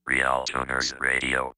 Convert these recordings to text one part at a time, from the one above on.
RealTuners Radio.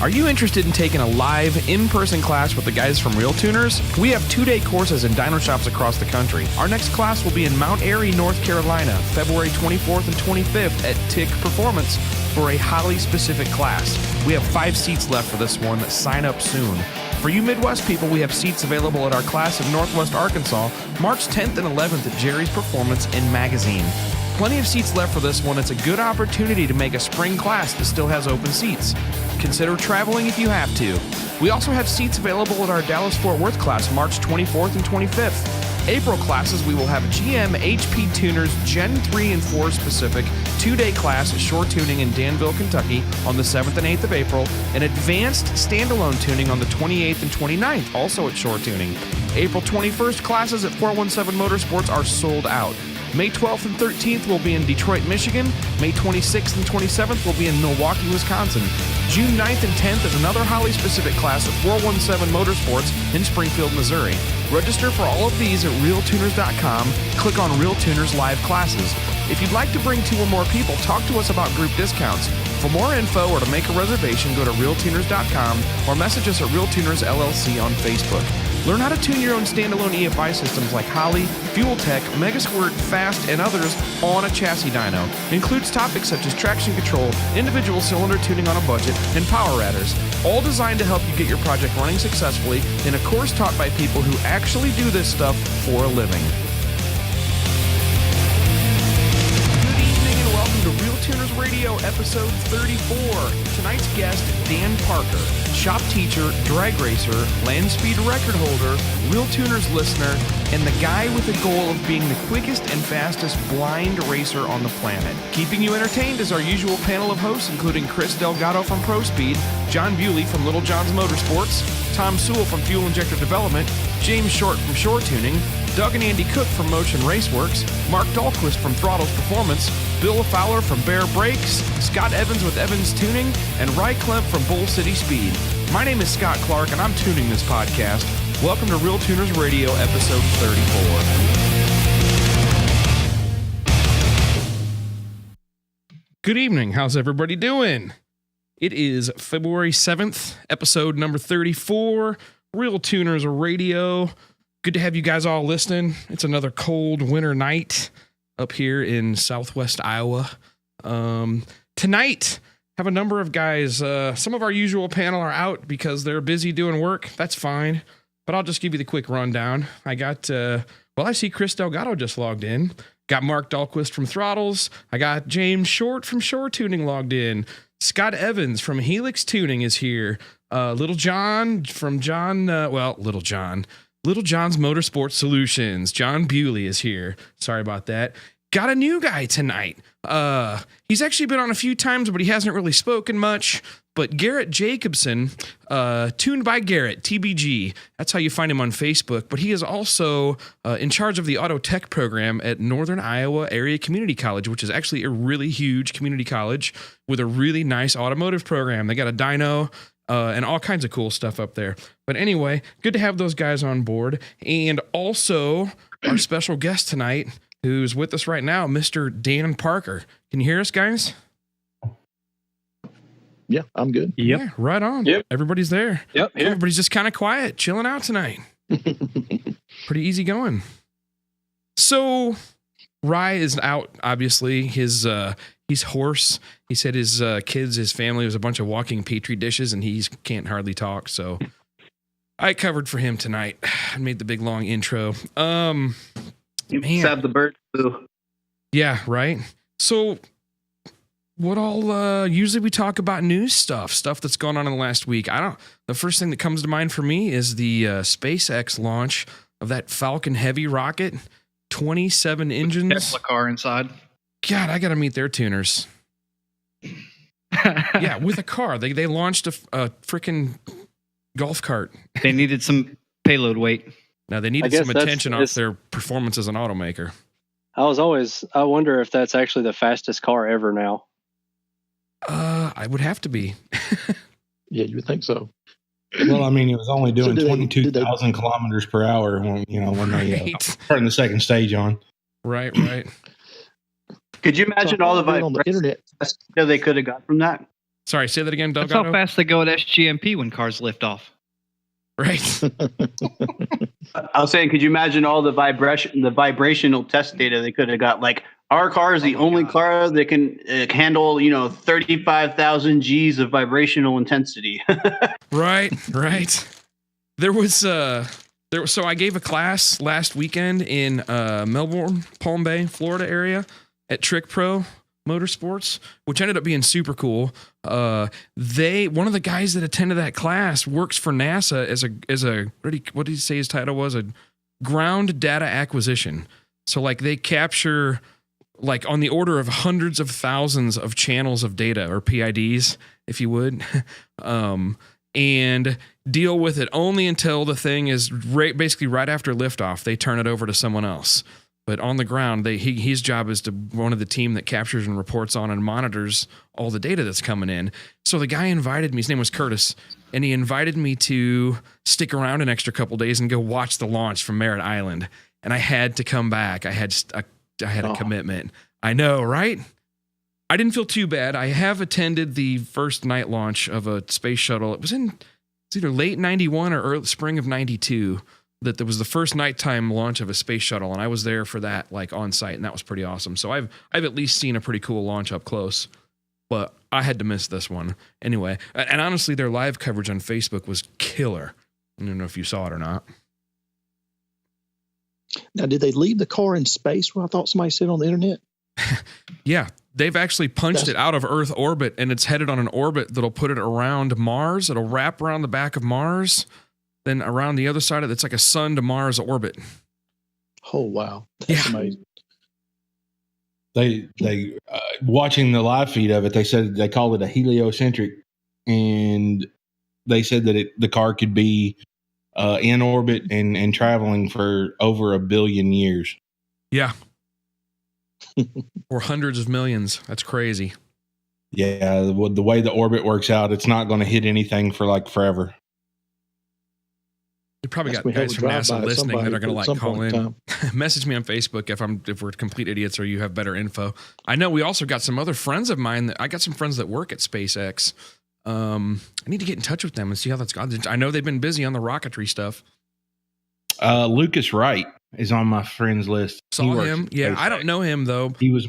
Are you interested in taking a live, in-person class with the guys from RealTuners? We have 2-day courses in dyno shops across the country. Our next class will be in Mount Airy, North Carolina, February 24th and 25th at TIC Performance for a Holly-specific class. We have 5 seats left for this one. Sign up soon. For you Midwest people, we have seats available at our class in Northwest Arkansas, March 10th and 11th at Jerry's Performance in Magazine. Plenty of seats left for this one. It's a good opportunity to make a spring class that still has open seats. Consider traveling if you have to. We also have seats available at our Dallas-Fort Worth class March 24th and 25th. April classes, we will have GM HP Tuners Gen 3 and 4 specific 2-day class at Shore Tuning in Danville, Kentucky on the 7th and 8th of April, and advanced standalone tuning on the 28th and 29th, also at Shore Tuning. April 21st classes at 417 Motorsports are sold out. May 12th and 13th will be in Detroit, Michigan. May 26th and 27th will be in Milwaukee, Wisconsin. June 9th and 10th is another Holly-specific class at 417 Motorsports in Springfield, Missouri. Register for all of these at RealTuners.com. Click on RealTuners Live Classes. If you'd like to bring 2 or more people, talk to us about group discounts. For more info or to make a reservation, go to RealTuners.com or message us at RealTuners LLC on Facebook. Learn how to tune your own standalone EFI systems like Holly, Fuel Tech, Megasquirt, Fast, and others on a chassis dyno. Includes topics such as traction control, individual cylinder tuning on a budget, and power adders. All designed to help you get your project running successfully in a course taught by people who actually do this stuff for a living. RealTuners Radio, episode 34. Tonight's guest, Dan Parker, shop teacher, drag racer, land speed record holder, RealTuners listener, and the guy with the goal of being the quickest and fastest blind racer on the planet. Keeping you entertained is our usual panel of hosts, including Chris Delgado from ProSpeed, John Bewley from Little John's Motorsports, Tom Sewell from Fuel Injector Development, James Short from Shore Tuning, Doug and Andy Cook from Motion Raceworks, Mark Dahlquist from Throttles Performance, Bill Fowler from Bear Brakes, Scott Evans with Evans Tuning, and Ry Klemp from Bull City Speed. My name is Scott Clark, and I'm tuning this podcast. Welcome to RealTuners Radio, episode 34. Good evening. How's everybody doing? It is February 7th, episode number 34, RealTuners Radio. Good to have you guys all listening. It's another cold winter night up here in southwest Iowa. Tonight, have a number of guys. Some of our usual panel are out because they're busy doing work. That's fine. But I'll just give you the quick rundown. I got, I see Chris Delgado just logged in. Got Mark Dahlquist from Throttles. I got James Short from Shore Tuning logged in. Scott Evans from Helix Tuning is here. Little John from Little John's Motorsports Solutions. John Bewley is here. Sorry about that. Got a new guy tonight. He's actually been on a few times, but he hasn't really spoken much. But Garrett Jacobson, Tuned by Garrett, TBG. That's how you find him on Facebook. But he is also in charge of the auto tech program at Northern Iowa Area Community College, which is actually a really huge community college with a really nice automotive program. They got a dyno, and all kinds of cool stuff up there. But anyway, good to have those guys on board. And also our special guest tonight, who's with us right now, Mr. Dan Parker. Can you hear us, guys? Yeah, I'm good. Yep. Yeah, right on. Yep. Everybody's there. Yep. Here. Everybody's just kind of quiet, chilling out tonight. Pretty easy going. So Ry is out, obviously. He's hoarse. He said his kids, his family was a bunch of walking petri dishes, and he can't hardly talk. So I covered for him tonight. I made the big long intro. You have the bird flu. Yeah, right. So what all, usually we talk about news stuff that's gone on in the last week. The first thing that comes to mind for me is the SpaceX launch of that Falcon Heavy rocket, 27 engines. Tesla car inside. God, I got to meet their tuners. Yeah, with a car. They launched a freaking golf cart. They needed some payload weight. Now, they needed some attention off their performance as an automaker. I wonder if that's actually the fastest car ever now. I would have to be. Yeah, you would think so. Well, I mean, it was only doing 22,000 kilometers per hour when they turned the second stage on. Right. Could you imagine all the on the internet they could have got from that? Sorry, say that again, Doug. That's how fast they go at SGMP when cars lift off. Right. I was saying, could you imagine all the vibrational test data they could have got? Like, our car is the only car that can handle, 35,000 Gs of vibrational intensity. Right. There was so I gave a class last weekend in Melbourne, Palm Bay, Florida area at Trick Pro Motorsports, which ended up being super cool. One of the guys that attended that class works for NASA as a what did he say his title was? A ground data acquisition. So like they capture like on the order of hundreds of thousands of channels of data, or PIDs, if you would, and deal with it only until the thing is basically right after liftoff. They turn it over to someone else. But on the ground, his job is to one of the team that captures and reports on and monitors all the data that's coming in. So the guy invited me, his name was Curtis, and he invited me to stick around an extra couple days and go watch the launch from Merritt Island. And I had to come back. I had a commitment. I know, right? I didn't feel too bad. I have attended the first night launch of a space shuttle. It's either late 91 or early spring of 92. That there was the first nighttime launch of a space shuttle, and I was there for that, like on site, and that was pretty awesome. So I've at least seen a pretty cool launch up close, but I had to miss this one anyway. And honestly, their live coverage on Facebook was killer. I don't know if you saw it or not. Now, did they leave the car in space? Well, I thought somebody said on the internet. Yeah, they've actually punched it out of Earth orbit, and it's headed on an orbit that'll put it around Mars. It'll wrap around the back of Mars. Then around the other side of it's like a sun to Mars orbit. Oh, wow. That's amazing. They watching the live feed of it, they said they called it a heliocentric, and they said that the car could be in orbit and traveling for over 1 billion years. Yeah. Or hundreds of millions. That's crazy. Yeah. The way the orbit works out, it's not going to hit anything for like forever. You probably got guys from NASA listening that are going to call in. Message me on Facebook if we're complete idiots or you have better info. I know we also got some other friends of mine. I got some friends that work at SpaceX. I need to get in touch with them and see how that's gone. I know they've been busy on the rocketry stuff. Lucas Wright is on my friends list. Saw him. Yeah, I don't know him though. He was,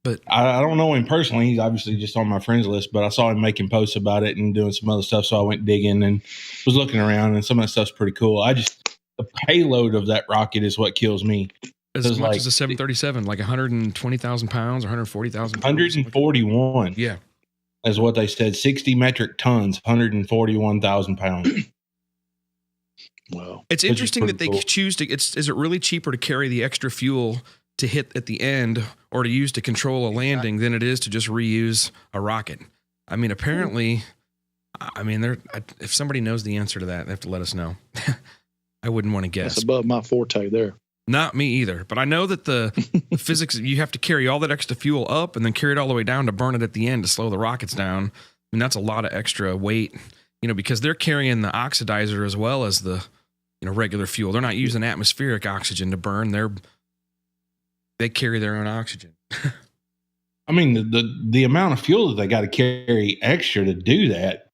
but I don't know him personally. He's obviously just on my friends list, but I saw him making posts about it and doing some other stuff. So I went digging and was looking around, and some of that stuff's pretty cool. The payload of that rocket is what kills me. As much as a 737, like 120,000 pounds or 140,000 pounds. 141. Yeah. Is what they said. 60 metric tons, 141,000 pounds. Wow. It's interesting that they choose to, is it really cheaper to carry the extra fuel to hit at the end or to use to control a landing than it is to just reuse a rocket? I mean, apparently, if somebody knows the answer to that, they have to let us know. I wouldn't want to guess. That's above my forte there. Not me either. But I know that the physics, you have to carry all that extra fuel up and then carry it all the way down to burn it at the end to slow the rockets down. I mean, that's a lot of extra weight, because they're carrying the oxidizer as well as the, regular fuel. They're not using atmospheric oxygen to burn. They carry their own oxygen. I mean, the amount of fuel that they got to carry extra to do that,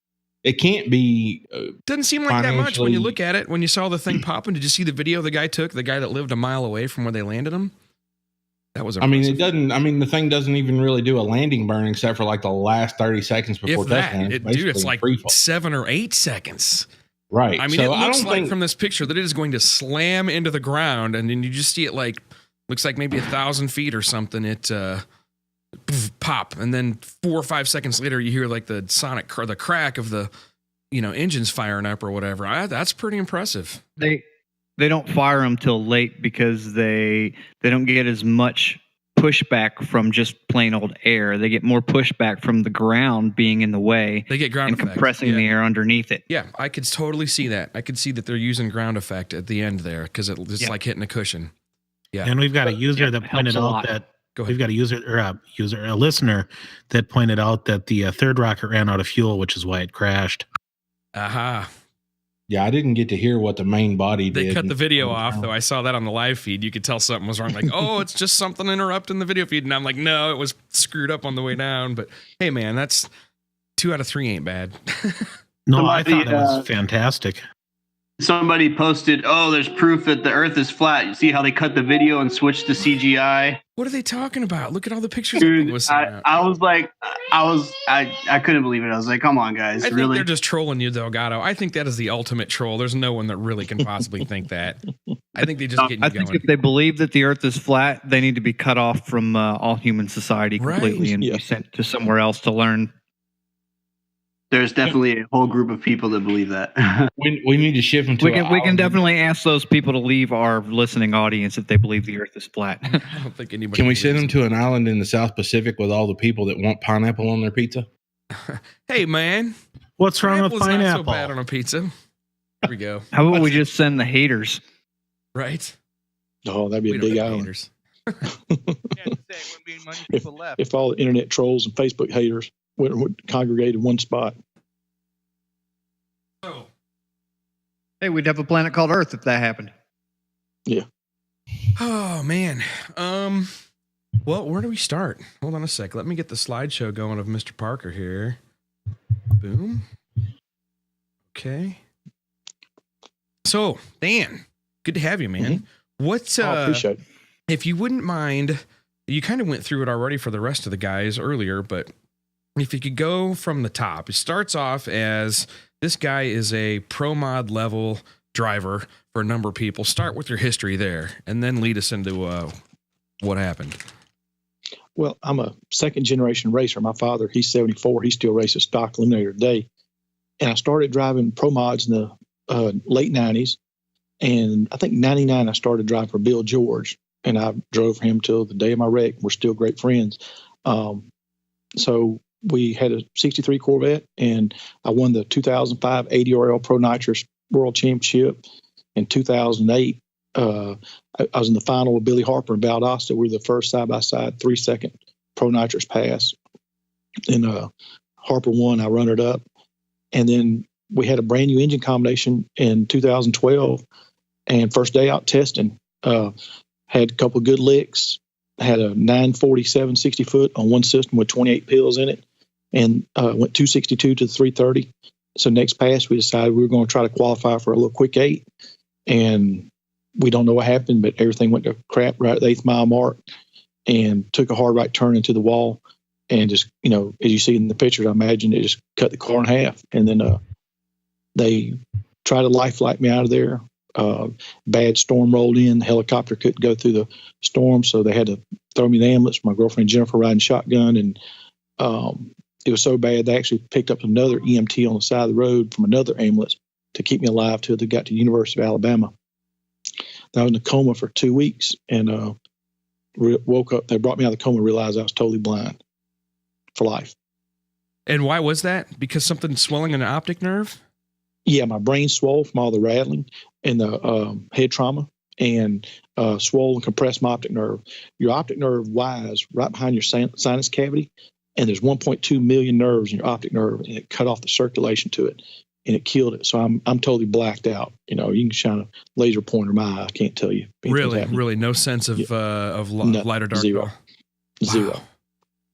it can't be. Doesn't seem like that much when you look at it. When you saw the thing popping, did you see the video the guy took? The guy that lived a mile away from where they landed him. That was. Impressive. The thing doesn't even really do a landing burn except for like the last 30 seconds before touchdown. Dude, it's like 7 or 8 seconds. Right. I mean, it looks like from this picture that it is going to slam into the ground, and then you just see it looks like maybe 1,000 feet or something. It pop, and then 4 or 5 seconds later, you hear like the sonic or the crack of the, engines firing up or whatever. That's pretty impressive. They don't fire them till late because they don't get as much pushback from just plain old air. They get more pushback from the ground being in the way. They get ground and effect. compressing the air underneath it. Yeah, I could totally see that. I could see that they're using ground effect at the end there because it's like hitting a cushion. Yeah, and we've got a user that pointed out that we've got a listener that pointed out that the third rocket ran out of fuel, which is why it crashed. Aha. Yeah, I didn't get to hear what the main body did. They cut the video off, though. I saw that on the live feed. You could tell something was wrong. Like, oh, it's just something interrupting the video feed. And I'm like, no, it was screwed up on the way down. But hey, man, that's 2 out of 3 ain't bad. No, I thought it was fantastic. Somebody posted, "Oh, there's proof that the Earth is flat." You see how they cut the video and switched to CGI? What are they talking about? Look at all the pictures. Dude, I was like, I couldn't believe it. I was like, come on, guys, I think really? they're just trolling you, Delgado. I think that is the ultimate troll. There's no one that really can possibly think that. I think they just get you I going. think if they believe that the Earth is flat, they need to be cut off from all human society completely and be sent to somewhere else to learn. There's definitely a whole group of people that believe that. we need to shift them to. We can definitely ask those people to leave our listening audience if they believe the Earth is flat. I don't think anybody. Can we send them to an island in the South Pacific with all the people that want pineapple on their pizza? Hey, man, what's wrong with pineapple? Not so bad on a pizza. Here we go. How about we just send the haters? Right. Oh, that'd be a big island. Haters. If all the internet trolls and Facebook haters would congregate in one spot. Oh. Hey, we'd have a planet called Earth if that happened. Yeah. Oh man. Well, where do we start? Hold on a sec. Let me get the slideshow going of Mr. Parker here. Boom. Okay. So, Dan, good to have you, man. What's I appreciate it. If you wouldn't mind, you kind of went through it already for the rest of the guys earlier, but if you could go from the top, it starts off as this guy is a pro mod level driver for a number of people. Start with your history there and then lead us into what happened. Well, I'm a second generation racer. My father, he's 74. He still races stock eliminator today. And I started driving pro mods in the late 90s. And I think 99, I started driving for Bill George. And I drove for him till the day of my wreck. We're still great friends. So we had a 63 Corvette, and I won the 2005 80RL Pro Nitrous World Championship. In 2008, I was in the final with Billy Harper and Valdosta. We were the first side-by-side 3-second Pro Nitrous pass. And Harper won. I runner up. And then we had a brand new engine combination in 2012. And first day out testing, had a couple of good licks. Had a 947 60 foot on one system with 28 pills in it, and went 262 to the 330. So next pass, we decided we were going to try to qualify for a little quick 8, and we don't know what happened, but everything went to crap right at the 8th mile mark, and took a hard right turn into the wall, and just, as you see in the pictures, I imagine it just cut the car in half. And then they tried to life flight me out of there. Bad storm rolled in. The helicopter couldn't go through the storm, so they had to throw me in the ambulance. My girlfriend Jennifer riding shotgun, and it was so bad they actually picked up another EMT on the side of the road from another ambulance to keep me alive till they got to the University of Alabama. I was in a coma for 2 weeks, and woke up. They brought me out of the coma and realized I was totally blind for life. And why was that? Because something swelling in the optic nerve? Yeah, my brain swole from all the rattling and the head trauma, and swole and compressed my optic nerve. Your optic nerve lies right behind your sinus cavity, and there's 1.2 million nerves in your optic nerve, and it cut off the circulation to it, and it killed it. So I'm totally blacked out. You can shine a laser pointer in my eye. I can't tell you. Really, no sense of light or dark. Zero.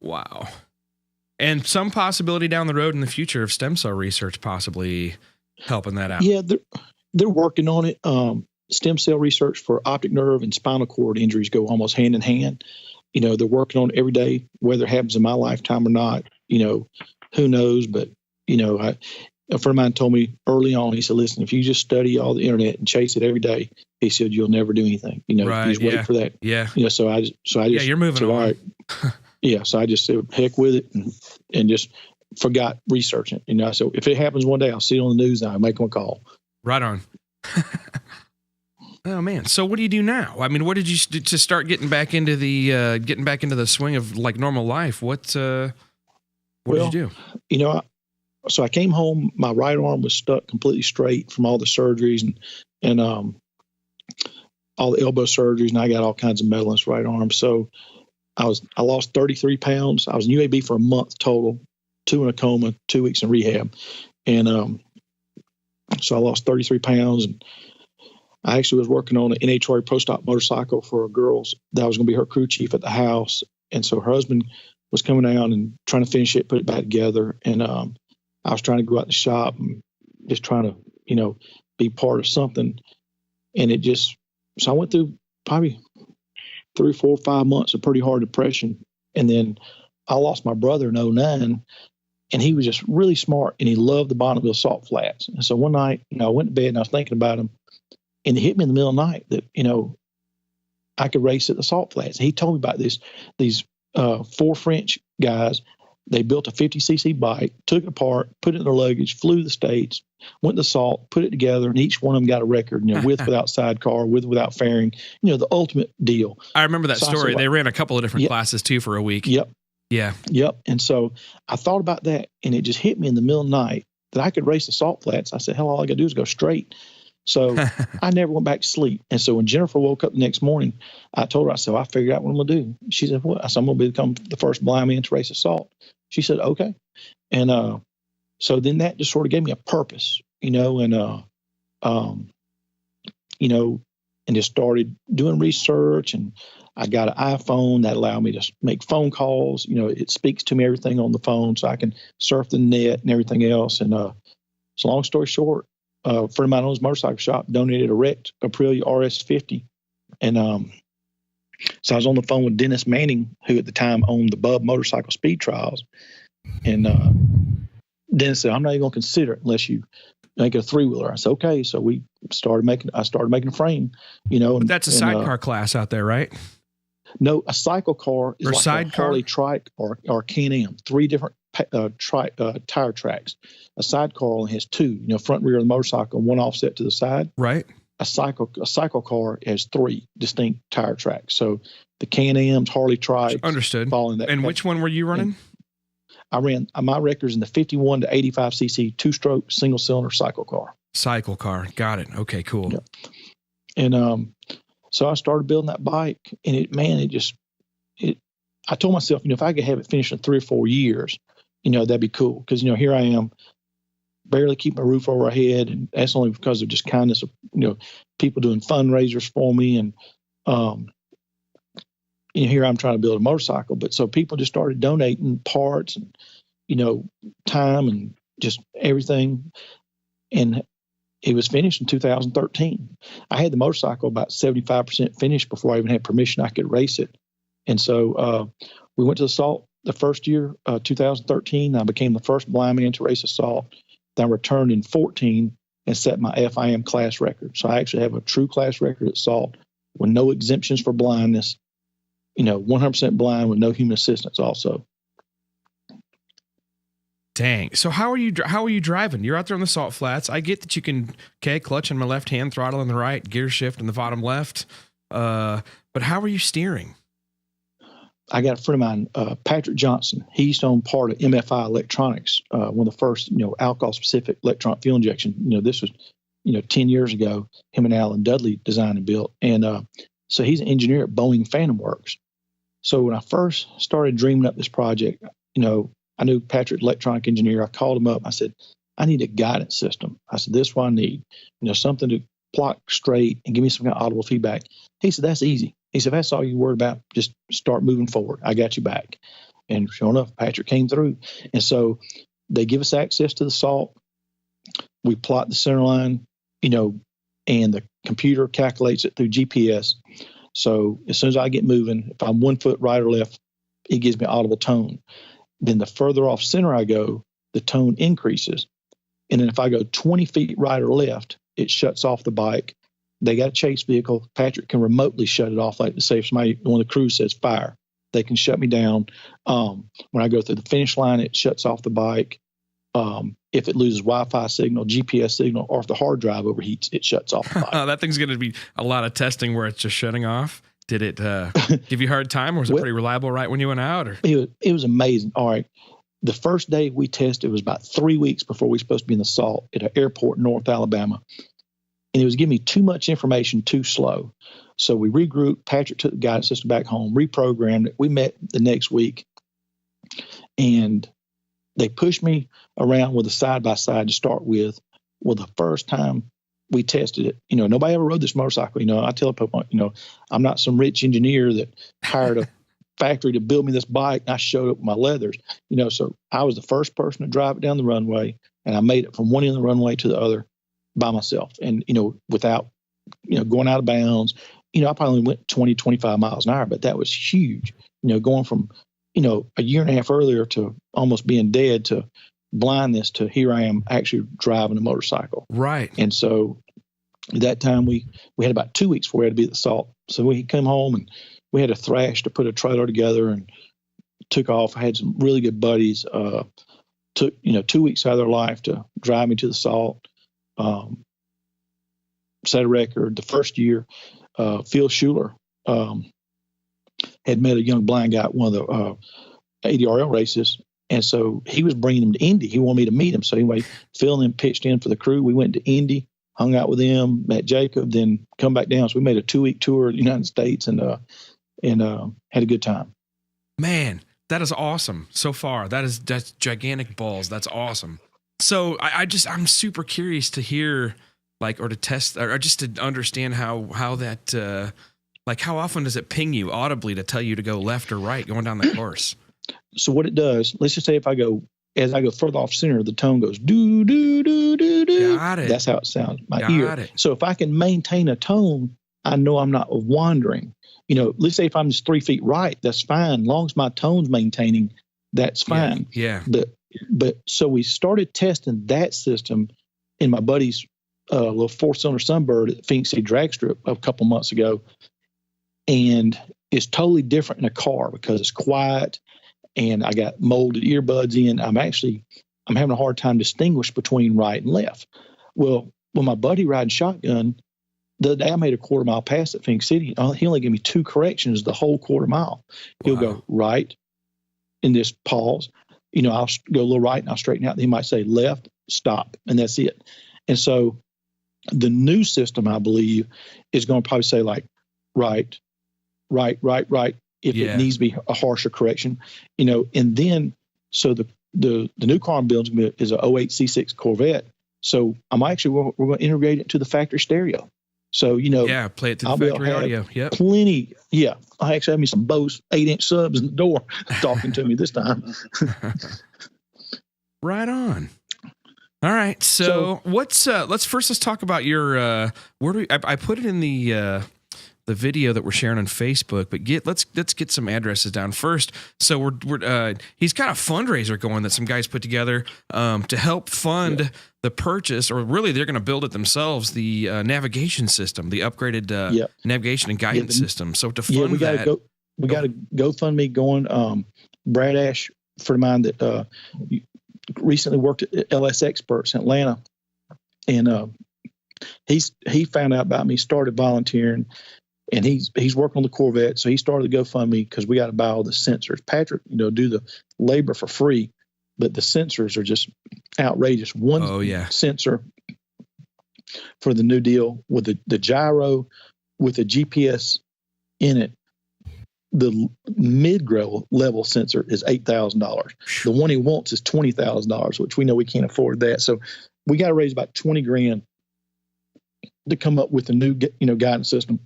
Wow. And some possibility down the road in the future of stem cell research possibly helping that out. Yeah, they're working on it. Stem cell research for optic nerve and spinal cord injuries go almost hand in hand. They're working on it every day, whether it happens in my lifetime or not. Who knows? But a friend of mine told me early on. He said, "Listen, if you just study all the internet and chase it every day," he said, "you'll never do anything. Right, you just wait for that." Yeah. So I just you're moving on. All right. Yeah, so I just said heck with it and just forgot researching it. You know, so if it happens one day, I'll see it on the news and I'll make them a call. Right on. Oh man! So what do you do now? I mean, what did you to start getting back into the swing of like normal life? What did you do? You know, so I came home. My right arm was stuck completely straight from all the surgeries and all the elbow surgeries, and I got all kinds of metal in this right arm. So I lost 33 pounds. I was in UAB for a month total, 2 in a coma, 2 weeks in rehab, and so I lost 33 pounds and. I actually was working on an NHRA Pro Stock motorcycle for a girl that was going to be her crew chief at the house. And so her husband was coming down and trying to finish it, put it back together. And I was trying to go out the shop and just trying to, you know, be part of something. And so I went through probably 3, 4, 5 months of pretty hard depression. And then I lost my brother in 2009. And he was just really smart and he loved the Bonneville salt flats. And so one night, you know, I went to bed and I was thinking about him. And it hit me in the middle of the night that, you know, I could race at the salt flats. He told me about these 4 French guys. They built a 50cc bike, took it apart, put it in their luggage, flew to the States, went to salt, put it together, and each one of them got a record, you know, with, without sidecar, with, without fairing, you know, the ultimate deal. I remember that story. They ran a couple of different classes too for a week. Yep. Yeah. Yep. And so I thought about that and it just hit me in the middle of the night that I could race the salt flats. I said, hell, all I got to do is go straight. So I never went back to sleep. And so when Jennifer woke up the next morning, I told her, I said, I figured out what I'm going to do. She said, what? I said, I'm going to become the first blind man to race a salt. She said, okay. And so then that just sort of gave me a purpose, you know, and, you know, and just started doing research. And I got an iPhone that allowed me to make phone calls. You know, it speaks to me everything on the phone so I can surf the net and everything else. And so long story short, a friend of mine owns a motorcycle shop, donated a wrecked Aprilia RS50. And so I was on the phone with Dennis Manning, who at the time owned the Bub Motorcycle Speed Trials. And Dennis said, I'm not even going to consider it unless you make it a 3-wheeler. I said, okay. So I started making a frame, you know. But that's a sidecar class out there, right? No, a cycle car is or like sidecar? a Harley trike or Can-Am, 3 different tire tracks. A sidecar only has 2, you know, front and rear of the motorcycle, 1 offset to the side. Right. A cycle car has 3 distinct tire tracks. So the Can-Ams, Harley trikes. Understood. Following that. And which one were you running? I ran my records in the 51 to 85 cc 2-stroke single cylinder cycle car. Cycle car. Got it. Okay, cool. Yep. And so I started building that bike, and I told myself, you know, if I could have it finished in 3 or 4 years, you know, that'd be cool. Because, you know, here I am, barely keep my roof over my head, and that's only because of just kindness of, you know, people doing fundraisers for me. And, you know, here I'm trying to build a motorcycle. But so people just started donating parts and, you know, time and just everything. And it was finished in 2013. I had the motorcycle about 75% finished before I even had permission I could race it. And so we went to the salt the first year, 2013. I became the first blind man to race a salt. Then I returned in 14 and set my FIM class record. So I actually have a true class record at salt with no exemptions for blindness, you know, 100% blind with no human assistance also. Dang. So how are you driving? You're out there on the salt flats. I get that you can, clutch in my left hand, throttle in the right, gear shift in the bottom left. But how are you steering? I got a friend of mine, Patrick Johnson. He used to own part of MFI Electronics, one of the first, you know, alcohol-specific electronic fuel injection. You know, this was, you know, 10 years ago. Him and Alan Dudley designed and built. And so he's an engineer at Boeing Phantom Works. So when I first started dreaming up this project, you know, I knew Patrick, electronic engineer. I called him up. I said, I need a guidance system. I said, this is what I need. You know, something to plot straight and give me some kind of audible feedback. He said, that's easy. He said, that's all you worry about. Just start moving forward. I got you back. And sure enough, Patrick came through. And so they give us access to the salt. We plot the center line, you know, and the computer calculates it through GPS. So as soon as I get moving, if I'm 1 foot right or left, it gives me audible tone. Then the further off center I go, the tone increases. And then if I go 20 feet right or left, it shuts off the bike. They got a chase vehicle. Patrick can remotely shut it off, like to say if somebody, one of the crew says fire, they can shut me down. When I go through the finish line, it shuts off the bike. If it loses Wi-Fi signal, GPS signal, or if the hard drive overheats, it shuts off the bike. That thing's going to be a lot of testing where it's just shutting off. Did it give you a hard time, or was it pretty reliable right when you went out? Or? It was amazing. All right. The first day we tested was about 3 weeks before we were supposed to be in the salt at an airport in North Alabama. And it was giving me too much information, too slow. So we regrouped. Patrick took the guidance system back home, reprogrammed it. We met the next week, and they pushed me around with a side-by-side to start with. Well, the first time we tested it, nobody ever rode this motorcycle. I tell people, I'm not some rich engineer that hired a factory to build me this bike. And I showed up with my leathers, so I was the first person to drive it down the runway, and I made it from one end of the runway to the other by myself. And, without, going out of bounds, I probably only went 20, 25 miles an hour, but that was huge, going from, a year and a half earlier to almost being dead to blindness to here I am actually driving a motorcycle. Right. And so at that time we had about 2 weeks before we had to be at the salt. So we come home and we had a thrash to put a trailer together and took off. I had some really good buddies, took, 2 weeks out of their life to drive me to the salt. Set a record the first year. Phil Schuler, had met a young blind guy at one of the ADRL races. And so he was bringing him to Indy. He wanted me to meet him. So anyway, Phil and him pitched in for the crew. We went to Indy, hung out with them, met Jacob, then come back down. So we made a 2 week tour of the United States and had a good time. Man, that is awesome so far. That's gigantic balls. That's awesome. So I'm super curious to hear, or to test, or just to understand how that, how often does it ping you audibly to tell you to go left or right going down the course? So what it does, let's just say as I go further off center, the tone goes do, do, do, do, do. Got it. That's how it sounds in my Got ear. it. So if I can maintain a tone, I know I'm not wandering. Let's say if I'm just 3 feet right, that's fine. As long as my tone's maintaining, that's fine. Yeah. But so we started testing that system in my buddy's little 4-cylinder Sunbird at Phoenix City Drag Strip a couple months ago. And it's totally different in a car because it's quiet and I got molded earbuds in. I'm having a hard time distinguish between right and left. Well, when my buddy riding shotgun, the day I made a quarter mile pass at Phoenix City, he only gave me 2 corrections the whole quarter mile. He'll go right and just pause. I'll go a little right and I'll straighten out. He might say left, stop, and that's it. And so the new system, I believe, is going to probably say right, if it needs to be a harsher correction, and then so the new car I'm building is a 08 C6 Corvette. So we're going to integrate it to the factory stereo. So, play it to the factory audio. Yep. Plenty. Yeah. I actually have me some Bose 8-inch subs in the door talking to me this time. Right on. All right. So let's talk about your, I put it in the video that we're sharing on Facebook, but let's get some addresses down first. So he's got a fundraiser going that some guys put together to help fund the purchase, or really they're going to build it themselves, the navigation system, the upgraded navigation and guidance system. So to fund we got a GoFundMe going. Brad Ash, a friend of mine that recently worked at LS Experts in Atlanta, and he found out about me, started volunteering. And he's working on the Corvette, so he started the GoFundMe because we got to buy all the sensors. Patrick, do the labor for free, but the sensors are just outrageous. One sensor for the new deal with the gyro with the GPS in it. The mid-level sensor is $8,000. The one he wants is $20,000, which we know we can't afford that. So we got to raise about $20,000 to come up with a new, guidance system.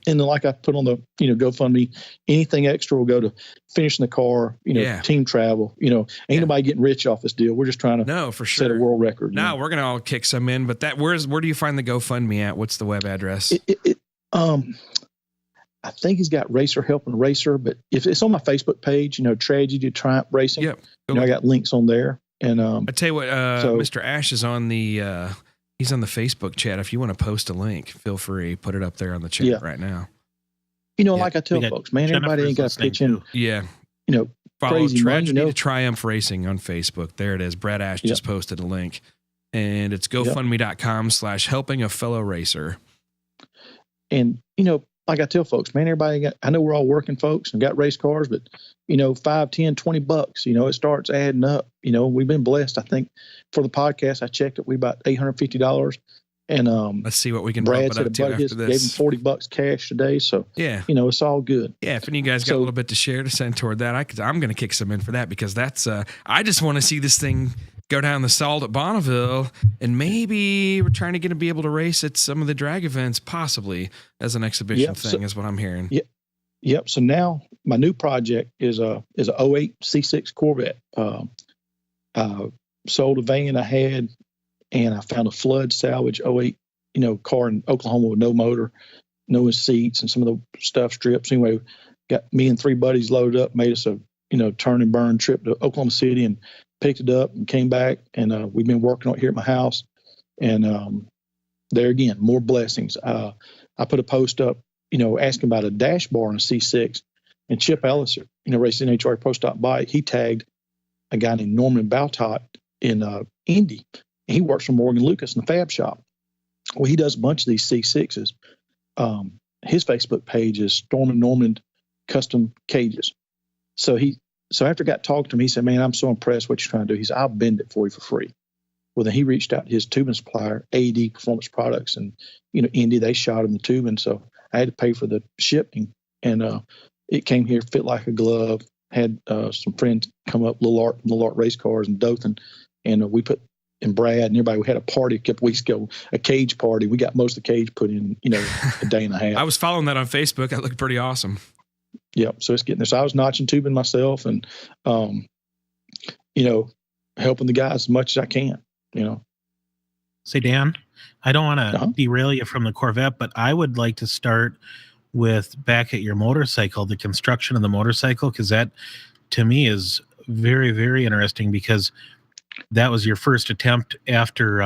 And then, like I put on the, GoFundMe, anything extra will go to finishing the car, team travel, ain't nobody getting rich off this deal. We're just trying to set a world record. No, we're going to all kick some in, but where do you find the GoFundMe at? What's the web address? I think he's got Racer Helping Racer, but if it's on my Facebook page, Tragedy Triumph Racing, I got links on there. And I tell you what, Mr. Ash is on the, he's on the Facebook chat. If you want to post a link, feel free, put it up there on the chat right now. like I tell folks, man, everybody ain't got to pitch in. Yeah. Follow crazy Tragedy money, to Triumph Racing on Facebook. There it is. Brad Ash just posted a link. And it's GoFundMe.com/helping a fellow racer. And, like I tell folks, man, I know we're all working folks and got race cars, but, $5, $10, $20, it starts adding up. We've been blessed. I think for the podcast, I checked it. We about $850. And let's see what we can Brad bump it up to after this. Gave him $40 cash today. So, yeah, it's all good. Yeah. If any of you guys got a little bit to share to send toward that, I'm going to kick some in for that because that's, I just want to see this thing go down the salt at Bonneville, and maybe we're trying to be able to race at some of the drag events, possibly as an exhibition thing, is what I'm hearing. Yep. So now my new project is a 08 C6 Corvette. Sold a van I had, and I found a flood salvage 08, car in Oklahoma with no motor, no seats, and some of the stuff strips. Anyway, got me and 3 buddies loaded up, made us a turn and burn trip to Oklahoma City, and picked it up and came back, and we've been working on it here at my house. And there again, more blessings. I put a post up, asking about a dash bar on a C6, and Chip Ellis, racing NHRA Pro Stock bike, he tagged a guy named Norman Boutot in Indy. And he works for Morgan Lucas in the fab shop. Well, he does a bunch of these C6s. His Facebook page is Storm and Norman Custom Cages. So after I got talking to him, he said, man, I'm so impressed what you're trying to do. He said, I'll bend it for you for free. Well, then he reached out to his tubing supplier, AD Performance Products, and, Indy, they shot him the tubing. So I had to pay for the shipping, and it came here, fit like a glove. Had some friends come up, Little Art Race Cars in Dothan, and we put, and Brad and everybody, we had a party a couple weeks ago, a cage party. We got most of the cage put in, a day and a half. I was following that on Facebook. That looked pretty awesome. Yep. So it's getting there. So I was notching tubing myself, and, helping the guys as much as I can, Say, Dan, I don't want to derail you from the Corvette, but I would like to start with back at your motorcycle, the construction of the motorcycle, because that to me is very, very interesting, because that was your first attempt after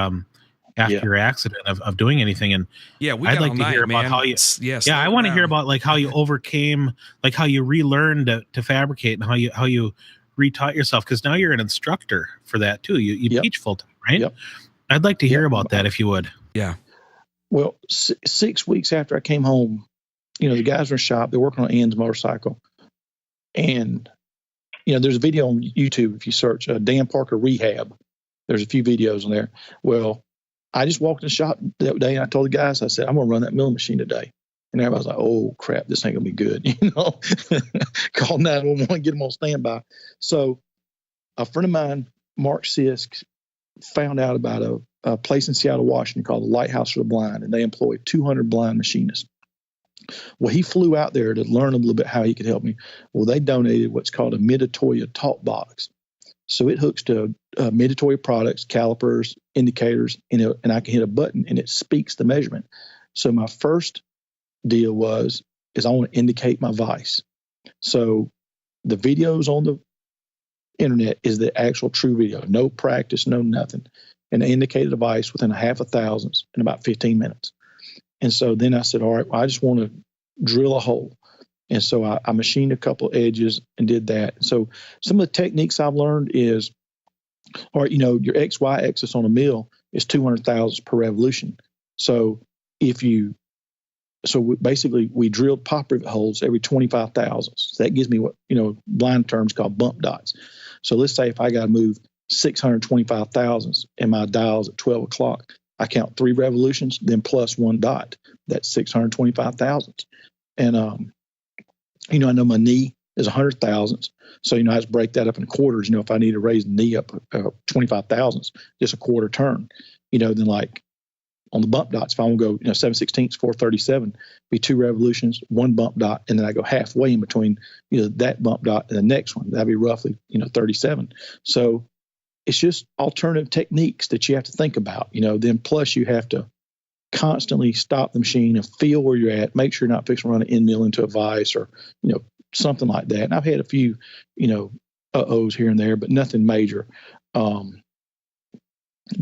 your accident of doing anything. And I'd like to hear about how you, I want to hear about like how you overcame, like how you relearned to fabricate, and how you retaught yourself. Cause now you're an instructor for that too. You teach full time, right? Yep. I'd like to hear about that if you would. Yeah. Well, 6 weeks after I came home, the guys were in the shop, they're working on Ian's motorcycle. And, there's a video on YouTube. If you search Dan Parker Rehab, there's a few videos on there. Well, I just walked in the shop that day, and I told the guys, I said, I'm going to run that milling machine today. And everybody was like, oh, crap, this ain't going to be good. Call 911, get them on standby. So a friend of mine, Mark Sisk, found out about a place in Seattle, Washington called the Lighthouse for the Blind, and they employ 200 blind machinists. Well, he flew out there to learn a little bit how he could help me. Well, they donated what's called a Meditoya talk box. So it hooks to Meditoya products, calipers, indicators, and I can hit a button and it speaks the measurement. So my first deal is I want to indicate my vice. So the videos on the internet is the actual true video, no practice, no nothing. And I indicated a vice within a half a thousandths in about 15 minutes. And so then I said, all right, well, I just want to drill a hole. And so I machined a couple of edges and did that. So some of the techniques I've learned is, your XY axis on a mill is 200 thousandths per revolution. So basically we drilled pop rivet holes every 25 thousandths. So that gives me what, blind terms called bump dots. So let's say if I got to move 625 thousandths and my dial's at 12 o'clock, I count 3 revolutions, then plus 1 dot. That's 625 thousandths. And, I know my knee is 100 thousandths. So, I just break that up in quarters. If I need to raise the knee up 25 thousandths, just a quarter turn, then like on the bump dots, if I want to go, 7/16, 437, be 2 revolutions, 1 bump dot, and then I go halfway in between, that bump dot and the next one. That'd be roughly, 37. So it's just alternative techniques that you have to think about, then plus you have to constantly stop the machine and feel where you're at, make sure you're not fixing to run an end mill into a vise or, something like that. And I've had a few, uh-ohs here and there, but nothing major. The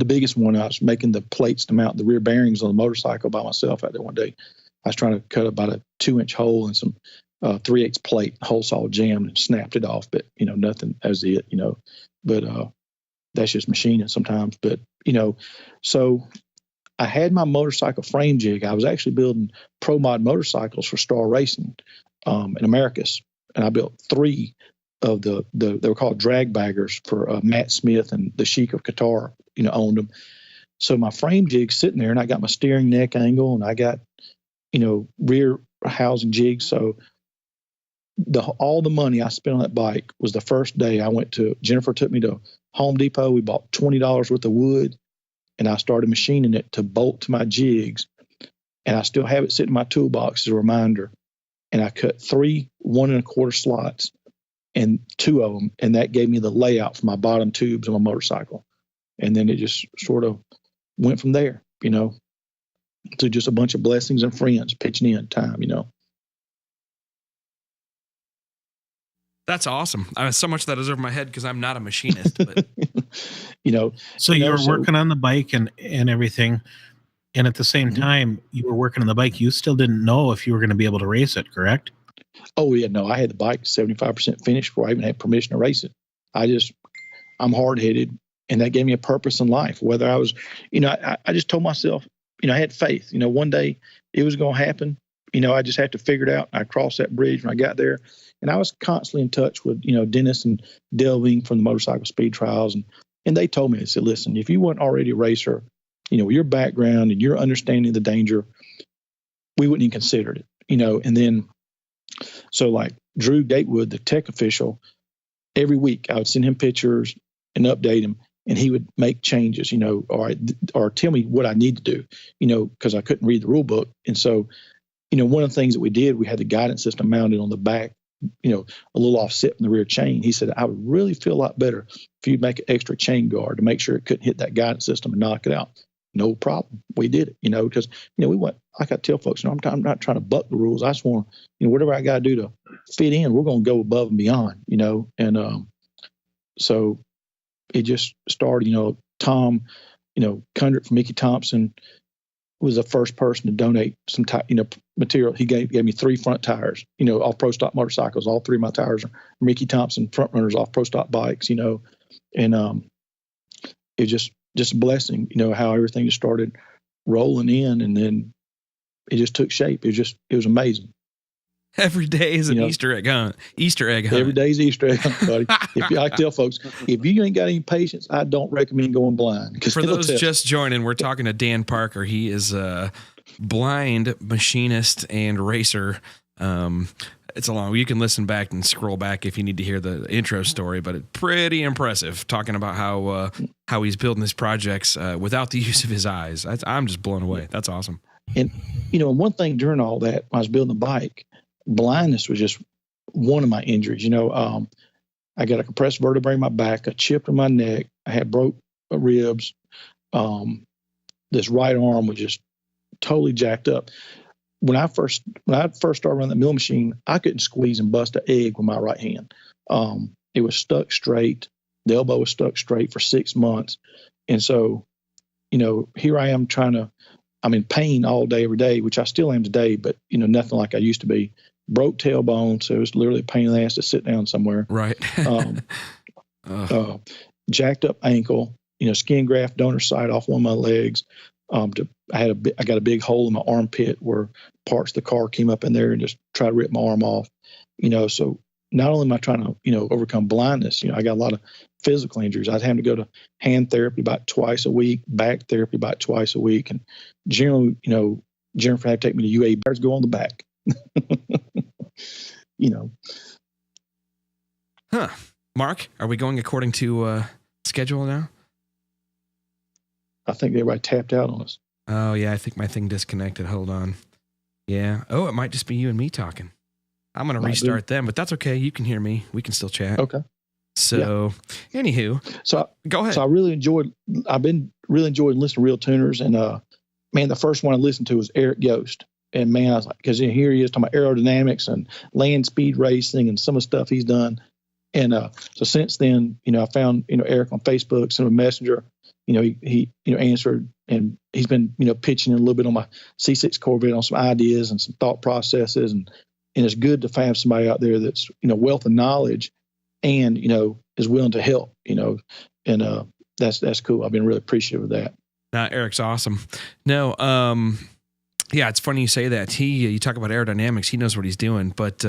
biggest one, I was making the plates to mount the rear bearings on the motorcycle by myself out there one day. I was trying to cut about a 2-inch hole and some 3/8 plate, hole saw jammed and snapped it off, but nothing as it, but that's just machining sometimes. But so I had my motorcycle frame jig. I was actually building pro mod motorcycles for Star Racing in Americas, and I built 3 of the they were called drag baggers for Matt Smith and the Sheik of Qatar. Owned them. So my frame jig's sitting there, and I got my steering neck angle, and I got rear housing jigs. So all the money I spent on that bike was the first day I went to. Jennifer took me to Home Depot. We bought $20 worth of wood, and I started machining it to bolt to my jigs. And I still have it sitting in my toolbox as a reminder. And I cut 3 1 1/4 slots and 2 of them, and that gave me the layout for my bottom tubes on my motorcycle. And then it just sort of went from there, to just a bunch of blessings and friends pitching in time, That's awesome. So much that is over my head because I'm not a machinist. But So you were working on the bike and everything, and at the same time you were working on the bike. You still didn't know if you were going to be able to race it, correct? Oh yeah, no. I had the bike 75% finished before I even had permission to race it. I'm hard headed, and that gave me a purpose in life. Whether I was, I just told myself, I had faith. One day it was going to happen. I just had to figure it out. I crossed that bridge when I got there. And I was constantly in touch with, Dennis and Delving from the motorcycle speed trials. And they told me, they said, listen, if you weren't already a racer, with your background and your understanding of the danger, we wouldn't even consider it, And then, so like Drew Gatewood, the tech official, every week I would send him pictures and update him, and he would make changes, or tell me what I need to do, because I couldn't read the rule book. And so, one of the things that we did, we had the guidance system mounted on the back, a little offset from the rear chain. He said, I would really feel a lot better if you'd make an extra chain guard to make sure it couldn't hit that guidance system and knock it out. No problem. We did it, because, we went, like I tell folks, I'm not trying to buck the rules. I just want to, whatever I got to do to fit in, we're going to go above and beyond, and so it just started, Tom, Kundert from Mickey Thompson was the first person to donate some material. He gave me 3 front tires, off Pro Stock motorcycles. All 3 of my tires are Mickey Thompson front runners off Pro Stock bikes, and it just a blessing, how everything just started rolling in, and then it just took shape. It was amazing. Every day is an Easter egg hunt. Easter egg hunt. Every day is Easter egg hunt, buddy. I tell folks, if you ain't got any patience, I don't recommend going blind. For those just joining, we're talking to Dan Parker. He is a blind machinist and racer. It's a long. You can listen back and scroll back if you need to hear the intro story, but it's pretty impressive. Talking about how he's building his projects without the use of his eyes. I'm just blown away. That's awesome. And one thing during all that, when I was building the bike, blindness was just one of my injuries. I got a compressed vertebrae in my back, a chip in my neck. I had broke ribs. This right arm was just totally jacked up. When I first started running the mill machine, I couldn't squeeze and bust an egg with my right hand. It was stuck straight. The elbow was stuck straight for 6 months. And so, here I am I'm in pain all day, every day, which I still am today, but, nothing like I used to be. Broke tailbone, so it was literally a pain in the ass to sit down somewhere. Right. Jacked up ankle, skin graft donor site off one of my legs. I got a big hole in my armpit where parts of the car came up in there and just tried to rip my arm off. So not only am I trying to, overcome blindness, I got a lot of physical injuries. I'd have to go to hand therapy about twice a week, back therapy about twice a week. And generally, Jennifer had to take me to UA bars, go on the back. Huh. Mark, are we going according to schedule now? I think everybody tapped out on us. Oh, yeah. I think my thing disconnected. Hold on. Yeah. Oh, it might just be you and me talking. I'm going to restart them, but that's okay. You can hear me. We can still chat. Okay. So, anywho. So go ahead. So I've been really enjoying listening to RealTuners. And, man, the first one I listened to was Eric Yost. And, man, I was like, because here he is talking about aerodynamics and land speed racing and some of the stuff he's done. And so since then, I found, Eric on Facebook, sent him a messenger. he answered, and he's been, pitching in a little bit on my C6 Corvette on some ideas and some thought processes. And it's good to have somebody out there that's, wealth of knowledge and, is willing to help, and that's cool. I've been really appreciative of that. Eric's awesome. No, yeah, it's funny you say that. You talk about aerodynamics. He knows what he's doing. But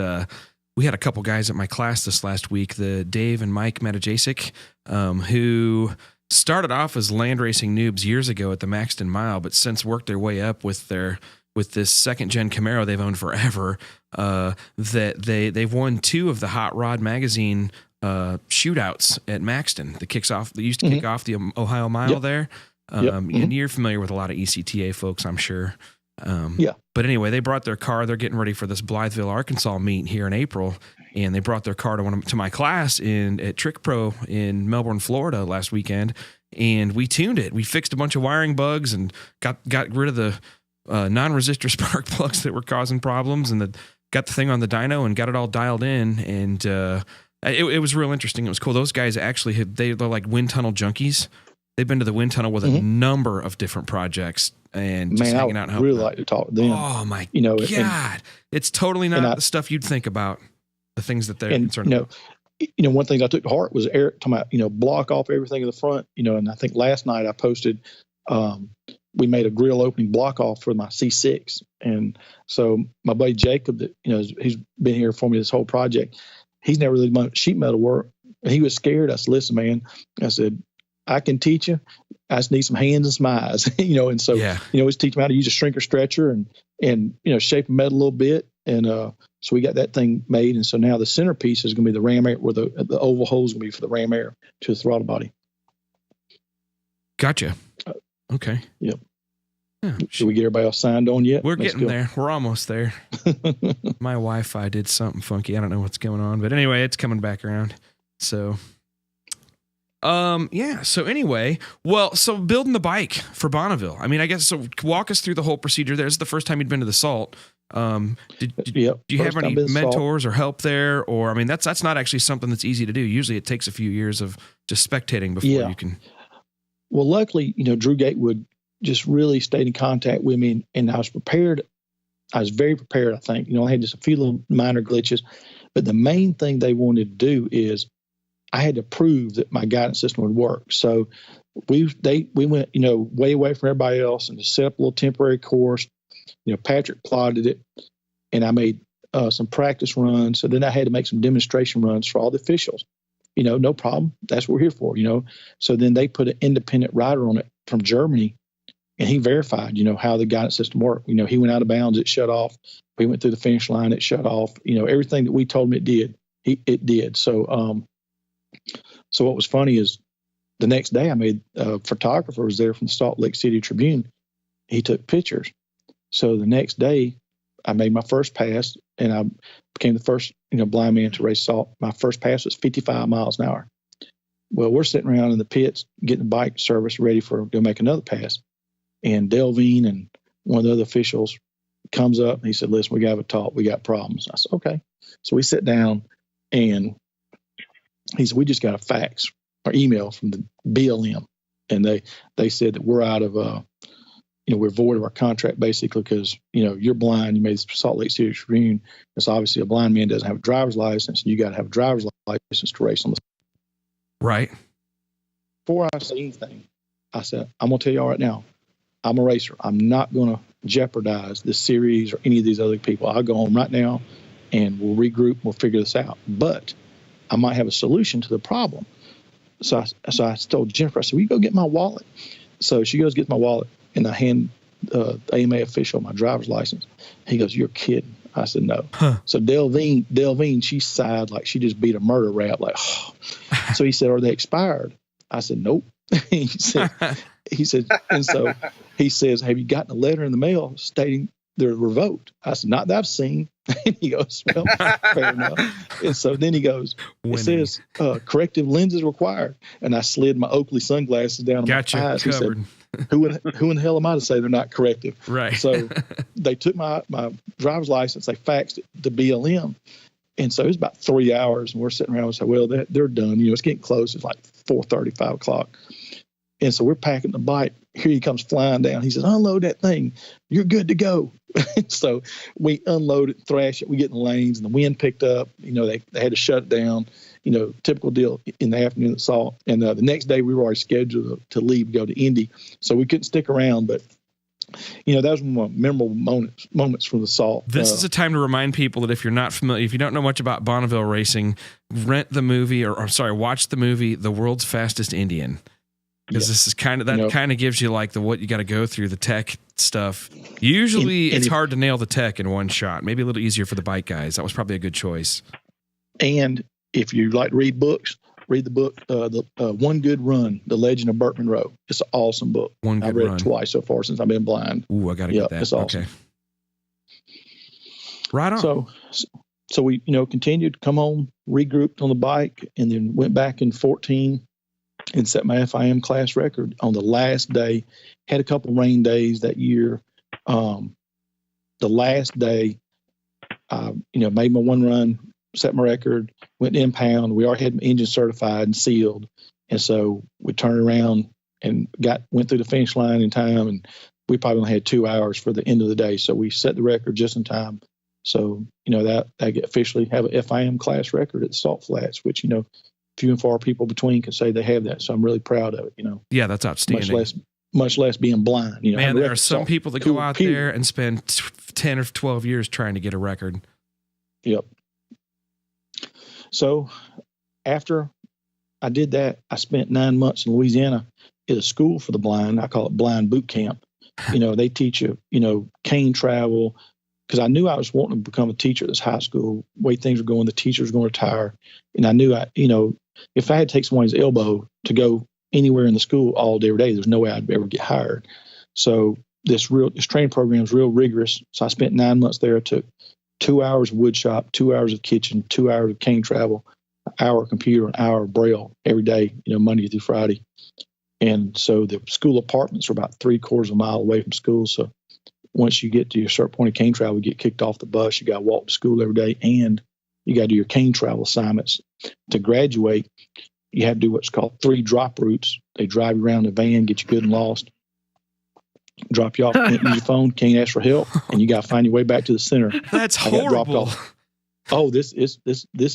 we had a couple guys at my class this last week, the Dave and Mike Matajasic, who started off as land racing noobs years ago at the Maxton Mile, but since worked their way up with this second gen Camaro they've owned forever. That they've won 2 of the Hot Rod magazine shootouts at Maxton. They used to kick off the Ohio Mile there. And you're familiar with a lot of ECTA folks, I'm sure. But anyway, they brought their car. They're getting ready for this Blytheville, Arkansas meet here in April, and they brought their car to my class at Trick Pro in Melbourne, Florida last weekend, and we tuned it. We fixed a bunch of wiring bugs and got rid of the non-resistor spark plugs that were causing problems, and got the thing on the dyno and got it all dialed in, and it was real interesting. It was cool. Those guys actually they're like wind tunnel junkies. They've been to the wind tunnel with a number of different projects and just hanging out and helping. I really like to talk to them. Oh my God. It's totally not the stuff you'd think about, the things that they're concerned about. One thing I took to heart was Eric talking about, block off everything in the front, and I think last night I posted, we made a grill opening block off for my C6. And so my buddy Jacob, that, he's been here for me this whole project. He's never really done sheet metal work. And he was scared. I said, listen, man, I said, I can teach you. I just need some hands and some eyes, and so, always teach them how to use a shrinker stretcher and shape the metal a little bit. And, so we got that thing made. And so now the centerpiece is going to be the ram air, where the oval hole is going to be for the ram air to the throttle body. Gotcha. Okay. Yep. Yeah, should we get everybody else signed on yet? We're getting there. We're almost there. My Wi-Fi did something funky. I don't know what's going on, but anyway, it's coming back around. So, so anyway, so building the bike for Bonneville. I mean, I guess, so walk us through the whole procedure there. This is the first time you'd been to the Salt. Do you have any mentors or help there? Or, I mean, that's not actually something that's easy to do. Usually it takes a few years of just spectating before you can. Well, luckily, Drew Gatewood just really stayed in contact with me, and I was prepared. I was very prepared, I think. I had just a few little minor glitches, but the main thing they wanted to do is I had to prove that my guidance system would work. So we went, way away from everybody else and just set up a little temporary course. Patrick plotted it, and I made some practice runs. So then I had to make some demonstration runs for all the officials. No problem. That's what we're here for, So then they put an independent rider on it from Germany, and he verified, how the guidance system worked. He went out of bounds, it shut off. We went through the finish line, it shut off. Everything that we told him it did, it did. So, so what was funny is the next day I made a photographer was there from the Salt Lake City Tribune. He took pictures. So the next day I made my first pass, and I became the first, blind man to race Salt. My first pass was 55 miles an hour. Well, we're sitting around in the pits getting the bike service ready to make another pass. And Delvine and one of the other officials comes up and he said, listen, we got to have a talk. We got problems. I said, okay. So we sit down, and he said, we just got a fax or email from the BLM. And they said that we're out of, we're void of our contract basically because, you're blind. You made the Salt Lake City Tribune. It's obviously a blind man doesn't have a driver's license, and you got to have a driver's license to race on the. Right. Before I say anything, I said, I'm going to tell you all right now, I'm a racer. I'm not going to jeopardize this series or any of these other people. I'll go home right now and we'll regroup. We'll figure this out. But I might have a solution to the problem. So I told Jennifer, I said, will you go get my wallet? So she goes, get my wallet, and I hand the AMA official my driver's license. He goes, you're kidding. I said, no. Huh. So Delvine, she sighed like she just beat a murder rap. Like, oh. So he said, are they expired? I said, nope. he said, and so he says, have you gotten a letter in the mail stating they're revoked? I said, not that I've seen. And he goes, well, fair enough. And so then he goes, it says corrective lenses required. And I slid my Oakley sunglasses down on my eyes. He said, who in the hell am I to say they're not corrective? Right. So they took my driver's license, they faxed it to BLM. And so it was about 3 hours, and we're sitting around and said, well, they're done. It's getting close. It's like 4:30, 5 o'clock. And so we're packing the bike. Here he comes flying down. He says, unload that thing. You're good to go. So we unload it, thrash it. We get in the lanes, and the wind picked up. They had to shut it down. Typical deal in the afternoon at Salt. And the next day we were already scheduled to leave, go to Indy. So we couldn't stick around. But, that was one of my memorable moments from the Salt. This is a time to remind people that if you're not familiar, if you don't know much about Bonneville racing, rent the movie watch the movie, The World's Fastest Indian. Because this is kind of gives you like what you got to go through, the tech stuff. Usually it's hard to nail the tech in one shot. Maybe a little easier for the bike guys. That was probably a good choice. And if you like to read books, read the book, the One Good Run, The Legend of Burt Monroe. It's an awesome book. I've read it twice so far since I've been blind. Ooh, I got to get that. It's awesome. Okay. Right on. So we, continued to come home, regrouped on the bike, and then went back in 2014 and set my FIM class record on the last day. Had a couple rain days that year. The last day, made my one run, set my record, went to impound. We already had my engine certified and sealed. And so we turned around and went through the finish line in time. And we probably only had 2 hours for the end of the day. So we set the record just in time. So, that I get officially have a FIM class record at the Salt Flats, which, few and far people between can say they have that. So I'm really proud of it, Yeah, that's outstanding. Much less being blind. Man, there are some people that go out there and spend 10 or 12 years trying to get a record. Yep. So after I did that, I spent 9 months in Louisiana at a school for the blind. I call it Blind Boot Camp. They teach you, cane travel, because I knew I was wanting to become a teacher at this high school. The way things were going, the teachers were going to retire. And I knew if I had to take someone's elbow to go anywhere in the school all day, every day, there's no way I'd ever get hired. So this training program is real rigorous. So I spent 9 months there. I took 2 hours of wood shop, 2 hours of kitchen, 2 hours of cane travel, an hour of computer, an hour of braille every day, Monday through Friday. And so the school apartments are about 3/4 of a mile away from school. So once you get to your certain point of cane travel, you get kicked off the bus. You got to walk to school every day, and you got to do your cane travel assignments. To graduate, you have to do what's called 3 drop routes. They drive you around in a van, get you good and lost, drop you off, can't use your phone, can't ask for help, and you got to find your way back to the center. That's horrible. Oh, this is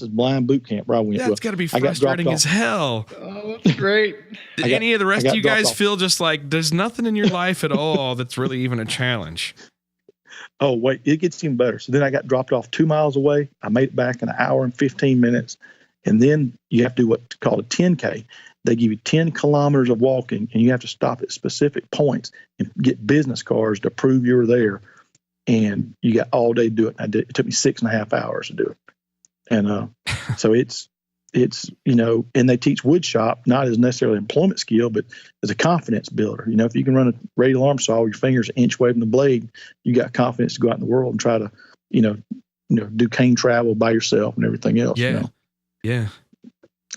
blind boot camp where I went. That's got to be frustrating as hell. Oh, that's great. Did any of the rest of you guys feel just like there's nothing in your life at all that's really even a challenge? Oh, wait, it gets even better. So then I got dropped off 2 miles away. I made it back in an hour and 15 minutes. And then you have to do what's called a 10K. They give you 10 kilometers of walking, and you have to stop at specific points and get business cards to prove you were there. And you got all day to do it. It took me 6.5 hours to do it. And so it's and they teach wood shop, not as necessarily an employment skill, but as a confidence builder. If you can run a radial arm saw, your fingers an inch away from the blade, you got confidence to go out in the world and try to, do cane travel by yourself and everything else. Yeah. Yeah.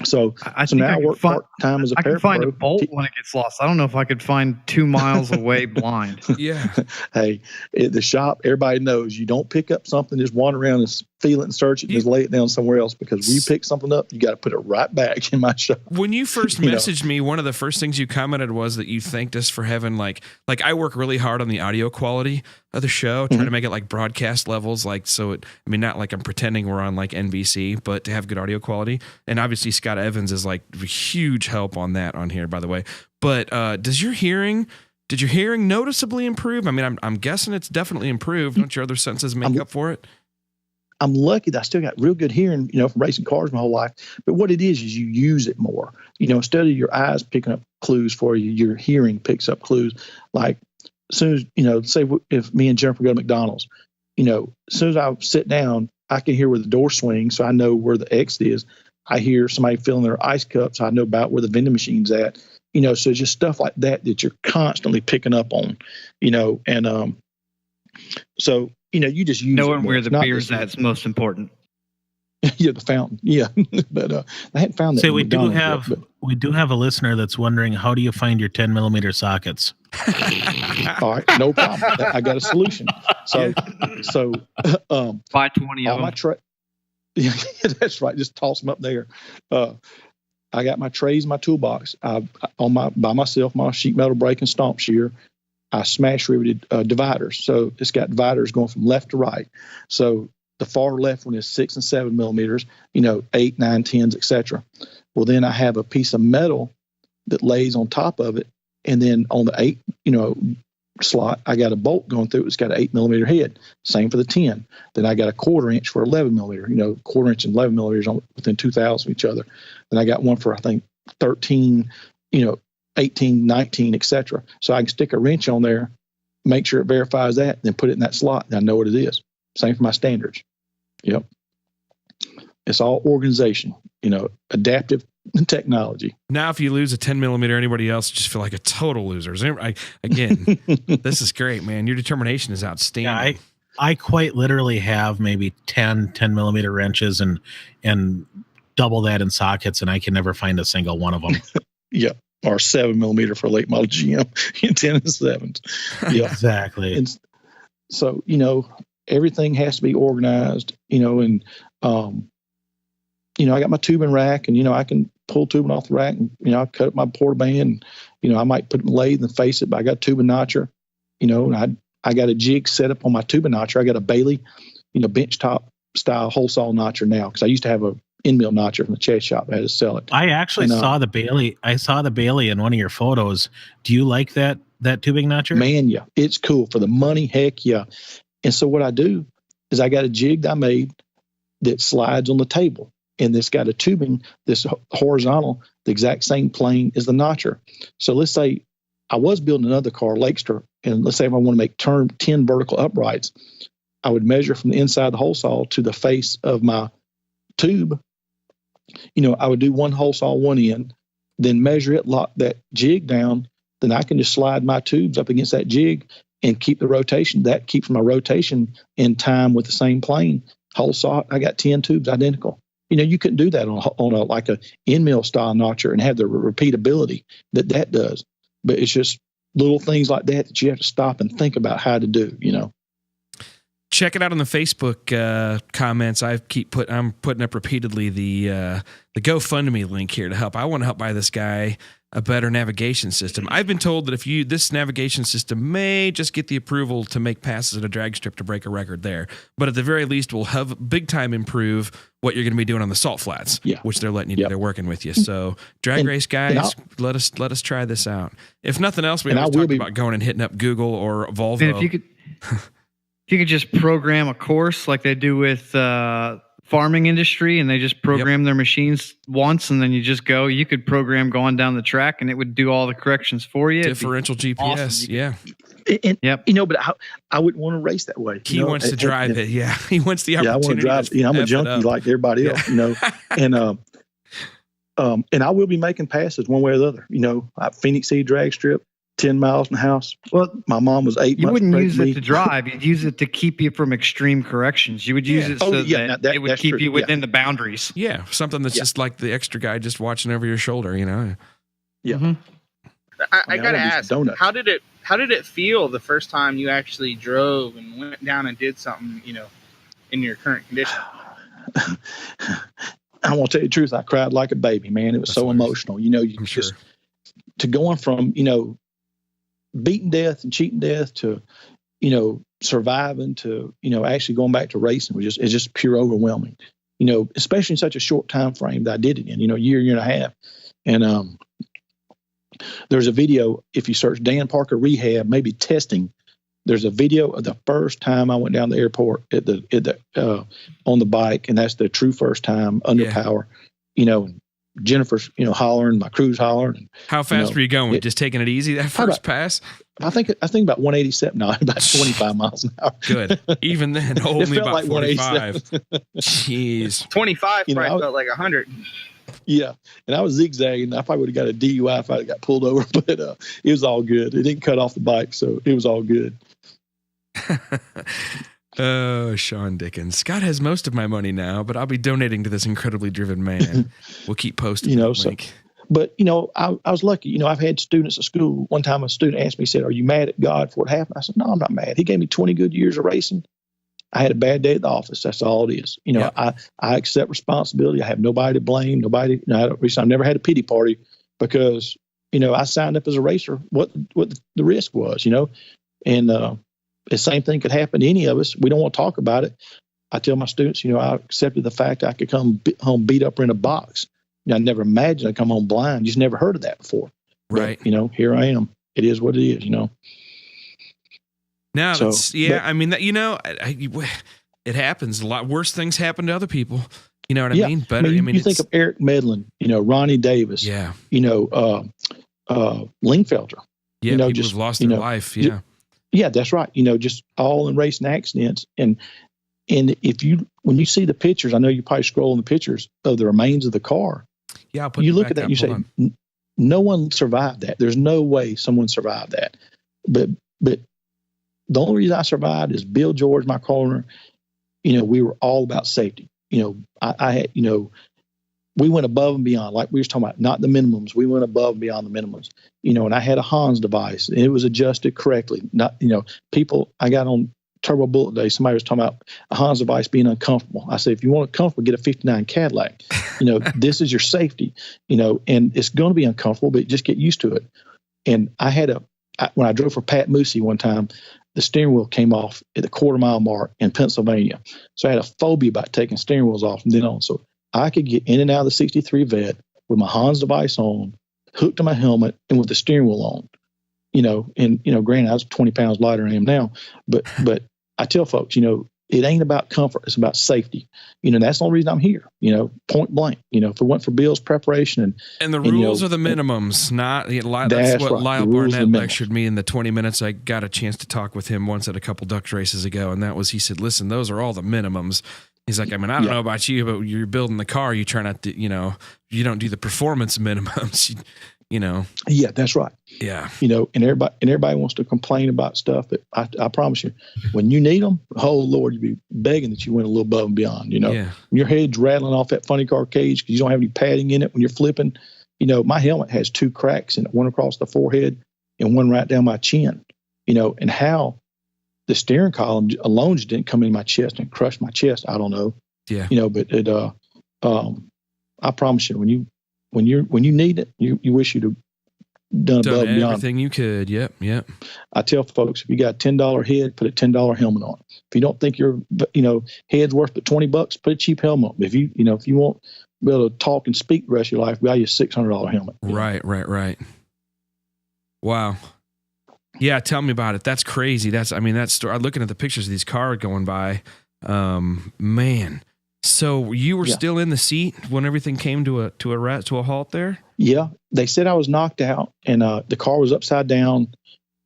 So now I work part-time as a parapro. I can find a bolt when it gets lost. I don't know if I could find 2 miles away blind. Yeah. Hey, at the shop, everybody knows you don't pick up something, just wander around and feel it and search it and just lay it down somewhere else, because when you pick something up, you got to put it right back in my shop. When you first messaged me, one of the first things you commented was that you thanked us for having like I work really hard on the audio quality of the show, trying to make it like broadcast levels, not like I'm pretending we're on like NBC, but to have good audio quality. And obviously Scott Evans is like a huge help on that on here, by the way. But did your hearing noticeably improve? I mean, I'm guessing it's definitely improved. Don't your other senses make up for it? I'm lucky that I still got real good hearing, from racing cars my whole life. But what it is you use it more. Instead of your eyes picking up clues for you, your hearing picks up clues. Like as soon as, say if me and Jennifer go to McDonald's, as soon as I sit down, I can hear where the door swings, so I know where the exit is. I hear somebody filling their ice cup, so I know about where the vending machine's at. So just stuff like that you're constantly picking up on, and so you just use knowing where the beer's at's most important. Yeah, the fountain. Yeah, but I hadn't found that. So we do have a listener that's wondering, how do you find your 10mm sockets? All right, no problem. I got a solution. So buy 20 of them. Yeah, that's right. Just toss them up there. I got my trays in my toolbox. By myself, my sheet metal brake and stomp shear, I smash riveted dividers. So it's got dividers going from left to right. So the far left one is 6 and 7 millimeters, 8, 9, 10s, etc. Well, then I have a piece of metal that lays on top of it. And then on the 8, slot, I got a bolt going through it. It's got an 8 millimeter head. Same for the 10. Then I got a 1/4 inch for 11 millimeter, 1/4 inch and 11 millimeters within 2 thou of each other. Then I got one for, I think, 13, 18, 19, etc. So I can stick a wrench on there, make sure it verifies that, then put it in that slot, and I know what it is. Same for my standards. Yep. It's all organization, adaptive technology. Now, if you lose a 10 millimeter, anybody else just feel like a total loser. Again, this is great, man. Your determination is outstanding. Yeah, I quite literally have maybe 10 millimeter wrenches and double that in sockets, and I can never find a single one of them. Yeah. Or 7 millimeter for late model GM, 10 and 7s. Yeah. Exactly. And so, everything has to be organized, and, I got my tubing rack, and, I can pull tubing off the rack, and, I cut up my porta band, and, I might put it in the lathe and face it, but I got a tubing notcher, and I got a jig set up on my tubing notcher. I got a Bailey, bench top style hole saw notcher now, because I used to have a end mill notcher from the chest shop. I had to sell it. I actually saw the Bailey. I saw the Bailey in one of your photos. Do you like that tubing notcher? Man, yeah, it's cool for the money. Heck yeah. And so what I do is I got a jig that I made that slides on the table, and it's got a tubing that's horizontal, the exact same plane as the notcher. So let's say I was building another car, Lakester, and let's say if I want to make 10 vertical uprights, I would measure from the inside of the hole saw to the face of my tube. I would do one hole saw one end, then measure it, lock that jig down. Then I can just slide my tubes up against that jig and keep the rotation. That keeps my rotation in time with the same plane. Hole saw, I got 10 tubes identical. You couldn't do that on a like a end mill style notcher and have the repeatability that does. But it's just little things like that you have to stop and think about how to do. Check it out on the Facebook comments. I'm putting up repeatedly the GoFundMe link here to help. I want to help buy this guy a better navigation system. I've been told that this navigation system may just get the approval to make passes at a drag strip to break a record there, but at the very least will have big time improve what you're going to be doing on the salt flats, which they're letting you do. They're working with you. So drag race guys, let us try this out. If nothing else, we always talk about going and hitting up Google or Volvo. And if you could. If you could just program a course like they do with farming industry, and they just program their machines once, and then you just go, you could program going down the track, and it would do all the corrections for you. Differential GPS, awesome. But I wouldn't want to race that way. He wants to drive it. Yeah, he wants the opportunity. I want to drive. I'm a junkie like everybody else. And I will be making passes one way or the other. Phoenix City drag strip. 10 miles in the house. Well, my mom was 8 months. You wouldn't use it to drive. You'd use it to keep you from extreme corrections. You would use it so that it would keep you within the boundaries. Yeah, something that's just like the extra guy just watching over your shoulder, Yeah. Mm-hmm. I gotta ask, how did it feel the first time you actually drove and went down and did something, in your current condition? I want to tell you the truth. I cried like a baby, man. It was so emotional. To going from, beating death and cheating death to, surviving to, actually going back to racing it's just pure overwhelming, especially in such a short time frame that I did it in, year and a half. And there's a video, if you search Dan Parker rehab, maybe testing, there's a video of the first time I went down the airport on the bike. And that's the true first time under power, Jennifer's, hollering, my crew's hollering. How fast were you going? Just taking it easy that first pass? I think about 187. No, about 25 miles an hour. Good. Even then, only about like 45. Jeez. 25 probably felt like 100. Yeah, and I was zigzagging. I probably would have got a DUI if I got pulled over, but it was all good. It didn't cut off the bike, so it was all good. Oh, Sean Dickens. Scott has most of my money now, but I'll be donating to this incredibly driven man. We'll keep posting. But I was lucky. I've had students at school. One time a student asked me, said, "Are you mad at God for what happened?" I said, "No, I'm not mad. He gave me 20 good years of racing. I had a bad day at the office. That's all it is. You know, I accept responsibility. I have nobody to blame. Nobody. You know, I've never had a pity party because, you know, I signed up as a racer. What the risk was, you know, and the same thing could happen to any of us. We don't want to talk about it. I tell my students, you know, I accepted the fact I could come home beat up or in a box. You know, I never imagined I'd come home blind. Just never heard of that before. Right. But, you know, here I am. It is what it is, you know. No, I mean, that, you know, it happens. A lot worse things happen to other people. You know what I mean? But I mean, you think of Eric Medlin, you know, Ronnie Davis, you know, Lingfelter. Yeah, you know, people have lost their life. Yeah. Yeah, that's right. You know, just all in racing accidents. And when you see the pictures, I know you're probably scrolling the pictures of the remains of the car. Yeah, I'll put you look at that and you say, no one survived that. There's no way someone survived that. But the only reason I survived is Bill George, my car-owner. You know, we were all about safety. You know, I had, you know, we went above and beyond, like we were talking about, not the minimums. We went above and beyond the minimums, you know, and I had a Hans device and it was adjusted correctly. Not, you know, I got on Turbo Bullet Day, somebody was talking about a Hans device being uncomfortable. I said, if you want it comfortable, get a 59 Cadillac. You know, this is your safety, you know, and it's going to be uncomfortable, but just get used to it. And when I drove for Pat Moosey one time, the steering wheel came off at the 1/4 mile mark in Pennsylvania. So I had a phobia about taking steering wheels off from then on. So I could get in and out of the 63 Vet with my Hans device on, hooked to my helmet, and with the steering wheel on. You know, and, you know, granted, I was 20 pounds lighter than I am now, but I tell folks, you know, it ain't about comfort. It's about safety. You know, that's the only reason I'm here, you know, point blank. You know, if it went for Bill's preparation and the rules are the minimums, not that's what right. Lyle Barnett lectured me in the 20 minutes. I got a chance to talk with him once at a couple Ducks races ago. And that was, he said, listen, those are all the minimums. He's like, I mean, I don't know about you, but you're building the car. You try not to, you know, you don't do the performance minimums, you know? Yeah, that's right. Yeah. You know, and everybody wants to complain about stuff, but I promise you, when you need them, oh Lord, you'd be begging that you went a little above and beyond, you know, when your head's rattling off that funny car cage because you don't have any padding in it when you're flipping. You know, my helmet has 2 cracks in it, one across the forehead and one right down my chin, you know, and how the steering column alone just didn't come in my chest and crush my chest. I don't know. Yeah. You know, but it, I promise you, when you need it, you wish you'd have done above and beyond. Everything you could. Yep. I tell folks, if you got a $10 head, put a $10 helmet on. If you don't think your, you know, head's worth but $20, put a cheap helmet on. If you want to be able to talk and speak the rest of your life, buy you a $600 helmet. Right. Wow. Yeah, tell me about it. That's crazy. I'm looking at the pictures of these cars going by. Man. So you were still in the seat when everything came to a halt there? Yeah. They said I was knocked out and the car was upside down,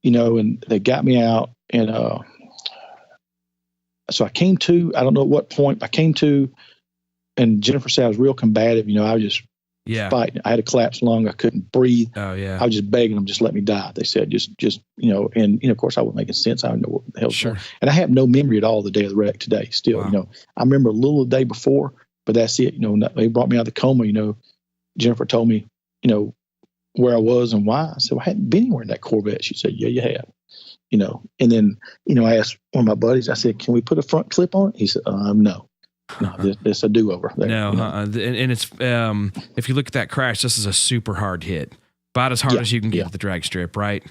you know, and they got me out. And so I came to, I don't know at what point, I came to, and Jennifer said I was real combative. You know, I was just fighting. I had a collapsed lung. I couldn't breathe. Oh, yeah. I was just begging them, just let me die. They said, just you know, and, you know, of course I wasn't making sense. I don't know what the hell's going on. And I have no memory at all the day of the wreck today still. Wow. You know, I remember a little the day before, but that's it. You know, they brought me out of the coma. You know, Jennifer told me, you know, where I was and why. I said, well, I hadn't been anywhere in that Corvette. She said, yeah, you have. You know, and then, you know, I asked one of my buddies, I said, can we put a front clip on it? He said, no. No, this a do-over. No, and it's if you look at that crash, this is a super hard hit, about as hard as you can get with the drag strip, right?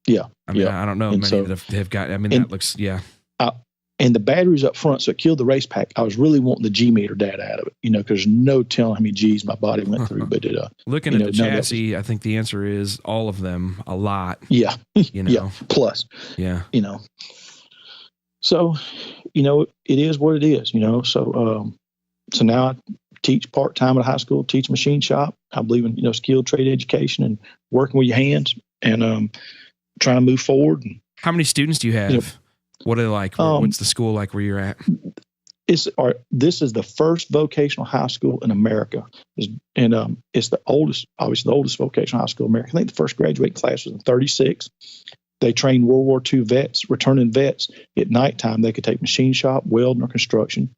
Yeah, I mean, I don't know if many that have got. I mean, that looks and the batteries up front, so it killed the race pack. I was really wanting the G meter data out of it, you know, because there's no telling how many G's my body went through. But looking at the chassis, I think the answer is all of them, a lot. Yeah, you know, plus, you know. So, you know, it is what it is, you know. So now I teach part-time at a high school, teach machine shop. I believe in, you know, skilled trade education and working with your hands and trying to move forward. And, how many students do you have? You know, what are they like? What's the school like where you're at? This is the first vocational high school in America. And it's the oldest, obviously the oldest vocational high school in America. I think the first graduating class was in 1936. They trained World War II vets, returning vets. At nighttime, they could take machine shop, welding, or construction.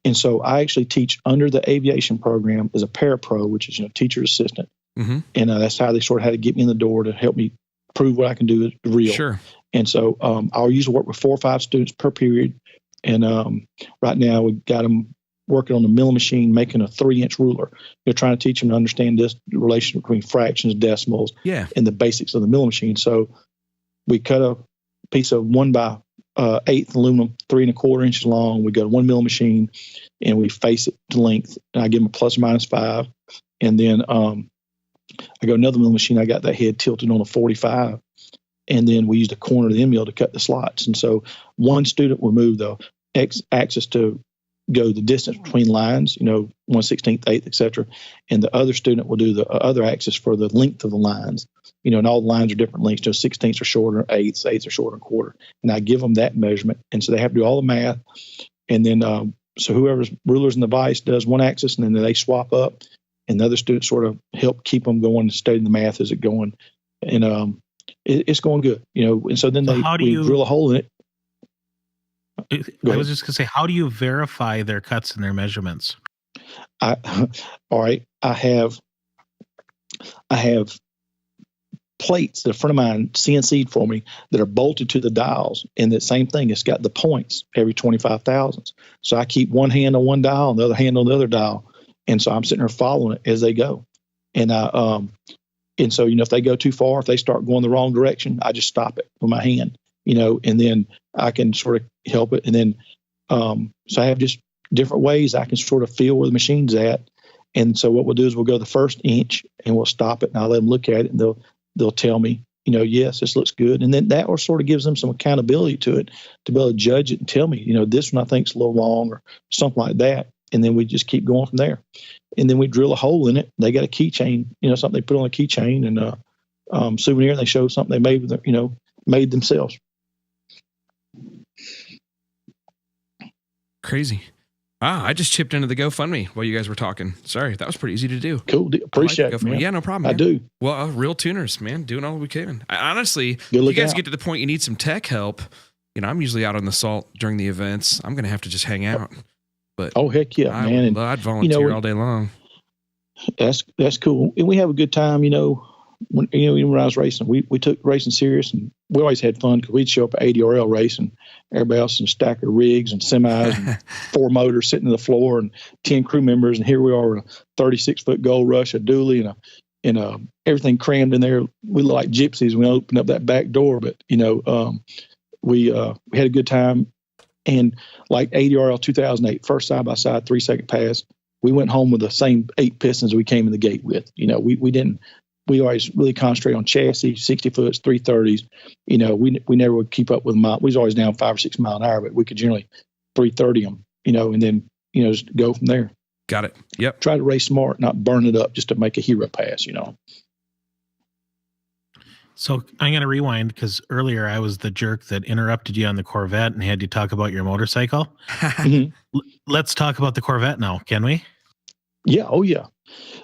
And so I actually teach under the aviation program as a parapro, which is, you know, teacher assistant. Mm-hmm. And that's how they sort of had to get me in the door to help me prove what I can do is real. Sure. And so I'll usually work with 4 or 5 students per period. And right now we got them working on the milling machine, making a 3-inch ruler. They're trying to teach them to understand this relation between fractions, decimals, and the basics of the milling machine. So we cut a piece of 1/8 aluminum, 3 1/4 inches long. We go to one milling machine and we face it to length. And I give them a ±5. And then I go another milling machine. I got that head tilted on a 45. And then we use the corner of the end mill to cut the slots. And so one student will move the axis to go the distance between lines, 1/16, 1/8, etc. And the other student will do the other axis for the length of the lines. And all the lines are different lengths. Just 16ths are shorter, eighths are shorter, and quarter. And I give them that measurement. And so they have to do all the math. And then, so whoever's rulers in the vise does one axis, and then they swap up. And the other students sort of help keep them going and studying the math as it going. And it's going good, And so then we drill a hole in it. I was just going to say, how do you verify their cuts and their measurements? All right. I have plates that a friend of mine CNC'd for me that are bolted to the dials. And that same thing, it's got the points every 25 thousandths. So I keep one hand on one dial and the other hand on the other dial. And so I'm sitting there following it as they go. And and so, if they go too far, if they start going the wrong direction, I just stop it with my hand, and then I can sort of help it. And then, so I have just different ways I can sort of feel where the machine's at. And so what we'll do is we'll go the first inch and we'll stop it and I'll let them look at it and they'll tell me, yes, this looks good. And then that sort of gives them some accountability to it to be able to judge it and tell me, this one I think is a little long or something like that. And then we just keep going from there. And then we drill a hole in it. They got a keychain, something they put on a keychain and souvenir. And they show something they made, made themselves. Crazy. I just chipped into the GoFundMe while you guys were talking. Sorry, that was pretty easy to do. Cool. Appreciate it, man. Yeah, no problem. Man. I do. Well, RealTuners, man, doing all we can. Honestly, if you guys get to the point you need some tech help, I'm usually out on the salt during the events. I'm going to have to just hang out. But heck yeah, man! And I'd volunteer all day long. That's cool. And we have a good time. When I was racing, we took racing serious, and we always had fun because we'd show up at ADRL race, and everybody else in a stack of rigs and semis and 4 motors sitting on the floor and 10 crew members, and here we are with a 36-foot Gold Rush, a dually, and everything crammed in there. We look like gypsies when we opened up that back door, but we had a good time. And like ADRL 2008, first side-by-side, 3-second pass, we went home with the same 8 pistons we came in the gate with. We always really concentrate on chassis, 60-foots, 330s. We never would keep up with them. We was always down 5 or 6 mile an hour, but we could generally 330 them, and then, just go from there. Got it. Yep. Try to race smart, not burn it up just to make a hero pass, So I'm going to rewind because earlier I was the jerk that interrupted you on the Corvette and had you talk about your motorcycle. Mm-hmm. Let's talk about the Corvette now, can we? Yeah. Oh, yeah.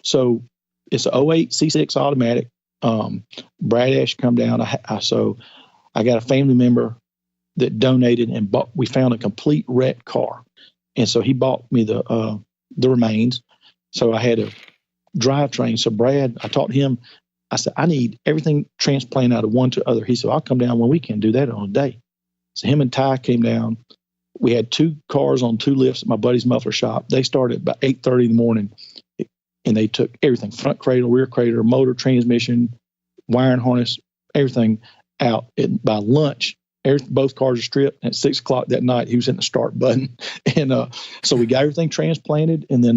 So it's an 08 C6 automatic. Brad Ash come down. So I got a family member that donated and bought. We found a complete wrecked car, and so he bought me the remains. So I had a drivetrain. So Brad, I taught him. I said, I need everything transplanted out of one to other. He said, I'll come down one weekend, do that on a day. So him and Ty came down. We had 2 cars on 2 lifts at my buddy's muffler shop. They started about 8:30 in the morning, and they took everything, front cradle, rear cradle, motor, transmission, wiring harness, everything out. By lunch, both cars are stripped. And at 6 o'clock that night, he was hitting the start button. And so we got everything transplanted. And then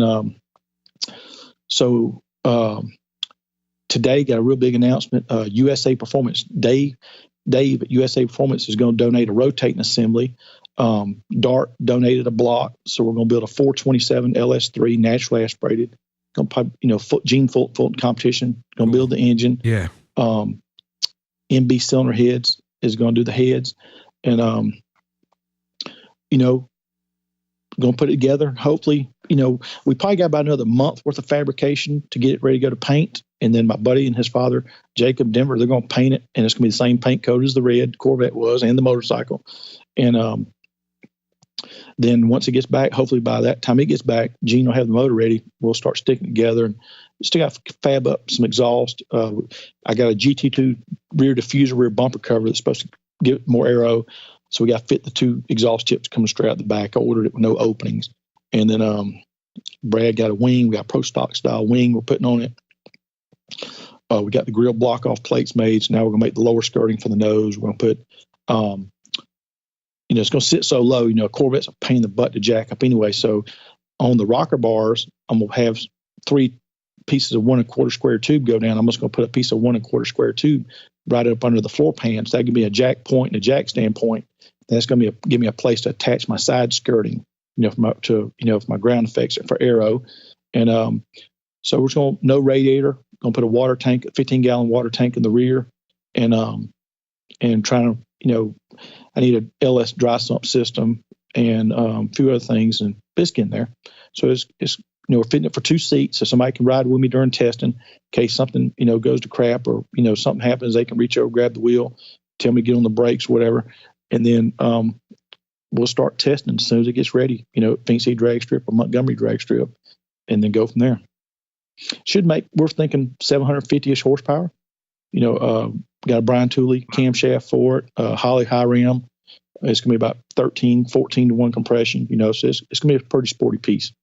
today got a real big announcement. USA Performance, Dave at USA Performance is going to donate a rotating assembly. Dart donated a block, so we're going to build a 427 LS3 naturally aspirated. Going to Gene Fulton competition. Going to build the engine. Yeah. MB cylinder heads is going to do the heads, and going to put it together. Hopefully, we probably got about another month worth of fabrication to get it ready to go to paint. And then my buddy and his father, Jacob Denver, they're going to paint it, and it's going to be the same paint coat as the red Corvette was and the motorcycle. And then once it gets back, hopefully by that time it gets back, Gene will have the motor ready. We'll start sticking it together, and still got to fab up some exhaust. I got a GT2 rear diffuser, rear bumper cover that's supposed to give more aero. So we got to fit the 2 exhaust tips coming straight out the back. I ordered it with no openings. And then Brad got a wing. We got a Pro Stock style wing we're putting on it. We got the grill block off plates made. So now we're going to make the lower skirting for the nose. We're going to put, it's going to sit so low. Corvette's a pain in the butt to jack up anyway. So on the rocker bars, I'm going to have 3 pieces of 1 1/4 square tube go down. I'm just going to put a piece of 1 1/4 square tube right up under the floor pan. So that can be a jack point and a jack stand point. That's going to give me a place to attach my side skirting, for my ground effects for aero. And so we're just going no radiator. Going to put a water tank, a 15-gallon water tank in the rear, and trying to, I need a LS dry sump system and a few other things and biscuit in there. So it's we're fitting it for 2 seats so somebody can ride with me during testing in case something, goes to crap or, something happens. They can reach over, grab the wheel, tell me to get on the brakes, whatever. And then we'll start testing as soon as it gets ready, Pink Sea drag strip or Montgomery drag strip, and then go from there. Should make, we're thinking 750-ish horsepower. Got a Brian Tooley camshaft for it, Holley high rim. It's going to be about 13, 14 to 1 compression, so it's going to be a pretty sporty piece.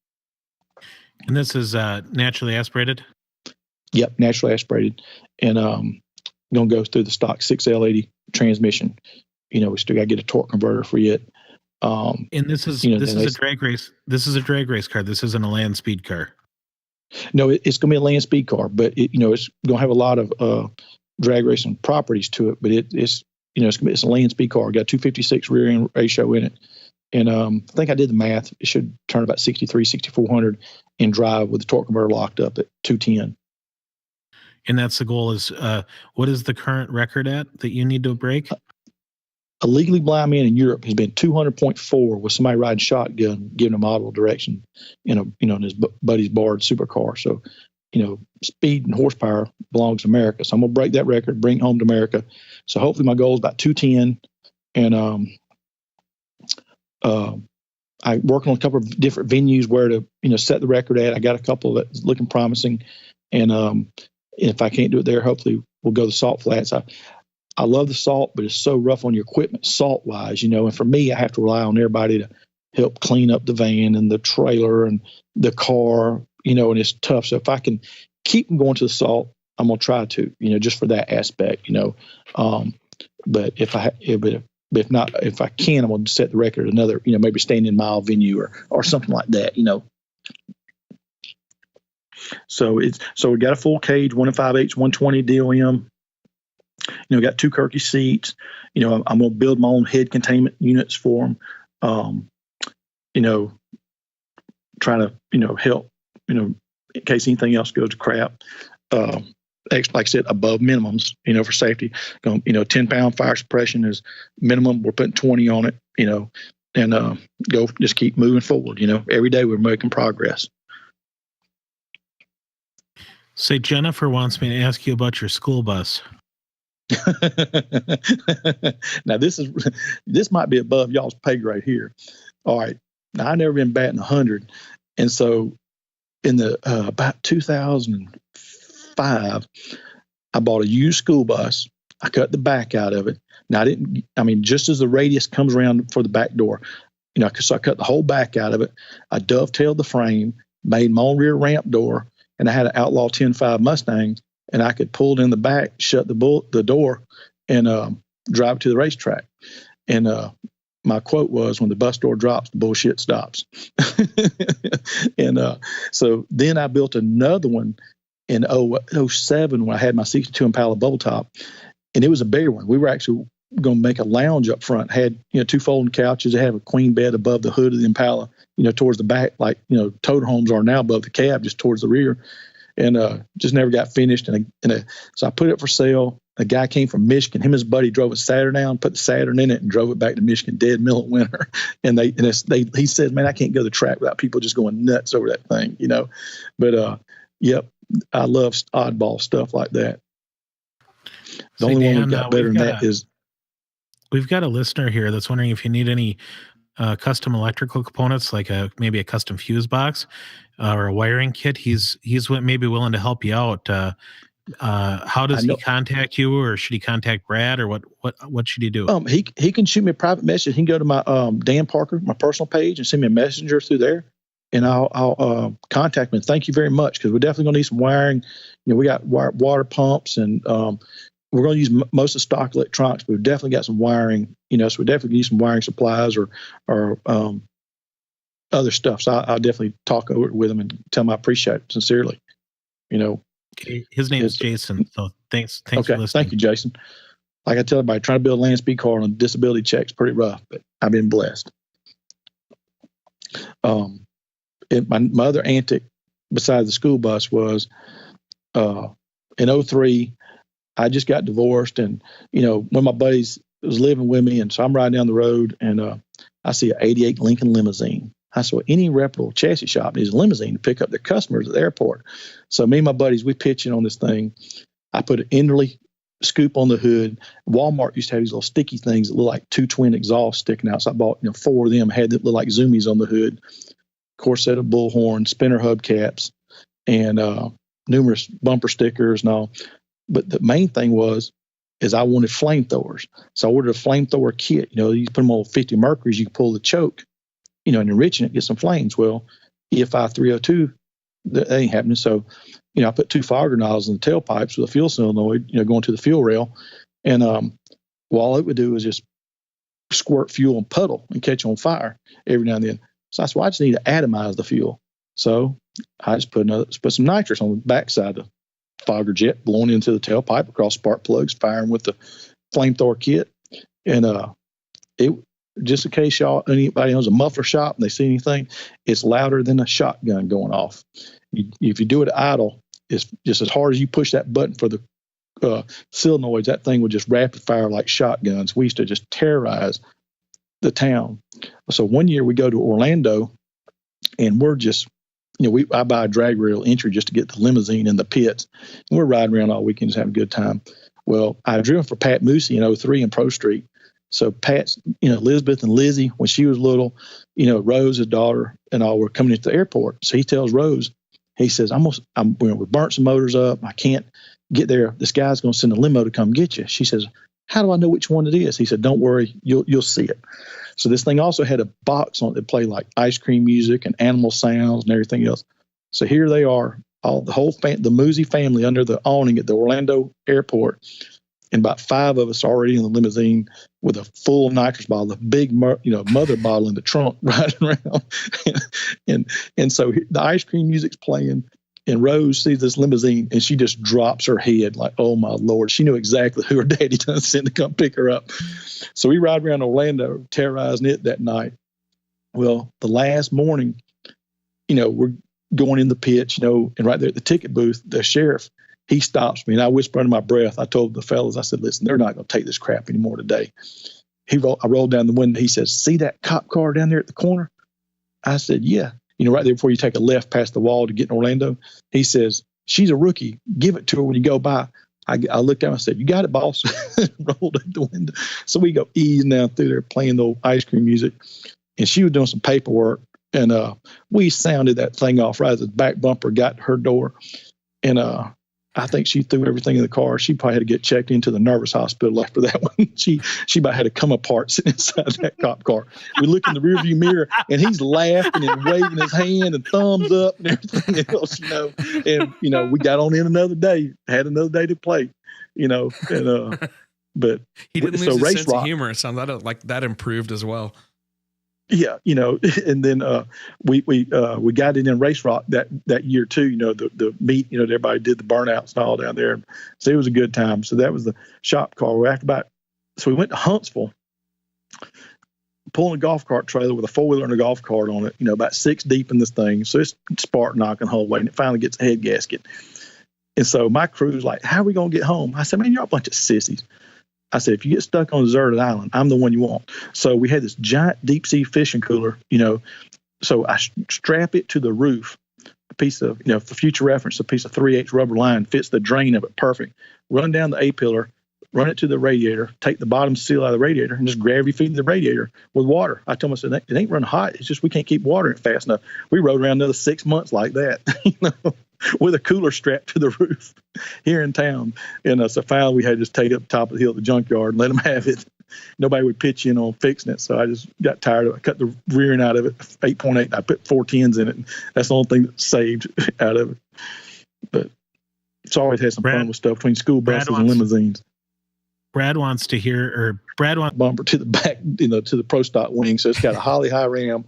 And this is naturally aspirated? Yep, naturally aspirated. And going to go through the stock 6L80 transmission. We still got to get a torque converter for it. And this is a drag race. This is a drag race car. This isn't a land speed car. No, it's going to be a land speed car, but it's going to have a lot of drag racing properties to it. But it's a land speed car. Got 256 rear end ratio in it, and I think I did the math. It should turn about 6,400 in drive with the torque converter locked up at 210. And that's the goal. Is what is the current record at that you need to break? A legally blind man in Europe has been 200.4 with somebody riding shotgun, giving him audible direction, in his buddy's borrowed supercar. So, speed and horsepower belongs to America. So I'm going to break that record, bring it home to America. So hopefully my goal is about 210. And I working on a couple of different venues where to, set the record at. I got a couple that's looking promising. And if I can't do it there, hopefully we'll go to Salt Flats. I love the salt, but it's so rough on your equipment salt wise, and for me, I have to rely on everybody to help clean up the van and the trailer and the car, and it's tough. So if I can keep them going to the salt, I'm going to try to, just for that aspect, but if not, if I can, I'm going to set the record at another, maybe standing mile venue or something like that, So we got a full cage, 1 5/8, 120 DOM. Got 2 Kirky seats. I'm going to build my own head containment units for them. Trying to, help, in case anything else goes to crap. Like I said, above minimums, for safety. 10-pound fire suppression is minimum. We're putting 20 on it, and just keep moving forward. Every day we're making progress. Say, Jennifer wants me to ask you about your school bus. Now this might be above y'all's pay grade here. All right. Now I've never been batting 100, and so in the about 2005, I bought a used school bus. I cut the back out of it. Now just as the radius comes around for the back door, so I cut the whole back out of it. I dovetailed the frame, made my own rear ramp door, and I had an Outlaw 10.5 Mustang. And I could pull it in the back, shut the door, and drive to the racetrack. And my quote was, "When the bus door drops, the bullshit stops." And so then I built another one in 07 when I had my 62 Impala bubble top, and it was a bigger one. We were actually going to make a lounge up front. Had 2 folding couches. They have a queen bed above the hood of the Impala, towards the back, like toter homes are now above the cab, just towards the rear. And just never got finished. So I put it for sale. A guy came from Michigan. Him and his buddy drove a Saturn down, put the Saturn in it, and drove it back to Michigan dead middle of winter. And he said, "Man, I can't go to the track without people just going nuts over that thing," But yep, I love oddball stuff like that. The only one we got better than that is we've got a listener here that's wondering if you need any custom electrical components, like maybe a custom fuse box or a wiring kit. He's maybe willing to help you out. How does he contact you, or should he contact Brad, or what should he do? He can shoot me a private message. He can go to my Dan Parker, my personal page, and send me a messenger through there, and I'll contact him. And thank you very much, because we're definitely going to need some wiring. We got water pumps, and we're going to use most of stock electronics, but we've definitely got some wiring. So we definitely need some wiring supplies or other stuff. So I'll definitely talk over it with him and tell him I appreciate it sincerely. Okay. His name is Jason. So thanks for listening. Thank you, Jason. Like I tell everybody, trying to build a land speed car on a disability check is pretty rough, but I've been blessed. My other antic besides the school bus was in 2003, I just got divorced, and one of my buddies was living with me, and so I'm riding down the road, and I see an 88 Lincoln limousine. I saw any reputable chassis shop needs a limousine to pick up their customers at the airport. So me and my buddies, we pitching on this thing. I put an Enderley scoop on the hood. Walmart used to have these little sticky things that look like two twin exhausts sticking out. So I bought 4 of them, had that look like zoomies on the hood, corset of bullhorn, spinner hubcaps, and numerous bumper stickers and all. But the main thing is I wanted flamethrowers. So I ordered a flamethrower kit. You put them on 50 Mercuries, you can pull the choke, and enriching it, get some flames. Well, EFI 302, that ain't happening. So, I put 2 fogger nozzles in the tailpipes with a fuel solenoid, going to the fuel rail. And all it would do is just squirt fuel and puddle and catch on fire every now and then. So I said, I just need to atomize the fuel. So I just put some nitrous on the backside of the fogger jet, blowing into the tailpipe across spark plugs, firing with the flamethrower kit. And it, just in case anybody owns a muffler shop and they see anything, it's louder than a shotgun going off. If you do it idle, it's just as hard as you push that button for the solenoids, that thing would just rapid fire like shotguns. We used to just terrorize the town. So one year we go to Orlando, and we're just, I buy a drag rail entry just to get the limousine in the pits. And we're riding around all weekend, just having a good time. Well, I driven for Pat Moosey in 2003 in Pro Street. So Pat's, Elizabeth and Lizzie, when she was little, Rose, his daughter, and all were coming into the airport. So he tells Rose, he says, we burnt some motors up. I can't get there. This guy's going to send a limo to come get you. She says, how do I know which one it is? He said, don't worry, you'll see it. So this thing also had a box on it that played like ice cream music and animal sounds and everything else. So here they are, the Moosey family under the awning at the Orlando airport. And about 5 of us already in the limousine with a full nitrous bottle, a big, mother bottle in the trunk riding around. and so the ice cream music's playing, and Rose sees this limousine, and she just drops her head like, oh, my Lord. She knew exactly who her daddy done sent to come pick her up. So we ride around Orlando terrorizing it that night. Well, the last morning, we're going in the pitch, and right there at the ticket booth, the sheriff, he stops me, and I whisper under my breath. I told the fellas, I said, listen, they're not going to take this crap anymore today. I rolled down the window. He says, see that cop car down there at the corner? I said, yeah. Right there before you take a left past the wall to get in Orlando. He says, she's a rookie. Give it to her when you go by. I looked down and I said, you got it, boss. Rolled up the window. So we go easing down through there playing the old ice cream music. And she was doing some paperwork. And we sounded that thing off right as the back bumper got to her door. And I think she threw everything in the car. She probably had to get checked into the nervous hospital after that one. She about had to come apart sitting inside that cop car. We look in the rearview mirror, and he's laughing and waving his hand and thumbs up and everything else, And, we got on in another day, had another day to play, but he didn't lose his sense of humor. It sounded like that improved as well. Yeah, and then we got it in Race Rock that year too. The meet, everybody did the burnouts and all down there. So it was a good time. So that was the shop car. So we went to Huntsville, pulling a golf cart trailer with a 4-wheeler and a golf cart on it. About 6 deep in this thing. So it's spark knocking the whole way, and it finally gets a head gasket. And so my crew's like, "How are we gonna get home?" I said, "Man, you're a bunch of sissies." I said, if you get stuck on a deserted island, I'm the one you want. So we had this giant deep sea fishing cooler, so I strap it to the roof, a piece of, for future reference, a piece of 3/8 rubber line fits the drain of it perfect. Run down the A-pillar, run it to the radiator, take the bottom seal out of the radiator, and just gravity feed the radiator with water. I told myself, it ain't running hot. It's just we can't keep water in it fast enough. We rode around another 6 months like that. with a cooler strapped to the roof here in town. And so finally we had to just take it up the top of the hill at the junkyard and let them have it. Nobody would pitch in on fixing it. So I just got tired of it. I cut the rear end out of it, 8.8. I put 410s in it. And that's the only thing that saved out of it. But it's always had some fun with stuff between school buses and limousines. Brad wants bumper to the back, to the Pro Stock wing. So it's got a Holly high ram,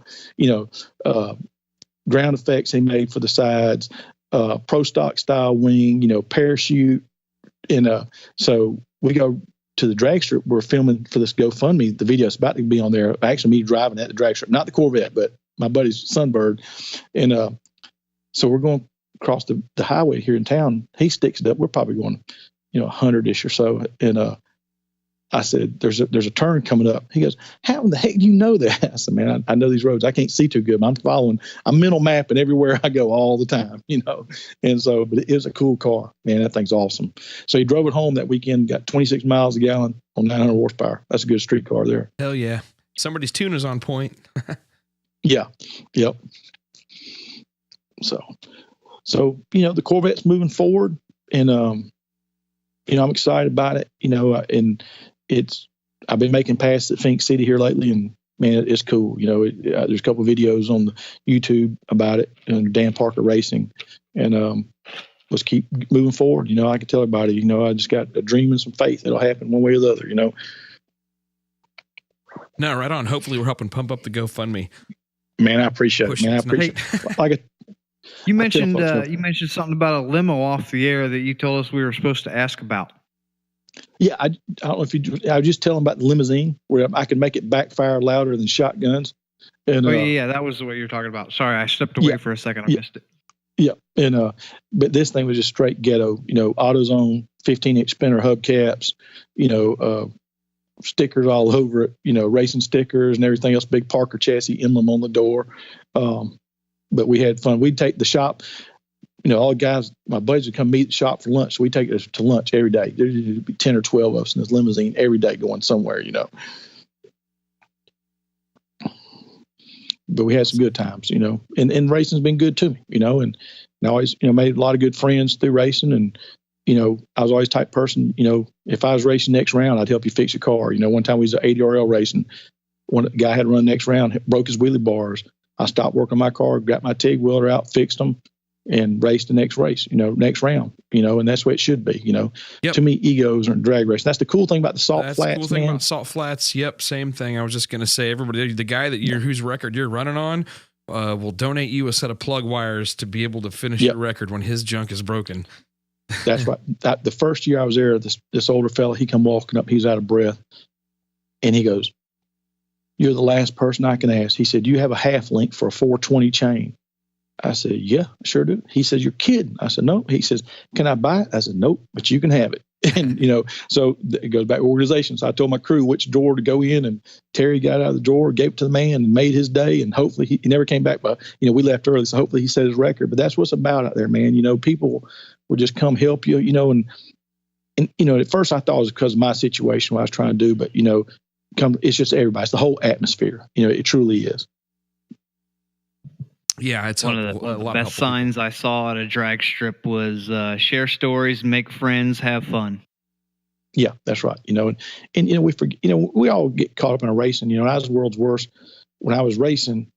ground effects he made for the sides, Pro Stock style wing, parachute. And so we go to the drag strip. We're filming for this GoFundMe. The video is about to be on there. Actually, me driving at the drag strip, not the Corvette, but my buddy's Sunbird. And so we're going across the highway here in town. He sticks it up. We're probably going, 100-ish or so. And I said, there's a turn coming up. He goes, how in the heck do you know that? I said, man, I know these roads. I can't see too good, but I'm mental mapping everywhere I go all the time, And so, but it was a cool car, man. That thing's awesome. So he drove it home that weekend, got 26 miles a gallon on 900 horsepower. That's a good street car there. Hell yeah. Somebody's tuner's on point. Yeah. Yep. So, the Corvette's moving forward, and, I'm excited about it, and I've been making passes at Phoenix City here lately, and man, it's cool. There's a couple of videos on the YouTube about it, and Dan Parker Racing, and let's keep moving forward. I can tell everybody, I just got a dream and some faith it'll happen one way or the other. No, right on. Hopefully, we're helping pump up the GoFundMe. Man, I appreciate it. Man, I appreciate it. You mentioned something about a limo off the air that you told us we were supposed to ask about. Yeah, I don't know if I was just telling about the limousine where I could make it backfire louder than shotguns. And that was what you were talking about. Sorry, I stepped away for a second. I missed it. Yeah, and but this thing was just straight ghetto. AutoZone 15-inch spinner hubcaps. Stickers all over it. Racing stickers and everything else. Big Parker chassis emblem on the door. But we had fun. We'd take the shop. All the guys, my buddies would come meet at the shop for lunch. So we take it to lunch every day. There'd be 10 or 12 of us in this limousine every day going somewhere, But we had some good times, and racing's been good to me, and I always, made a lot of good friends through racing. And, I was always the type of person, if I was racing next round, I'd help you fix your car. One time we was at 80RL racing. One guy had to run next round, broke his wheelie bars. I stopped working my car, got my TIG welder out, fixed them, and raced the next race, next round, and that's the way it should be, Yep. To me, egos are in drag racing. That's the cool thing about the salt flats. That's the cool thing about salt flats. Yep. Same thing. I was just going to say, everybody, the guy whose record you're running on, will donate you a set of plug wires to be able to finish your record when his junk is broken. That's right. The first year I was there, this older fella, he come walking up, he's out of breath, and he goes, "You're the last person I can ask." He said, "Do you have a half link for a 420 chain?" I said, "Yeah, I sure do." He says, "You're kidding." I said, "No." He says, "Can I buy it?" I said, "Nope, but you can have it." And, so it goes back to organization. So I told my crew which drawer to go in, and Terry got out of the drawer, gave it to the man, and made his day. And hopefully he never came back, but, we left early. So hopefully he set his record. But that's what's about out there, man. People will just come help you, and at first I thought it was because of my situation, what I was trying to do, but, it's just everybody. It's the whole atmosphere. It truly is. Yeah, it's one of the best signs I saw at a drag strip was share stories, make friends, have fun. Yeah, that's right. And we forget. We all get caught up in a racing. I was the world's worst when I was racing.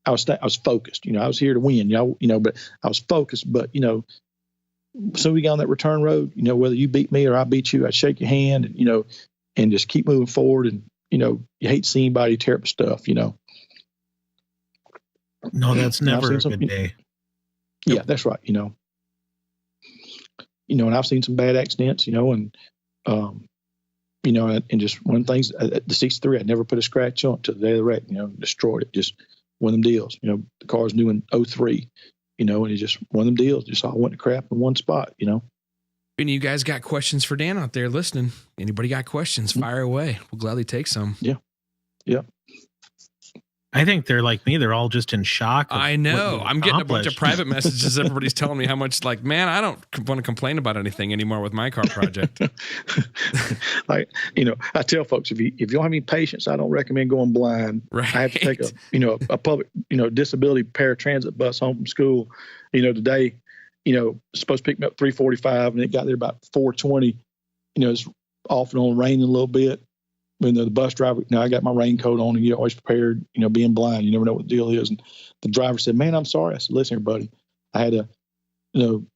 I was focused. I was here to win. But I was focused. But so we got on that return road. Whether you beat me or I beat you, I'd shake your hand, and and just keep moving forward. And you hate seeing anybody tear up stuff. No, that's never a good day. Yeah, that's right. And I've seen some bad accidents, and just one of the things, the 63, I never put a scratch on it till the day of the wreck, destroyed it. Just one of them deals, the car's new in 03, and it's just one of them deals, just all went to crap in one spot, And you guys got questions for Dan out there listening? Anybody got questions? Fire away. We'll gladly take some. Yeah. Yeah. I think they're like me. They're all just in shock. I know. I'm getting a bunch of private messages. Everybody's telling me how much, man, I don't want to complain about anything anymore with my car project. I tell folks, if you don't have any patience, I don't recommend going blind. Right. I have to take a public, disability paratransit bus home from school. Today supposed to pick me up 3:45, and it got there about 4:20. It's off and on raining a little bit. When the bus driver, I got my raincoat on, and you're always prepared, being blind, you never know what the deal is. And the driver said, "Man, I'm sorry." I said, "Listen here, buddy, I had to,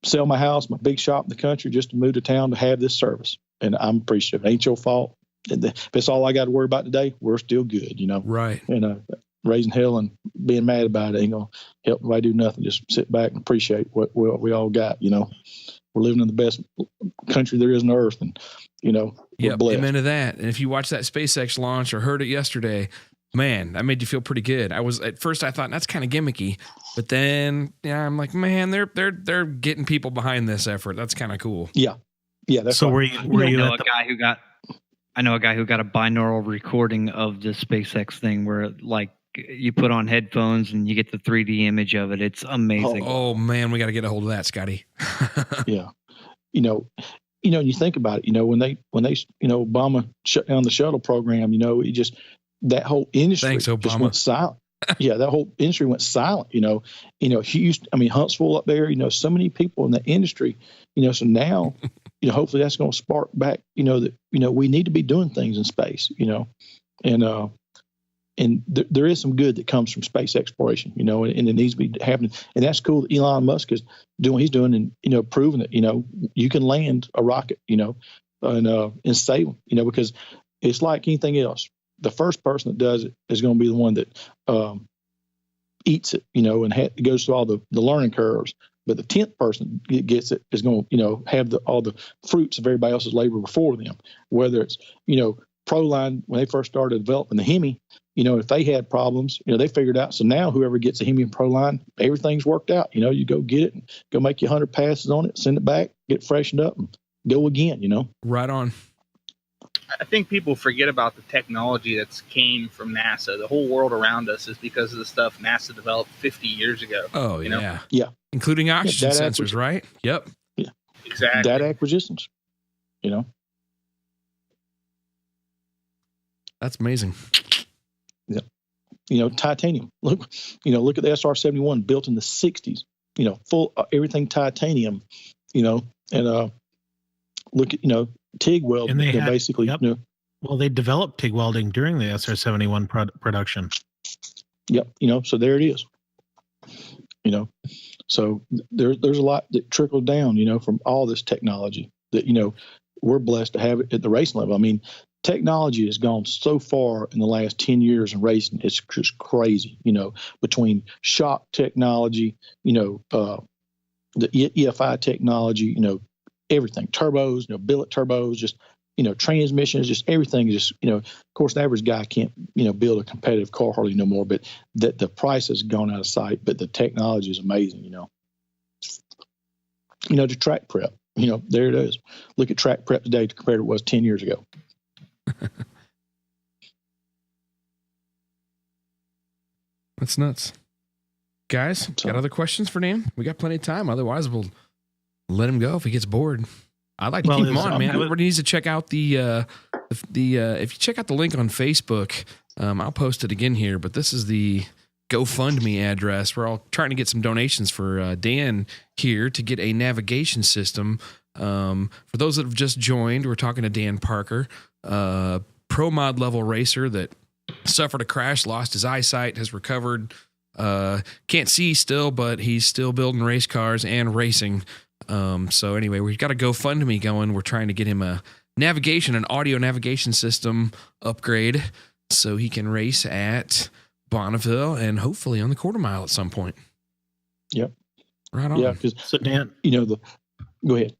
sell my house, my big shop in the country, just to move to town to have this service. And I'm appreciative. It ain't your fault. If that's all I got to worry about today, we're still good, Right. And raising hell and being mad about it ain't going to help nobody do nothing. Just sit back and appreciate what we all got, We're living in the best country there is on earth, and, we're blessed. Amen to that. And if you watched that SpaceX launch or heard it yesterday, man, that made you feel pretty good. At first I thought that's kind of gimmicky, but then I'm like, man, they're getting people behind this effort. That's kind of cool. Yeah. That's so. right. Were you I know a guy who got a binaural recording of the SpaceX thing where like you put on headphones and you get the 3D image of it. It's amazing. Oh man, we got to get a hold of that, Scotty. Yeah. You think about it, when they Obama shut down the shuttle program, it just, that whole industry just went silent. Yeah, that whole industry went silent, Houston, Huntsville up there, so many people in the industry, so now, hopefully that's going to spark back, that, we need to be doing things in space, and there is some good that comes from space exploration, and it needs to be happening. And that's cool that Elon Musk is doing what he's doing and, proving that, you can land a rocket, and save them, because it's like anything else. The first person that does it is going to be the one that eats it, and goes through all the learning curves. But the 10th person that gets it is going to, have all the fruits of everybody else's labor before them. Whether it's, Proline, when they first started developing the Hemi, if they had problems, they figured out. So now whoever gets a Hemi and Proline, everything's worked out. You go get it, and go make you 100 passes on it, send it back, get it freshened up, and go again. Right on. I think people forget about the technology that's came from NASA. The whole world around us is because of the stuff NASA developed 50 years ago. Oh, yeah. Yeah. Including oxygen sensors, right? Yep. Yeah. Exactly. Data acquisitions, That's amazing. Yeah. Titanium. Look at the SR-71 built in the 60s, full everything titanium, and look at, TIG weld, and they had, basically, well, they developed TIG welding during the SR-71 production. Yep. So there it is, so there's a lot that trickled down, from all this technology that, we're blessed to have it at the racing level. Technology has gone so far in the last 10 years in racing. It's just crazy, between shock technology, the EFI technology, everything, turbos, billet turbos, just, transmissions, just everything is just, of course, the average guy can't, build a competitive car hardly no more, but that the price has gone out of sight, but the technology is amazing, the track prep, there it is. Look at track prep today compared to what it was 10 years ago. That's nuts. Guys, got other questions for Dan? We got plenty of time. Otherwise, we'll let him go if he gets bored. I'd like to keep him on, man. Everybody needs to check out the if you check out the link on Facebook, I'll post it again here, but this is the GoFundMe address. We're all trying to get some donations for Dan here to get a navigation system. For those that have just joined, we're talking to Dan Parker, pro mod level racer that suffered a crash, lost his eyesight, has recovered, can't see still, but he's still building race cars and racing. So anyway, we've got a GoFundMe going. We're trying to get him an audio navigation system upgrade so he can race at Bonneville and hopefully on the quarter mile at some point. Yep. Right on. Yeah. So Dan, go ahead.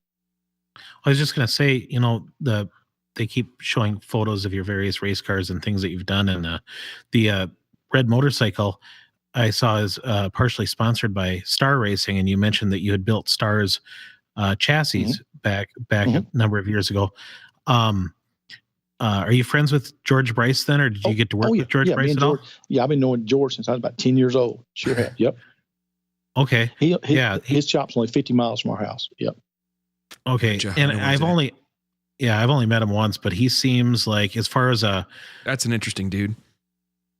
I was just going to say, they keep showing photos of your various race cars and things that you've done. And the red motorcycle I saw is partially sponsored by Star Racing. And you mentioned that you had built Star's chassis back a number of years ago. Are you friends with George Bryce then, or did you get to work with George Bryce at all? Yeah, I've been knowing George since I was about 10 years old. Sure have. Yep. Okay. His shop's only 50 miles from our house. Yep. Okay. And I've only met him once, but he seems like, as far as that's an interesting dude.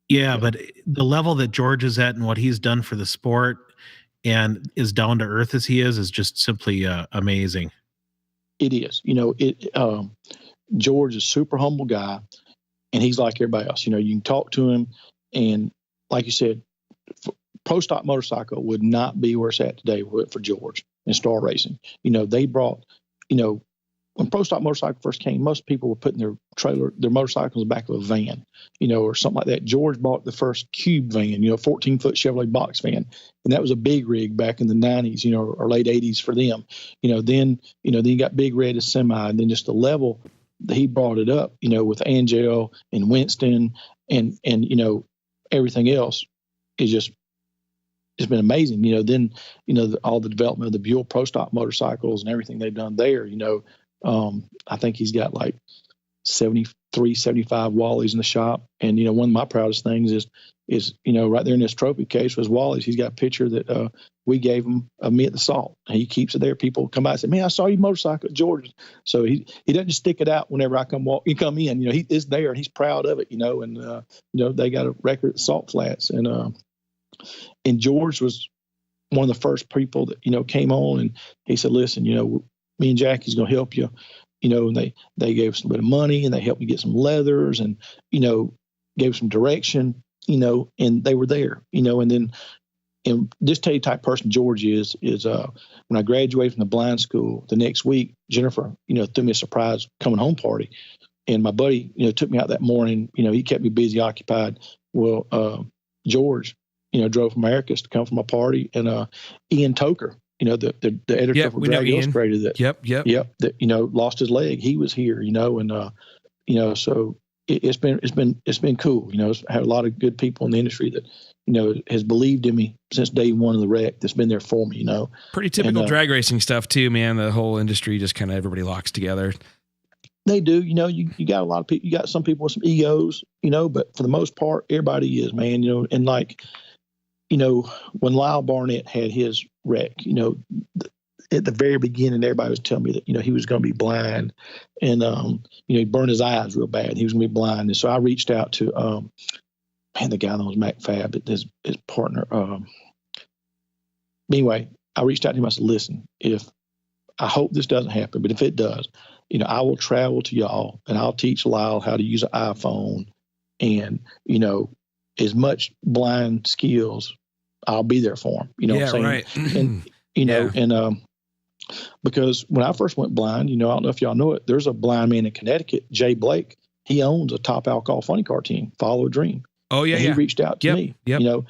Yeah, but the level that George is at and what he's done for the sport and as down to earth as he is just simply amazing. It is. George is a super humble guy, and he's like everybody else. You can talk to him, and like you said, Pro Stock Motorcycle would not be where it's at today for George and Star Racing. They brought, when Pro Stock Motorcycle first came, most people were putting their motorcycles in the back of a van, or something like that. George bought the first cube van, 14-foot Chevrolet box van, and that was a big rig back in the 90s, or late 80s for them. Then you got Big Red as semi, and then just the level that he brought it up, with Angel and Winston and everything else is just, it's been amazing. Then, all the development of the Buell Pro Stock motorcycles and everything they've done there, I think he's got like 73, 75 Wallies in the shop. And, one of my proudest things is, right there in this trophy case was Wallies. He's got a picture that we gave him of me at the Salt. And he keeps it there. People come by and say, man, I saw you motorcycle at George's. So he doesn't just stick it out whenever I come in, he is there and he's proud of it, and, they got a record at the Salt Flats. And George was one of the first people that, came on, and he said, listen, me and Jackie's going to help you, and they gave us a bit of money, and they helped me get some leathers, and, gave some direction, and they were there, and then, and just tell you the type of person George is when I graduated from the blind school the next week, Jennifer, threw me a surprise coming home party. And my buddy, took me out that morning, he kept me busy, occupied. Well, George, drove from Americus to come from my party, and Ian Toker, the editor for Drag Illustrated that lost his leg. He was here, and so it's been cool. It's had a lot of good people in the industry that has believed in me since day one of the wreck. That's been there for me. Pretty typical drag racing stuff too, man. The whole industry just kind of everybody locks together. They do. You got a lot of people. You got some people with some egos, but for the most part, everybody is, man. And like, when Lyle Barnett had his wreck, at the very beginning, everybody was telling me that, he was going to be blind, and, he burned his eyes real bad. He was going to be blind. And so I reached out to, the guy that was McFab, his partner. Anyway, I reached out to him. I said, listen, I hope this doesn't happen, but if it does, I will travel to y'all and I'll teach Lyle how to use an iPhone, and, as much blind skills, I'll be there for him. What I'm saying? Right. And, because when I first went blind, I don't know if y'all know it, there's a blind man in Connecticut, Jay Blake. He owns a top alcohol funny car team, Follow a Dream. Oh yeah. And he reached out to me, and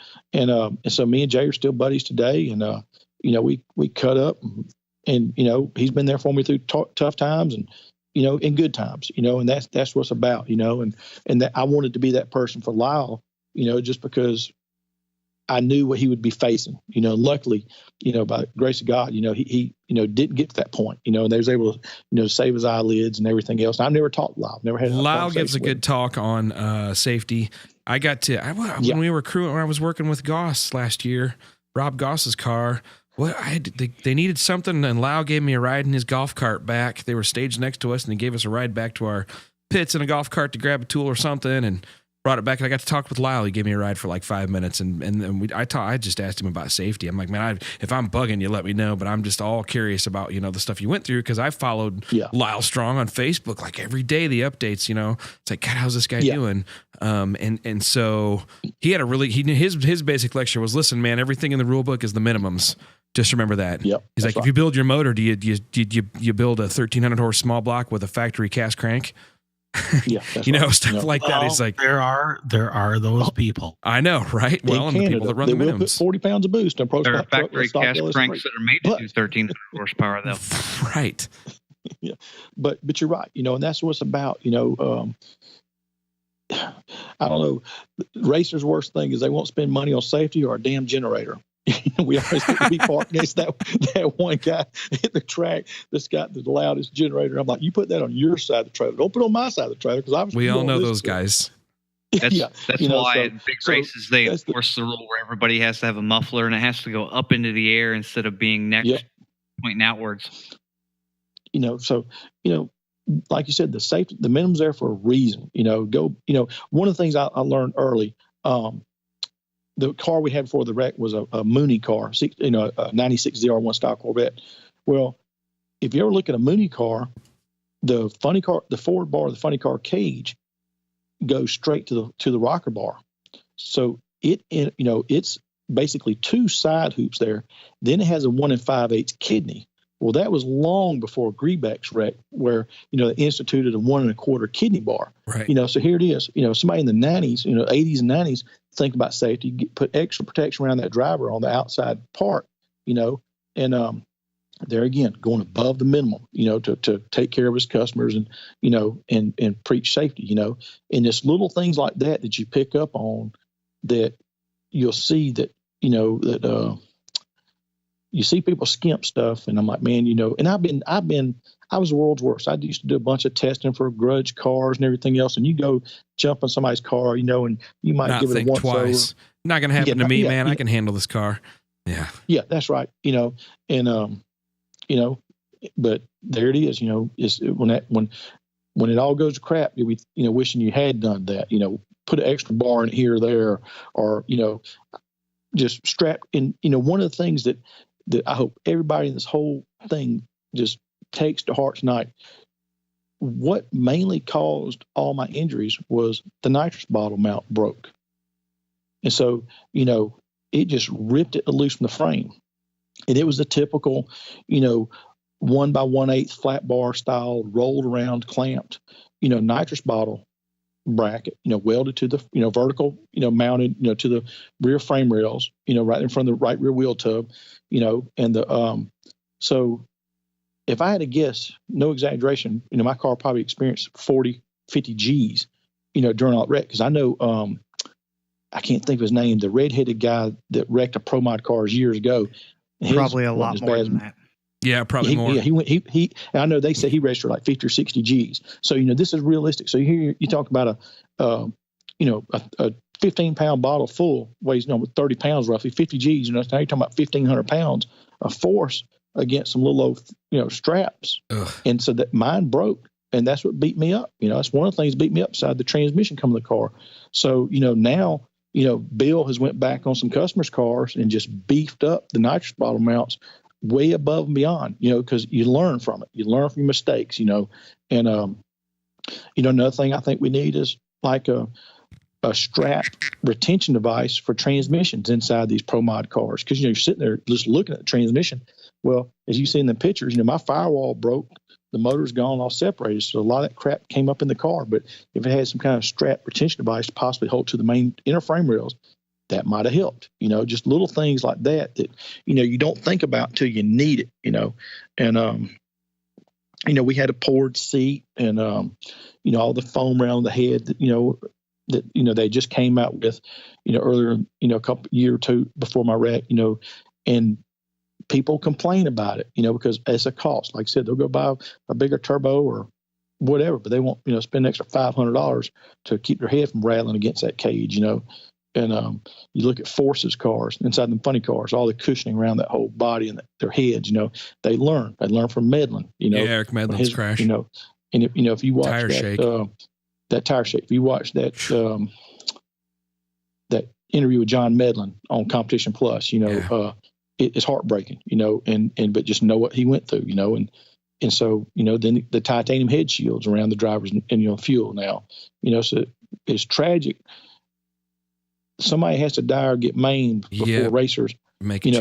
so me and Jay are still buddies today. And, we cut up, and, he's been there for me through tough times and, in good times, and that's what's about, and that I wanted to be that person for Lyle, just because I knew what he would be facing, luckily, by the grace of God, he didn't get to that point, and they was able to, save his eyelids and everything else. And I've never talked to Lyle. Never had Lyle gives a good talk on safety. I got to, when we were crewing, when I was working with Goss last year, Rob Goss's car, they needed something, and Lyle gave me a ride in his golf cart back. They were staged next to us, and he gave us a ride back to our pits in a golf cart to grab a tool or something, and brought it back. And I got to talk with Lyle. He gave me a ride for like 5 minutes, and I just asked him about safety. I'm like, man, if I'm bugging you, let me know. But I'm just all curious about the stuff you went through, because I followed Lyle Strong on Facebook like every day, the updates. It's like, God, how's this guy doing? And so he had his basic lecture was, listen, man, everything in the rule book is the minimums. Just remember that. Yep, he's like, if you build your motor, do you build a 1,300 horse small block with a factory cast crank? Yeah, stuff like that. He's like, there are those people. I know, right? Well, and the people that run the minimums. Put 40 pounds of boost on there are factory cast cranks that are made to do 1,300 horsepower, though. Right. Yeah, but you're right. And that's what it's about. I don't know. Racers' worst thing is they won't spend money on safety or a damn generator. We always have to be parked against that one guy at the track that's got the loudest generator. I'm like, you put that on your side of the trailer. Don't put it on my side of the trailer, because we all know those guys. That's why at big races they enforce the rule where everybody has to have a muffler, and it has to go up into the air instead of being pointing outwards. Like you said, the safety, the minimum's there for a reason. One of the things I learned early, the car we had before the wreck was a Mooney car, a 96 ZR1 style Corvette. Well, if you ever look at a Mooney car, the forward bar of the funny car cage goes straight to the rocker bar. So it's basically two side hoops there. Then it has a 1 5/8 kidney. Well, that was long before Grebeck's wreck, where they instituted a 1 1/4 kidney bar. Right. So here it is. Somebody in the 90s, 80s and 90s, think about safety, put extra protection around that driver on the outside part. And there again, going above the minimum, to take care of his customers and preach safety. And just little things like that you pick up on, that you'll see that you see people skimp stuff, and I'm like, man, and I was the world's worst. I used to do a bunch of testing for grudge cars and everything else, and you go jump in somebody's car, and you might Not give it a once twice. over. Not going to happen to me, man. I can handle this car. Yeah. Yeah, that's right. But there it is. Is when it all goes to crap, we wishing you had done that. Put an extra bar in here or there, or just strap in. One of the things that I hope everybody in this whole thing just takes to heart tonight. What mainly caused all my injuries was the nitrous bottle mount broke, and so it just ripped it loose from the frame, and it was the typical 1 1/8 flat bar style, rolled around, clamped, nitrous bottle bracket, welded to the, vertical, mounted, to the rear frame rails, right in front of the right rear wheel tub, and so if I had to guess, no exaggeration, my car probably experienced 40, 50 G's, during all that wreck. Cause I know, I can't think of his name, the redheaded guy that wrecked a Pro Mod cars years ago. Probably a lot more than that. Yeah, probably more. Yeah, he I know they say he registered like 50 or 60 G's. So, this is realistic. So here you talk about a 15-pound bottle full weighs 30 pounds roughly, 50 G's. Now you're talking about 1,500 pounds of force against some little old, straps. Ugh. And so that mine broke, and that's what beat me up. That's one of the things that beat me up beside the transmission coming to the car. So, now, Bill has went back on some customers' cars and just beefed up the nitrous bottle mounts way above and beyond, because you learn from it. You learn from your mistakes, and, another thing I think we need is like a strap retention device for transmissions inside these Pro Mod cars. Cause you're sitting there just looking at the transmission. Well, as you see in the pictures, my firewall broke, the motor's gone, all separated. So a lot of that crap came up in the car, but if it had some kind of strap retention device to possibly hold to the main inner frame rails, that might have helped, just little things like that, you don't think about until you need it, and, we had a poured seat and, all the foam around the head that, they just came out with, earlier, a year or two before my wreck, and people complain about it, because it's a cost. Like I said, they'll go buy a bigger turbo or whatever, but they won't, spend an extra $500 to keep their head from rattling against that cage, And you look at Force's cars, inside them funny cars, all the cushioning around that whole body and their heads, they learn from Medlin, Yeah, Eric Medlin's crash. And if you watch tire that, shake. That tire shake, if you watch that, that interview with John Medlin on Competition Plus, it's heartbreaking, but just know what he went through, and so, then the titanium head shields around the drivers and, fuel now, so it's tragic. Somebody has to die or get maimed before racers make a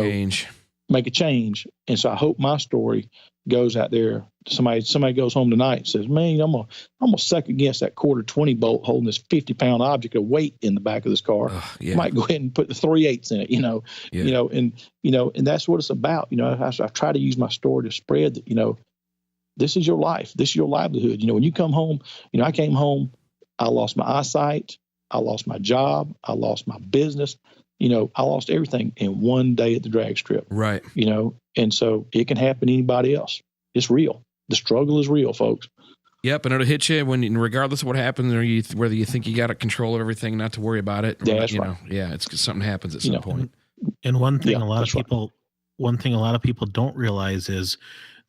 change. And so I hope my story goes out there. Somebody goes home tonight and says, man, I'm gonna suck against that quarter 20 bolt holding this 50-pound object of weight in the back of this car. Might go ahead and put the 3/8 in it, and that's what it's about. I try to use my story to spread that, this is your life. This is your livelihood. When you come home, I came home, I lost my eyesight. I lost my job. I lost my business. I lost everything in one day at the drag strip. Right. And so it can happen to anybody else. It's real. The struggle is real, folks. Yep. And it'll hit you regardless of what happens, or whether you think you got control of everything, not to worry about it. Yeah, that's right. Yeah. It's 'cause something happens at some point. And one thing a lot of people don't realize is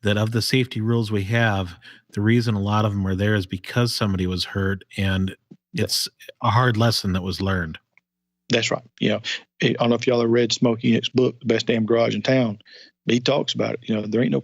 that of the safety rules we have, the reason a lot of them are there is because somebody was hurt, and it's a hard lesson that was learned. That's right. You know, I don't know if y'all have read Smokey Nick's book, The Best Damn Garage in Town, but he talks about it. You know, there ain't no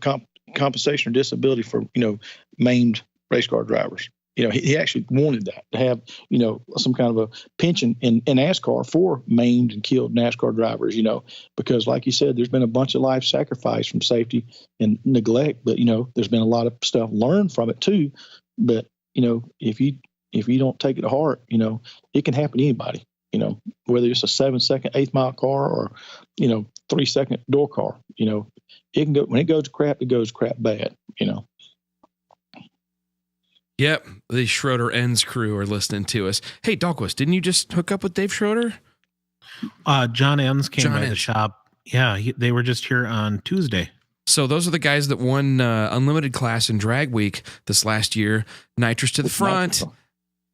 compensation or disability for, you know, maimed race car drivers. You know, he actually wanted that, to have, you know, some kind of a pension in NASCAR for maimed and killed NASCAR drivers, you know, because like you said, there's been a bunch of life sacrifice from safety and neglect, but, you know, there's been a lot of stuff learned from it too. But, you know, if you don't take it to heart, you know, it can happen to anybody, you know, whether it's a 7-second, 8-mile car or, you know, 3-second door car, you know, it can go, when it goes to crap, it goes crap bad, you know. Yep, the Schroeder Ends crew are listening to us. Hey, Dahlquist, didn't you just hook up with Dave Schroeder? John Ends came by the shop. Yeah, they were just here on Tuesday. So those are the guys that won Unlimited class in Drag Week this last year. Nitrous to the front.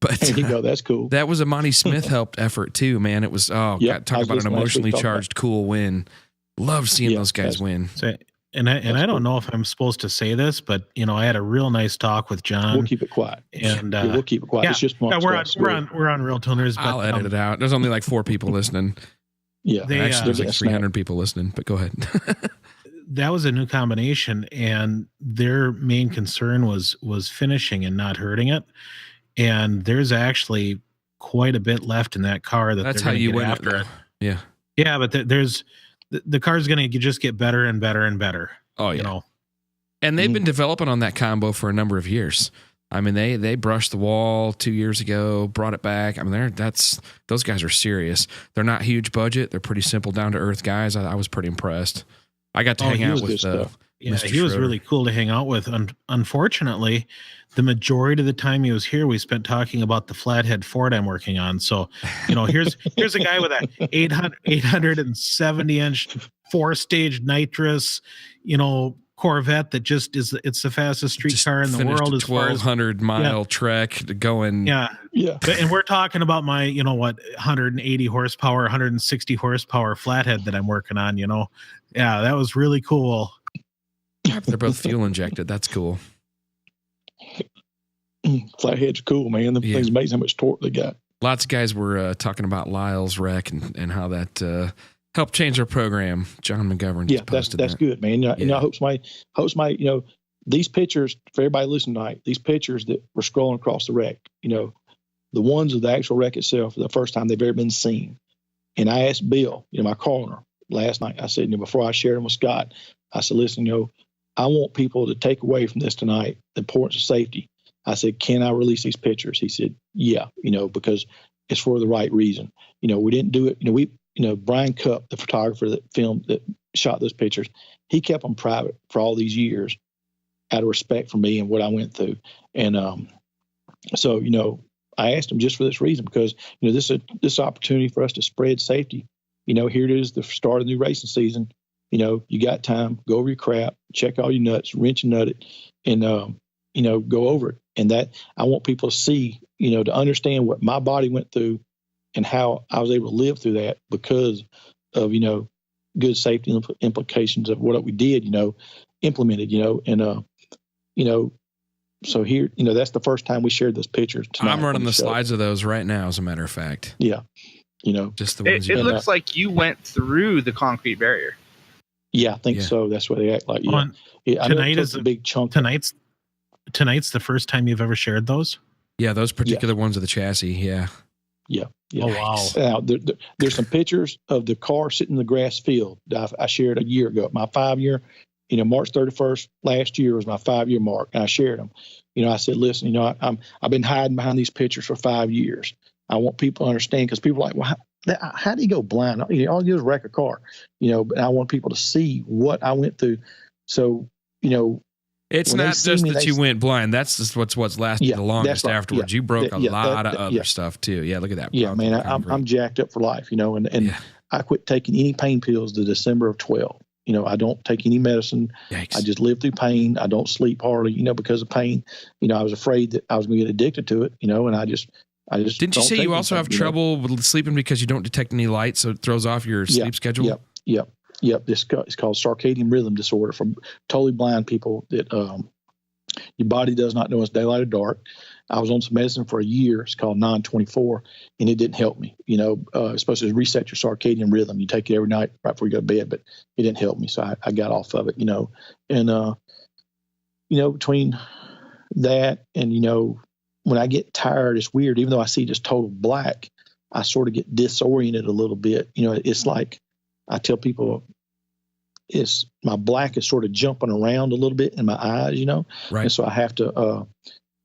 But there you go. That's cool. That was a Monty Smith helped effort too, man. It was, God, talk about an emotionally charged, cool win. Love seeing those guys win. So, And I don't know if I'm supposed to say this, but you know, I had a real nice talk with John. We'll keep it quiet. And we'll keep it quiet. Yeah, it's just we're on RealTuners. But I'll edit it out. There's only like 4 people listening. Yeah, actually, there's like 300 people listening. But go ahead. That was a new combination, and their main concern was finishing and not hurting it. And there's actually quite a bit left in that car that's how you went after it. Yeah, yeah, but there's. The car's going to just get better and better and better. Oh, yeah. You know? And they've been developing on that combo for a number of years. I mean, they brushed the wall 2 years ago, brought it back. I mean, those guys are serious. They're not huge budget. They're pretty simple, down to earth guys. I was pretty impressed. I got to hang out with yeah, Mr. he was Schroeder. really cool to hang out with. Unfortunately, the majority of the time he was here, we spent talking about the flathead Ford I'm working on. So, you know, here's a guy with a 870-inch 4-stage nitrous, you know, Corvette that just it's the fastest street car in the world as far as 1,200-mile trek going. Yeah. And we're talking about my, you know what, 180 horsepower, 160 horsepower flathead that I'm working on. You know, yeah, that was really cool. They're both fuel injected. That's cool. Flathead's cool, man. The thing's amazing how much torque they got. Lots of guys were talking about Lyle's wreck and how that helped change their program. John McGovern. Yeah, that's good, man. You know, I hope somebody, you know, these pictures for everybody listening tonight. These pictures that were scrolling across the wreck. You know, the ones of the actual wreck itself for the first time they've ever been seen. And I asked Bill, you know, my coroner, last night. I said, you know, before I shared them with Scott, I said, listen, you know, I want people to take away from this tonight the importance of safety. I said, can I release these pictures? He said, yeah, you know, because it's for the right reason. You know, we didn't do it. You know, Brian Cupp, the photographer that shot those pictures, he kept them private for all these years out of respect for me and what I went through. And so, you know, I asked him just for this reason, because, you know, this opportunity for us to spread safety. You know, here it is, the start of the new racing season. You know, you got time, go over your crap, check all your nuts, wrench and nut it, and, you know, go over it. And that I want people to see, you know, to understand what my body went through and how I was able to live through that because of, you know, good safety implications of what we did, you know, implemented, you know, and, you know, so here, you know, that's the first time we shared those pictures. I'm running the slides of those right now, as a matter of fact. Yeah. You know, just the ones it looks like you went through the concrete barrier. Yeah, I think so. That's what they act like. Yeah. Tonight is a big chunk. Tonight's the first time you've ever shared those? Yeah, those particular ones of the chassis. Yeah. Yeah. Oh, wow. Now, there's some pictures of the car sitting in the grass field that I shared a year ago. My 5-year, you know, March 31st last year was my 5-year mark, and I shared them. You know, I said, listen, you know, I've been hiding behind these pictures for 5 years. I want people to understand, because people are like, well, how do you go blind? You know, all you do is wreck a car, you know, but I want people to see what I went through. So, you know, it's not just that you went blind. That's just what's lasted the longest afterwards. You broke a lot of other stuff too. Yeah, look at that. Yeah, man, I'm jacked up for life, you know, and I quit taking any pain pills the December of 12. You know, I don't take any medicine. Yikes. I just live through pain. I don't sleep hardly, you know, because of pain. You know, I was afraid that I was going to get addicted to it, you know, and I just didn't you say you also have trouble with sleeping because you don't detect any light, so it throws off your sleep schedule? Yep. It's called circadian rhythm disorder for totally blind people that your body does not know it's daylight or dark. I was on some medicine for a year. It's called 924, and it didn't help me. It's supposed to reset your circadian rhythm. You take it every night right before you go to bed, but it didn't help me. So I got off of it, and, between that and, when I get tired, it's weird. Even though I see just total black, I sort of get disoriented a little bit. It's like I tell people, my black is sort of jumping around a little bit in my eyes, Right. And so I have to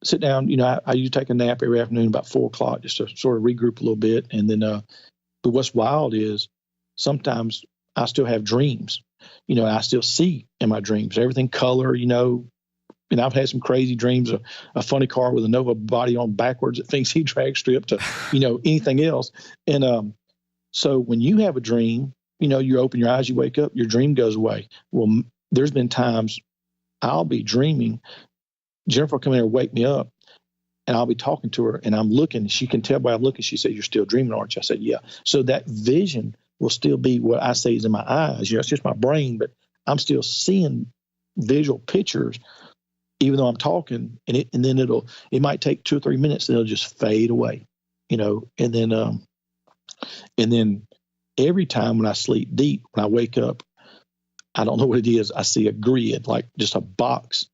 sit down. I usually take a nap every afternoon about 4:00 just to sort of regroup a little bit. And then, but what's wild is sometimes I still have dreams. I still see in my dreams everything color. And I've had some crazy dreams of a funny car with a Nova body on backwards that thinks he drag strip to, anything else. And so when you have a dream, you open your eyes, you wake up, your dream goes away. Well, there's been times I'll be dreaming. Jennifer will come in and wake me up, and I'll be talking to her, and I'm looking. She can tell by I'm looking. She said, "You're still dreaming, aren't you?" I said, "Yeah." So that vision will still be what I say is in my eyes. It's just my brain, but I'm still seeing visual pictures, even though I'm talking, and then it might take 2 or 3 minutes, and it'll just fade away, and then every time when I sleep deep, when I wake up, I don't know what it is. I see a grid, like just a box,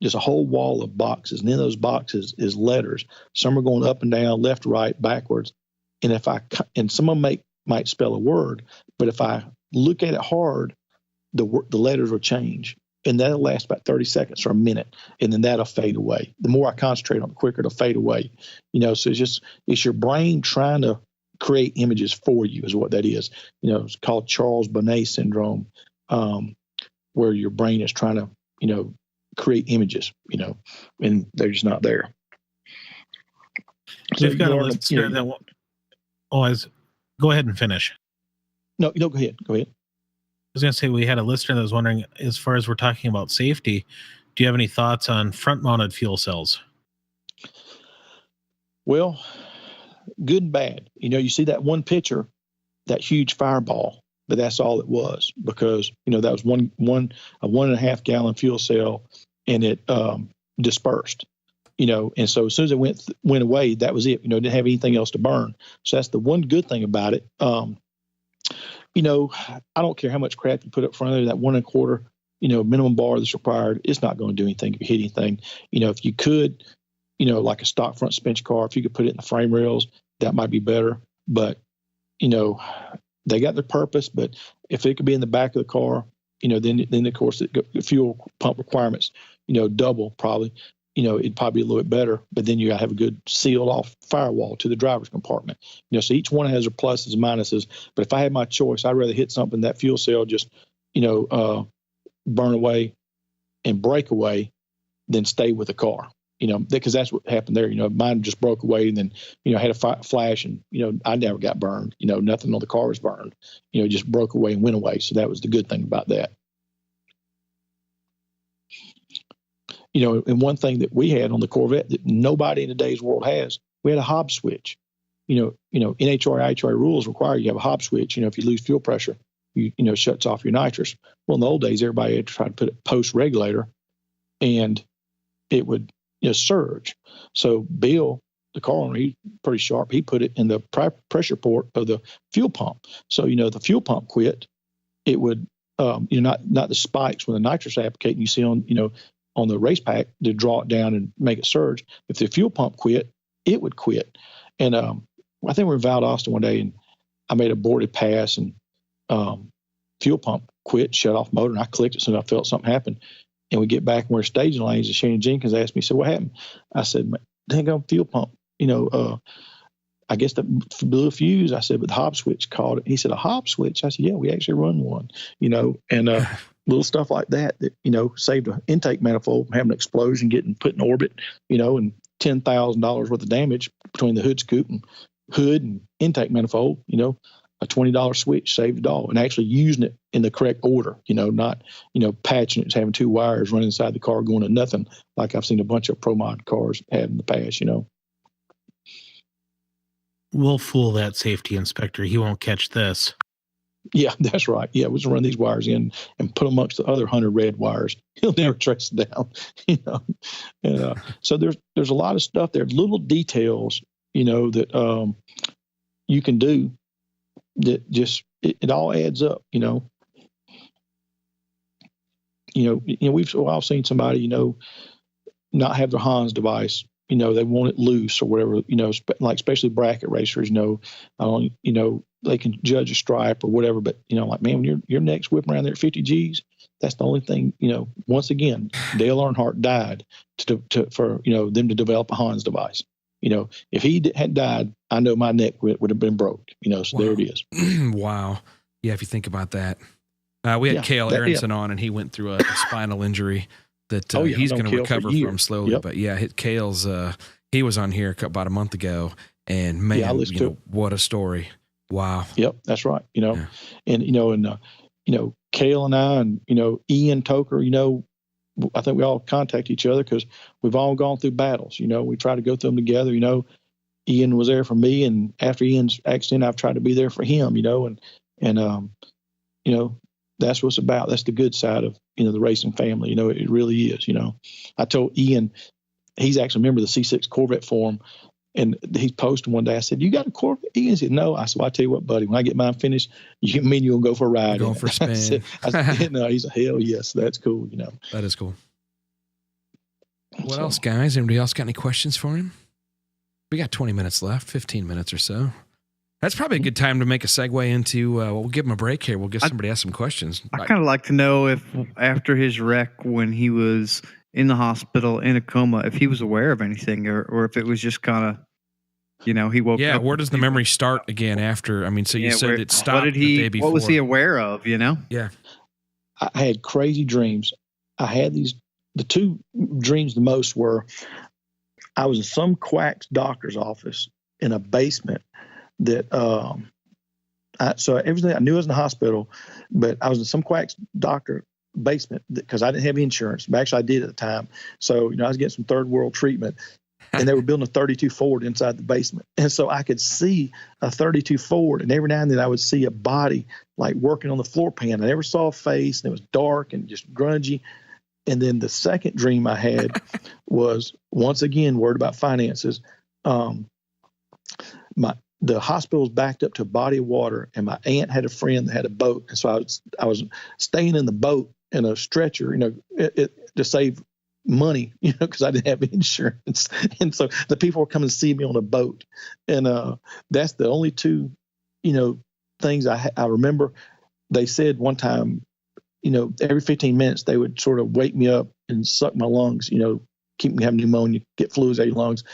just a whole wall of boxes. And in those boxes is letters. Some are going up and down, left, right, backwards. And some of them might spell a word, but if I look at it hard, the letters will change. And that'll last about 30 seconds or a minute, and then that'll fade away. The more I concentrate on it, the quicker it'll fade away. So it's your brain trying to create images for you is what that is. It's called Charles Bonnet syndrome, where your brain is trying to, create images, and they're just not there. We've got a listener that go ahead and finish. No, go ahead. Go ahead. I was going to say, we had a listener that was wondering, as far as we're talking about safety, do you have any thoughts on front-mounted fuel cells? Well, good and bad. You see that one picture, that huge fireball, but that's all it was, because that was a 1.5 gallon fuel cell, and it dispersed. And so as soon as it went away, that was it. Didn't have anything else to burn. So that's the one good thing about it. I don't care how much crap you put up front of that 1.25, minimum bar that's required. It's not going to do anything if you hit anything. If you could, like a stock front suspension car, if you could put it in the frame rails, that might be better. But, they got their purpose. But if it could be in the back of the car, then of course the fuel pump requirements, double probably. It'd probably be a little bit better, but then you got to have a good sealed off firewall to the driver's compartment. So each one has their pluses and minuses. But if I had my choice, I'd rather hit something that fuel cell just, burn away and break away than stay with the car. Because that's what happened there. Mine just broke away, and then, had a flash, and, I never got burned. Nothing on the car was burned. It just broke away and went away. So that was the good thing about that. And one thing that we had on the Corvette that nobody in today's world has, we had a Hobbs switch. NHRA, IHRA rules require you have a Hobbs switch. If you lose fuel pressure, shuts off your nitrous. Well, in the old days, everybody had to try to put a post regulator, and it would surge. So Bill, the car owner, he's pretty sharp. He put it in the pressure port of the fuel pump. So the fuel pump quit. It would not the spikes when the nitrous applicating you see on the race pack to draw it down and make it surge. If the fuel pump quit, it would quit. And I think we were in Valdosta one day, and I made a boarded pass, and fuel pump quit, shut off motor, and I clicked it as soon as I felt something happen. And we get back and we're staging lanes, and Shane Jenkins asked me, so what happened? I said, dang on fuel pump. I guess the blew a fuse. I said, but the Hobbs switch called it. He said, a Hobbs switch? I said, yeah, we actually run one, and little stuff like that, saved an intake manifold from having an explosion, getting put in orbit, and $10,000 worth of damage between the hood scoop and hood and intake manifold, a $20 switch saved it all, and actually using it in the correct order, not, patching it, just having two wires running inside the car going to nothing, like I've seen a bunch of Pro Mod cars have in the past, We'll fool that safety inspector. He won't catch this. Yeah, that's right. Yeah, we just run these wires in and put them amongst the other 100 red wires. He'll never trace it down, you know. And so there's a lot of stuff there, little details, you know, that you can do that just it all adds up, you know. We've all seen somebody, you know, not have their Hans device. You know, they want it loose or whatever. You know, like especially bracket racers. You know, they can judge a stripe or whatever. But you know, like man, when your neck's whipping around there at 50 G's, that's the only thing. You know, once again, Dale Earnhardt died for you know them to develop a Hans device. You know, if he hadn't died, I know my neck would have been broke. You know, so wow. There it is. Wow. Yeah, if you think about that. We had Cale Aronson on, and he went through a spinal injury that he's going to recover from slowly. Yep. But yeah, Cale's he was on here about a month ago, and man, what a story! Wow. Yep, that's right. You know, and Cale and I, and you know, Ian Toker. You know, I think we all contact each other because we've all gone through battles. You know, we try to go through them together. You know, Ian was there for me, and after Ian's accident, I've tried to be there for him. You know, and you know. That's what it's about. That's the good side of, you know, the racing family. You know, it really is, you know. I told Ian, he's actually a member of the C6 Corvette forum, and he posted one day. I said, you got a Corvette? Ian said, no. I said, well, I tell you what, buddy, when I get mine finished, you and me, you'll go for a ride. Going for a spin. I said, no, he's a hell yes. That's cool, you know. That is cool. What else, guys? Anybody else got any questions for him? We got 20 minutes left, 15 minutes or so. That's probably a good time to make a segue into, we'll give him a break here. We'll get somebody ask some questions. I kind of like to know if after his wreck, when he was in the hospital in a coma, if he was aware of anything or if it was just kind of, you know, he woke up. Yeah, where does the memory start again after? I mean, so you said it stopped the day before. What was he aware of, you know? Yeah. I had crazy dreams. I had the two dreams the most were I was in some quack's doctor's office in a basement that so everything I knew I was in the hospital, but I was in some quack's doctor basement because I didn't have insurance. But actually, I did at the time. So, you know, I was getting some third world treatment, and they were building a 32 Ford inside the basement. And so I could see a 32 Ford, and every now and then I would see a body like working on the floor pan. I never saw a face, and it was dark and just grungy. And then the second dream I had was, once again, worried about finances. The hospital was backed up to a body of water, and my aunt had a friend that had a boat. And so I was staying in the boat in a stretcher, you know, to save money, you know, because I didn't have insurance. And so the people were coming to see me on a boat. And that's the only two, you know, things I remember. They said one time, you know, every 15 minutes they would sort of wake me up and suck my lungs, you know, keep me having pneumonia, get fluids out of your lungs.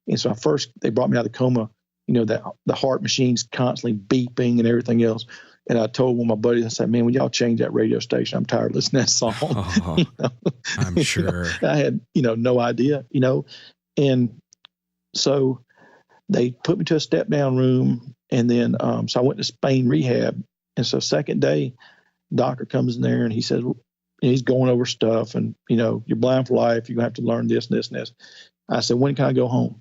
And so first they brought me out of the coma. You know, that the heart machine's constantly beeping and everything else. And I told one of my buddies, I said, man, when y'all change that radio station, I'm tired of listening to that song. Oh, you know? I'm sure. I had, you know, no idea, you know. And so they put me to a step down room. And then, so I went to Spain rehab. And so second day, doctor comes in there and he says, he's going over stuff. And, you know, you're blind for life. You're going to have to learn this and this and this. I said, when can I go home?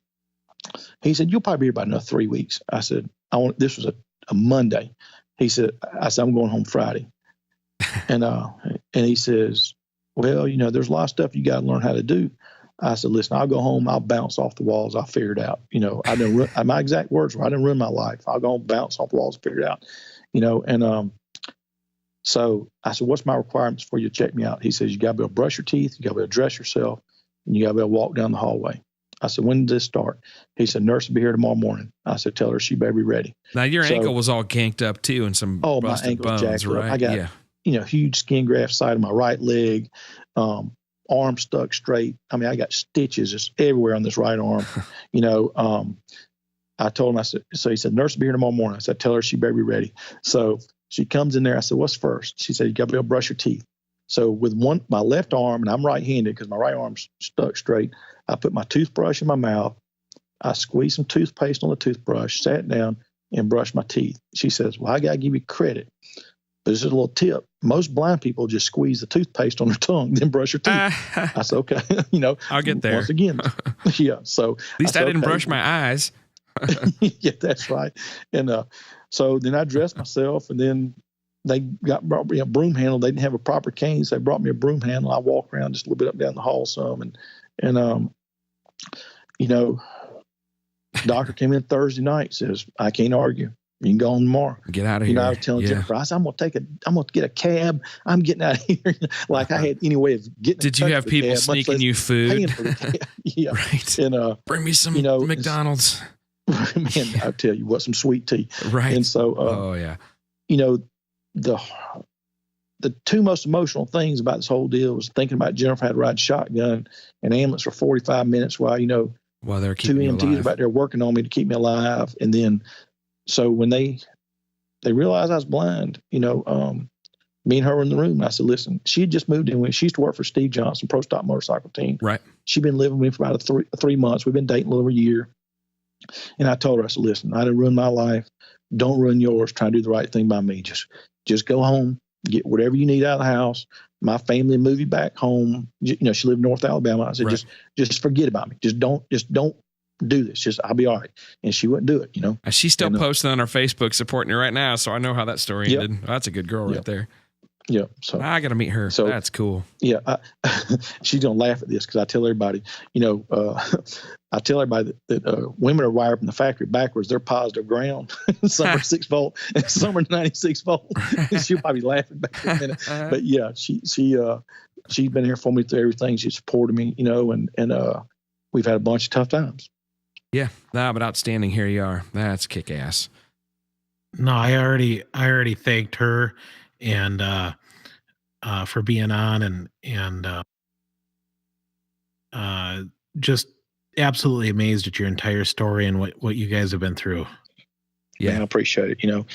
He said, you'll probably be here about another 3 weeks. I said, this was a Monday. I said, I'm going home Friday. And he says, well, you know, there's a lot of stuff you got to learn how to do. I said, listen, I'll go home. I'll bounce off the walls. I'll figure it out. You know, my exact words were, I didn't ruin my life. I'll go home, bounce off the walls, figure it out. You know, and so I said, what's my requirements for you to check me out? He says, you got to be able to brush your teeth. You got to be able to dress yourself. And you got to be able to walk down the hallway. I said, when did this start? He said, nurse will be here tomorrow morning. I said, tell her she better be ready. Now, your ankle was all ganked up, too, and some busted bones, right? I got, you know, huge skin graft side of my right leg, arm stuck straight. I mean, I got stitches just everywhere on this right arm. You know, I told him, I said, so he said, nurse will be here tomorrow morning. I said, tell her she better be ready. So she comes in there. I said, what's first? She said, you got to be able to brush your teeth. So with my left arm, and I'm right-handed because my right arm's stuck straight, I put my toothbrush in my mouth. I squeezed some toothpaste on the toothbrush, sat down, and brushed my teeth. She says, well, I got to give you credit. But this is a little tip. Most blind people just squeeze the toothpaste on their tongue, then brush your teeth. I said, okay, you know. I'll get there. Once again. Yeah. So at least I didn't brush my eyes. Yeah, that's right. And So then I dressed myself, and then they brought me a broom handle. They didn't have a proper cane, so they brought me a broom handle. I walked around just a little bit up and down the hall some, and doctor came in Thursday night, says, I can't argue. You can go on tomorrow. Get out of here. I was telling Jennifer, I said, I'm gonna get a cab. I'm getting out of here. Like I had any way of getting. Did you have people sneaking you food? Yeah. Right. And bring me some McDonald's. Man, I'll tell you what, some sweet tea. Right. And so, the two most emotional things about this whole deal was thinking about Jennifer had to ride shotgun and ambulance for 45 minutes while they're two EMTs about there working on me to keep me alive. And then, so when they realized I was blind, me and her were in the room. And I said, listen, she had just moved in. She used to work for Steve Johnson, Pro Stock Motorcycle Team. Right. She'd been living with me for about three months. We've been dating a little over a year. And I told her, I said, listen, I didn't ruin my life. Don't ruin yours. Try to do the right thing by me. Just go home, get whatever you need out of the house. My family move you back home. She lived in North Alabama. I said, right. just forget about me. Just don't do this. I'll be all right. And she wouldn't do it, She's still posting on her Facebook supporting you right now. So I know how that story ended. That's a good girl right there. Yeah. So I got to meet her. So that's cool. Yeah. She's going to laugh at this because I tell everybody, that women are wired from the factory backwards. They're positive ground. Some are 6 volt and some are 96 volt. She'll probably laugh back in a minute. But yeah, she's been here for me through everything. She supported me, and we've had a bunch of tough times. Yeah. But outstanding. Here you are. That's kick ass. No, I already thanked her and for being on and just absolutely amazed at your entire story and what you guys have been through. Yeah, I appreciate it.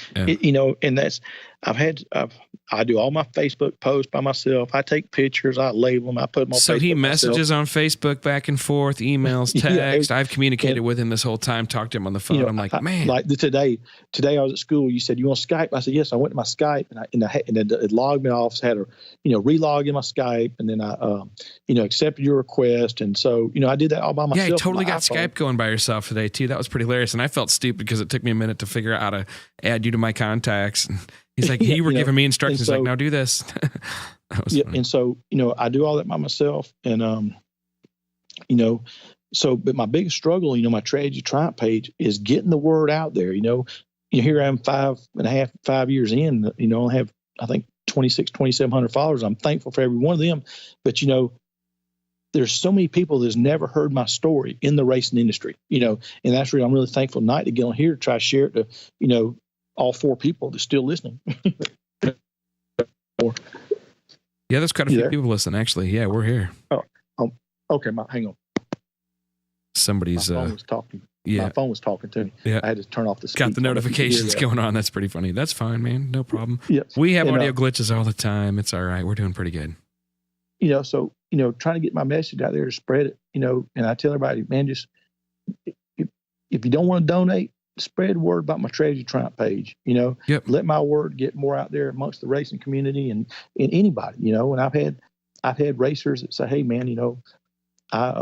And that's I do all my Facebook posts by myself. I take pictures, I label them, I put them on Facebook. So he messages on Facebook back and forth, emails, text. I've communicated with him this whole time, talked to him on the phone. I'm like, man. Like today I was at school. You said, you want Skype? I said, yes. I went to my Skype and it logged me off. Had to, relog in my Skype. And then I, accepted your request. And so, I did that all by myself. Yeah, you totally got iPhone. Skype going by yourself today too. That was pretty hilarious. And I felt stupid because it took me a minute to figure out how to add you to my contacts. And he's like, you were giving me instructions, like, now do this. Funny. And so, I do all that by myself. And, but my biggest struggle, my Tragedy Triumph page is getting the word out there. Here I am 5 years in, I have, I think, 2,700 followers. I'm thankful for every one of them. But, there's so many people that's never heard my story in the racing industry, and that's really, I'm really thankful tonight to get on here to try to share it to, all 4 people that's still listening. Yeah, there's quite a few people listening, actually. Yeah, we're here. Oh, okay. Hang on. Somebody's my phone was talking. Yeah. My phone was talking to me. Yeah. I had to turn off the speaker. Got the notifications going on. That's pretty funny. That's fine, man. No problem. Yeah. We have audio glitches all the time. It's all right. We're doing pretty good. So, trying to get my message out there to spread it, and I tell everybody, man, just if you don't want to donate, spread word about my Tragedy Triumph page, let my word get more out there amongst the racing community and anybody, and I've had racers that say, hey man, I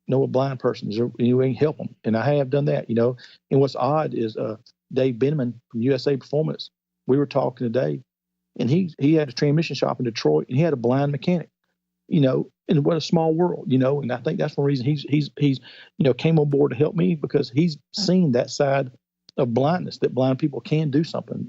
know a blind person, is there any way you can help them? And I have done that, and what's odd is Dave Benjamin from USA Performance, we were talking today, and he had a transmission shop in Detroit, and he had a blind mechanic, and what a small world, and I think that's one reason he's came on board to help me, because he's seen that side of blindness, that blind people can do something,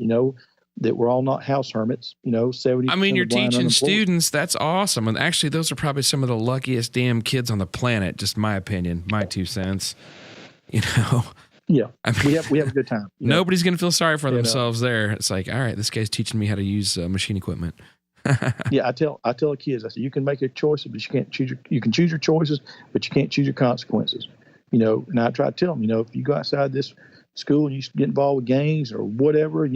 that we're all not house hermits, 70%. I mean, you're teaching students. That's awesome. And actually, those are probably some of the luckiest damn kids on the planet. Just my opinion, my 2 cents, Yeah, I mean, we have a good time. Nobody's going to feel sorry for themselves there. It's like, all right, this guy's teaching me how to use machine equipment. Yeah, I tell the kids, I say, you can make your choices, but you can't choose you can choose your choices, but you can't choose your consequences. And I try to tell them, if you go outside this school and you get involved with gangs or whatever,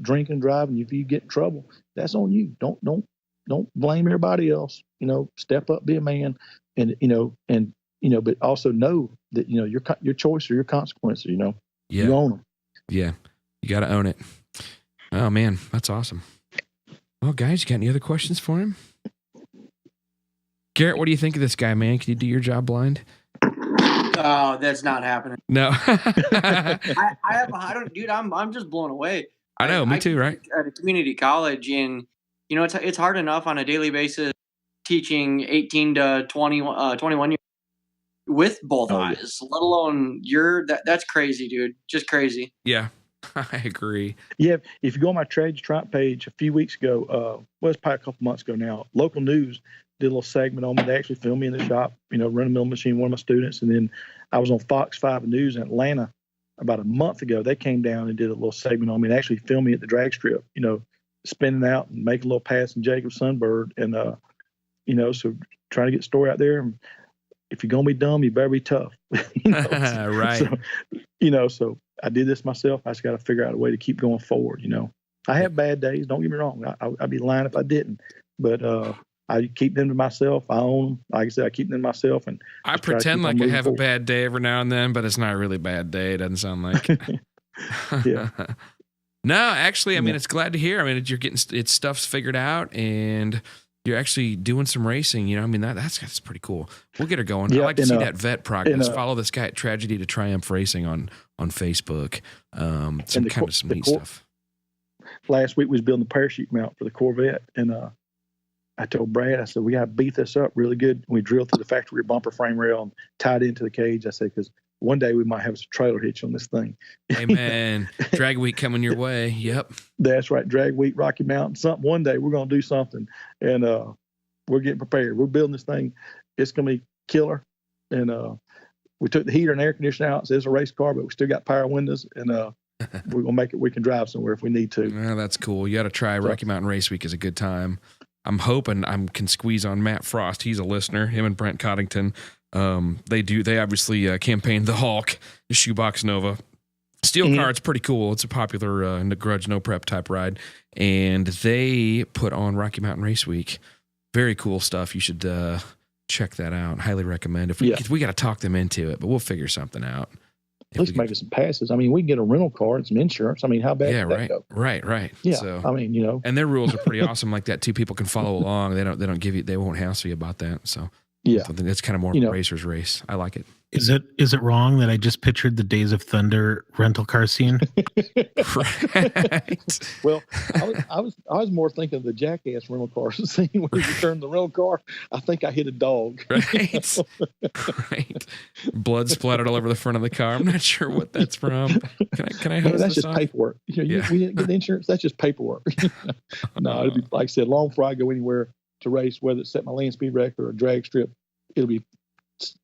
drinking, driving, if you get in trouble, that's on you. Don't blame everybody else. Step up, be a man, and but also know that your choice or your consequences. You own them. Yeah, you got to own it. Oh man, that's awesome. Well, guys, you got any other questions for him? Garrett, what do you think of this guy, man? Can you do your job blind? Oh, that's not happening. No. I don't, dude. I'm just blown away. I know, me too, right? At a community college, and you know, it's hard enough on a daily basis teaching 18 to 21 years with both eyes, let alone that's crazy, dude. Just crazy. Yeah, I agree. Yeah, if you go on my Trades Triumph page a few weeks ago, well, it's probably a couple months ago now, local news did a little segment on me. They actually filmed me in the shop, you know, running a mill machine, one of my students. And then I was on Fox 5 News in Atlanta about a month ago. They came down and did a little segment on me and actually filmed me at the drag strip, you know, spinning out and making a little pass in Jacob Sunbird. And, you know, so trying to get the story out there. And if you're going to be dumb, you better be tough. You know? Right. So, you know, so I did this myself. I just got to figure out a way to keep going forward, you know. I have bad days. Don't get me wrong. I'd be lying if I didn't. But, I keep them to myself. I own them. Like I said, I keep them to myself. And I pretend like I have a bad day every now and then, but it's not really a bad day. It doesn't sound like it. Yeah. No, actually, I mean, it's glad to hear. I mean, you're getting stuff's figured out and you're actually doing some racing. You know, I mean, that's pretty cool. We'll get her going. Yeah, I like to see that vet progress. Follow this guy at Tragedy to Triumph Racing on Facebook. Some neat stuff. Last week we was building the parachute mount for the Corvette, and I told Brad, I said, we got to beat this up really good. We drilled through the factory bumper frame rail and tied it into the cage. I said, because one day we might have some trailer hitch on this thing. Amen. Drag week coming your way. Yep. That's right. Drag week, Rocky Mountain, something. One day we're going to do something, and we're getting prepared. We're building this thing. It's going to be killer. And we took the heater and air conditioner out. So it's a race car, but we still got power windows, and we're going to make it. We can drive somewhere if we need to. Well, that's cool. You got to try Rocky Mountain Race Week is a good time. I'm hoping I can squeeze on Matt Frost. He's a listener. Him and Brent Coddington. They obviously campaigned the Hulk, the Shoebox Nova. Steel car, it's pretty cool. It's a popular grudge, no prep type ride. And they put on Rocky Mountain Race Week. Very cool stuff. You should check that out. Highly recommend. If we got to talk them into it, but we'll figure something out. At least make us some passes. I mean, we can get a rental car and some insurance. I mean, how bad can that go? Right. Yeah. So, I mean, you know. And their rules are pretty awesome like that. Two people can follow along. They won't hassle you about that. So yeah. I think that's kind of more of a racer's race. I like it. Is it wrong that I just pictured the Days of Thunder rental car scene? Right. Well, I was more thinking of the Jackass rental car scene when you turned the rental car. I think I hit a dog. Right. Right. Blood splattered all over the front of the car. I'm not sure what that's from. Can I host that's this just paperwork. You know, we didn't get the insurance. That's just paperwork. No, it'd be like I said, long before I go anywhere to race, whether it's set my land speed record or a drag strip,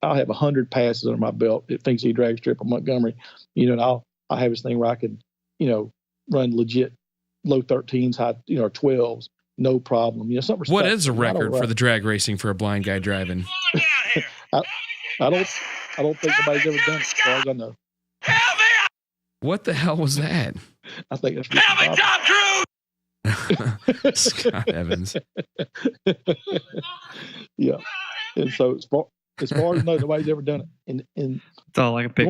I'll have 100 passes under my belt at Finks City Drag Strip or Montgomery, you know, and I'll have this thing where I could, you know, run legit low 13s, high, you know, 12s, no problem. You know, something. What is a record for the drag racing for a blind guy driving? I don't think nobody's ever done it as far as I know. What the hell was that? I think that's Tom Cruise. Scott Evans. Yeah. And so as far as I know, nobody's ever done it. And it's all like a picture.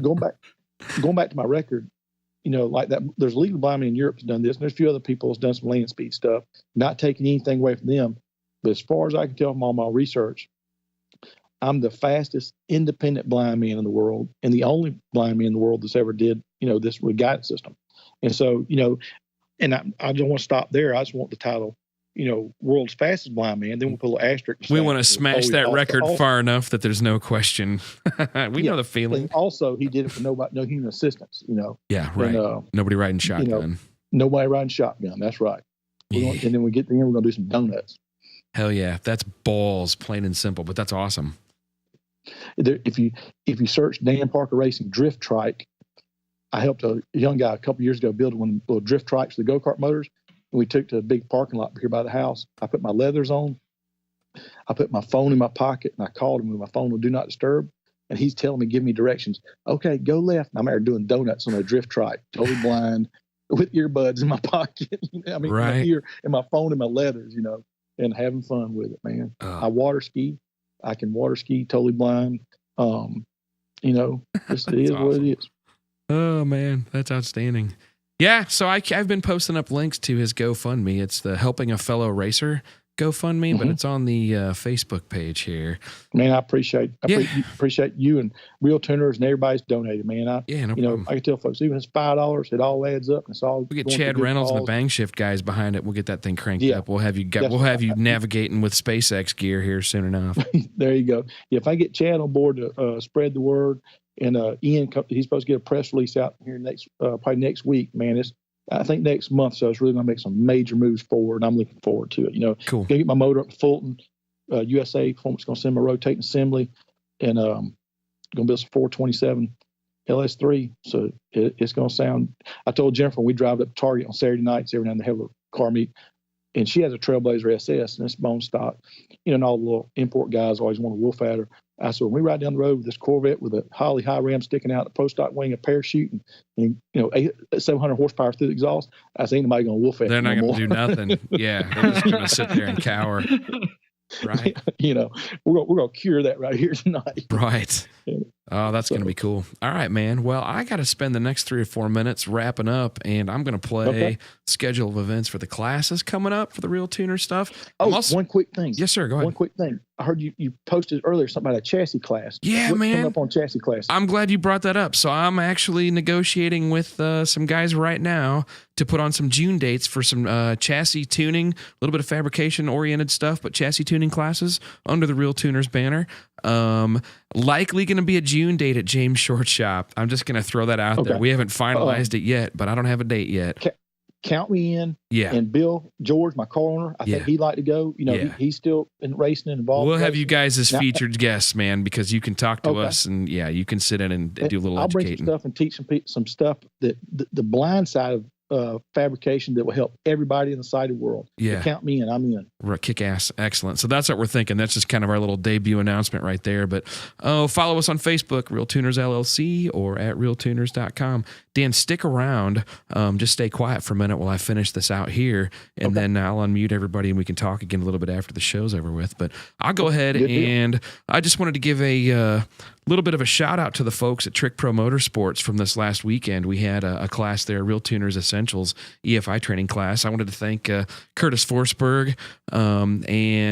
Going back to my record, you know, like that. There's legal blind men in Europe that's done this, and there's a few other people that's done some land speed stuff. Not taking anything away from them, but as far as I can tell from all my research, I'm the fastest independent blind man in the world, and the only blind man in the world that's ever did, you know, this with guidance system. And so, you know, and I don't want to stop there. I just want the title, you know, world's fastest blind man. Then we'll put a little asterisk. We want to smash that record far enough that there's no question. We know the feeling. And also, he did it for no human assistance, you know. Yeah, right. And, nobody riding shotgun. You know, nobody riding shotgun. That's right. And then we get to the end, we're going to do some donuts. Hell yeah. That's balls, plain and simple, but that's awesome. If you search Dan Parker Racing drift trike, I helped a young guy a couple years ago build one of the little drift trikes for the go-kart motors. And we took to a big parking lot here by the house. I put my leathers on. I put my phone in my pocket, and I called him with my phone on Do Not Disturb. And he's telling me, give me directions. Okay, go left. And I'm out doing donuts on a drift trike, totally blind, with earbuds in my pocket. I mean, right. My ear and my phone and my leathers, you know, and having fun with it, man. I water ski. I can water ski, totally blind. You know, it is awesome. What it is. Oh man, that's outstanding. Yeah, so I've been posting up links to his GoFundMe. It's the Helping a Fellow Racer. GoFundMe, but it's on the Facebook page here. Man, I appreciate you and RealTuners and everybody's donated, man. No problem. I can tell folks, even if it's $5, it all adds up. It's all. We get Chad Reynolds and the Bang Shift guys behind it. We'll get that thing cranked up. We'll have you navigating with SpaceX gear here soon enough. There you go. Yeah, if I get Chad on board to spread the word, and Ian, he's supposed to get a press release out here probably next week, man. I think next month, so it's really going to make some major moves forward, and I'm looking forward to it. Cool. Going to get my motor up to Fulton, USA Performance going to send my rotating assembly, and going to build some 427 LS3. So it's going to sound. I told Jennifer we drive up to Target on Saturday nights every now and then, have a car meet, and she has a Trailblazer SS, and it's bone stock. And all the little import guys always want a wolf at her. I said, when we ride down the road with this Corvette with a Holly high ram sticking out, the pro stock wing, a parachute, and 700 horsepower through the exhaust, I said, ain't nobody going to wolf at. They're not going to do nothing. Yeah, they're just going to sit there and cower. Right. We're going to cure that right here tonight. Right. Oh, that's going to be cool. All right, man. Well, I got to spend the next 3 or 4 minutes wrapping up, and I'm going to play schedule of events for the classes coming up for the RealTuner stuff. One quick thing. Yes, sir. Go ahead. One quick thing. I heard you posted earlier something about a chassis class. Yeah, What's man. coming up on chassis class? I'm glad you brought that up. So I'm actually negotiating with some guys right now to put on some June dates for some chassis tuning, a little bit of fabrication-oriented stuff, but chassis tuning classes under the RealTuners banner. Likely going to be a June date at James Short Shop. I'm just going to throw that out there. We haven't finalized it yet, but I don't have a date yet. Count me in. Yeah. And Bill George, my car owner, I think he'd like to go. He's still in racing and involved. We'll have you guys as featured guests, man, because you can talk to us and you can sit in and do a little I'll educating. Bring some stuff and teach some stuff that the blind side of fabrication that will help everybody in the sighted world. Yeah. So count me in. I'm in. Right, kick ass. Excellent. So that's what we're thinking. That's just kind of our little debut announcement right there. But follow us on Facebook, RealTuners LLC, or at RealTuners.com. Dan, stick around. Just stay quiet for a minute while I finish this out here, and then I'll unmute everybody and we can talk again a little bit after the show's over with. But I'll go ahead and I just wanted to give a little bit of a shout out to the folks at Trick Pro Motorsports from this last weekend. We had a class there, RealTuners Essentials EFI training class. I wanted to thank Curtis Forsberg and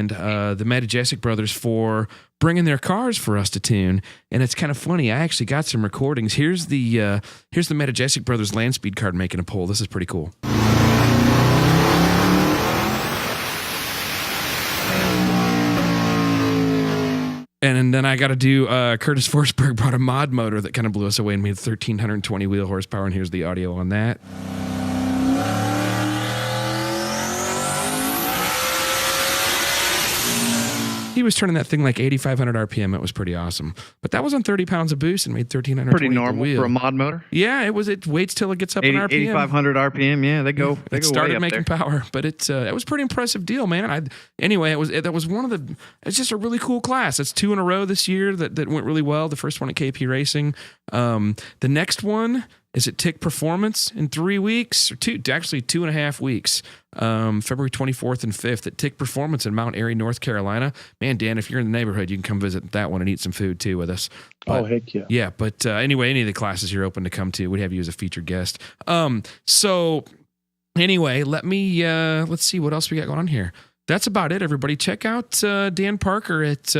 the Matajesic brothers for bringing their cars for us to tune. And it's kind of funny. I actually got some recordings. Here's the Matajesic brothers land speed card making a poll. This is pretty cool. And then I got to do Curtis Forsberg brought a mod motor that kind of blew us away and made 1,320 wheel horsepower. And here's the audio on that. He was turning that thing like 8,500 RPM. It was pretty awesome. But that was on 30 pounds of boost and made 1,320 pretty normal wheel. for a mod motor. Yeah, it was. It waits till it gets up in RPM. 8,500 RPM. Yeah, they go. They go started way up making there. power, but it was a pretty impressive deal, man. That was one of the. It's just a really cool class. It's 2 in a row this year that went really well. The first one at KP Racing. The next one is at Tick Performance in 3 weeks, or 2.5 weeks. February 24th and 5th at Tick Performance in Mount Airy, North Carolina. Man, Dan, if you're in the neighborhood, you can come visit that one and eat some food too with us. But, heck yeah. Yeah, but anyway, any of the classes you're open to come to, we'd have you as a featured guest. So anyway, let's see what else we got going on here. That's about it, everybody. Check out Dan Parker at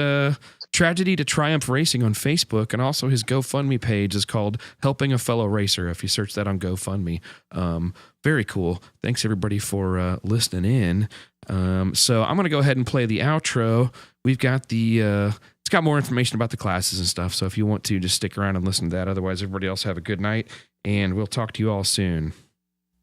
Tragedy to Triumph Racing on Facebook, and also his GoFundMe page is called Helping a Fellow Racer. If you search that on GoFundMe, very cool. Thanks everybody for listening in. So I'm going to go ahead and play the outro. We've got it's got more information about the classes and stuff. So if you want to, just stick around and listen to that. Otherwise, everybody else have a good night, and we'll talk to you all soon.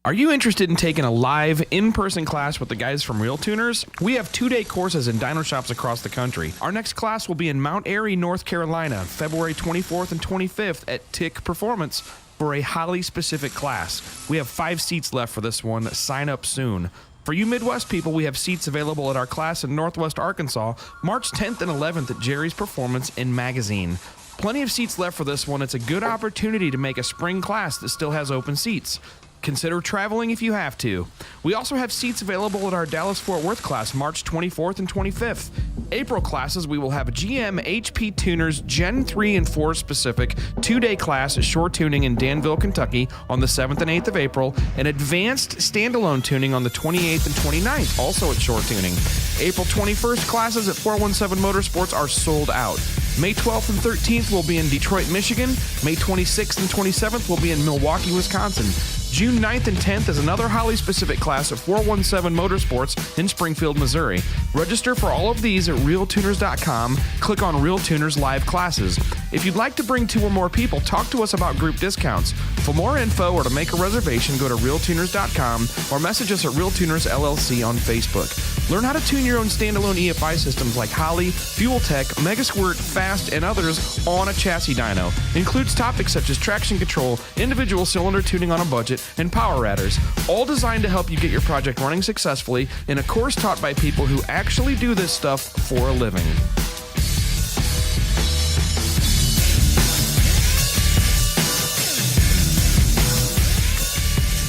Are you interested in taking a live, in-person class with the guys from RealTuners? We have 2-day courses in dyno shops across the country. Our next class will be in Mount Airy, North Carolina, February 24th and 25th at Tick Performance for a highly specific class. We have 5 seats left for this one. Sign up soon. For you Midwest people, we have seats available at our class in Northwest Arkansas, March 10th and 11th at Jerry's Performance in Magazine. Plenty of seats left for this one. It's a good opportunity to make a spring class that still has open seats. Consider traveling if you have to. We also have seats available at our Dallas-Fort Worth class March 24th and 25th. April classes, we will have a GM HP Tuners Gen 3 and 4 specific 2-day class at Shore Tuning in Danville, Kentucky on the 7th and 8th of April, and advanced standalone tuning on the 28th and 29th, also at Shore Tuning. April 21st classes at 417 Motorsports are sold out. May 12th and 13th will be in Detroit, Michigan. May 26th and 27th will be in Milwaukee, Wisconsin. June 9th and 10th is another Holly-specific class at 417 Motorsports in Springfield, Missouri. Register for all of these at RealTuners.com. Click on RealTuners Live Classes. If you'd like to bring 2 or more people, talk to us about group discounts. For more info or to make a reservation, go to RealTuners.com or message us at RealTuners LLC on Facebook. Learn how to tune your own standalone EFI systems like Holly, Fuel Tech, Megasquirt, Fast, and others on a chassis dyno. Includes topics such as traction control, individual cylinder tuning on a budget, and power adders, all designed to help you get your project running successfully in a course taught by people who actually do this stuff for a living.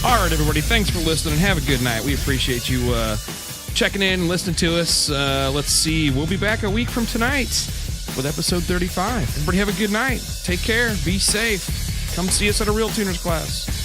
All right, everybody, thanks for listening. Have a good night. We appreciate you checking in and listening to us. Let's see. We'll be back a week from tonight with episode 35. Everybody have a good night. Take care. Be safe. Come see us at a RealTuners class.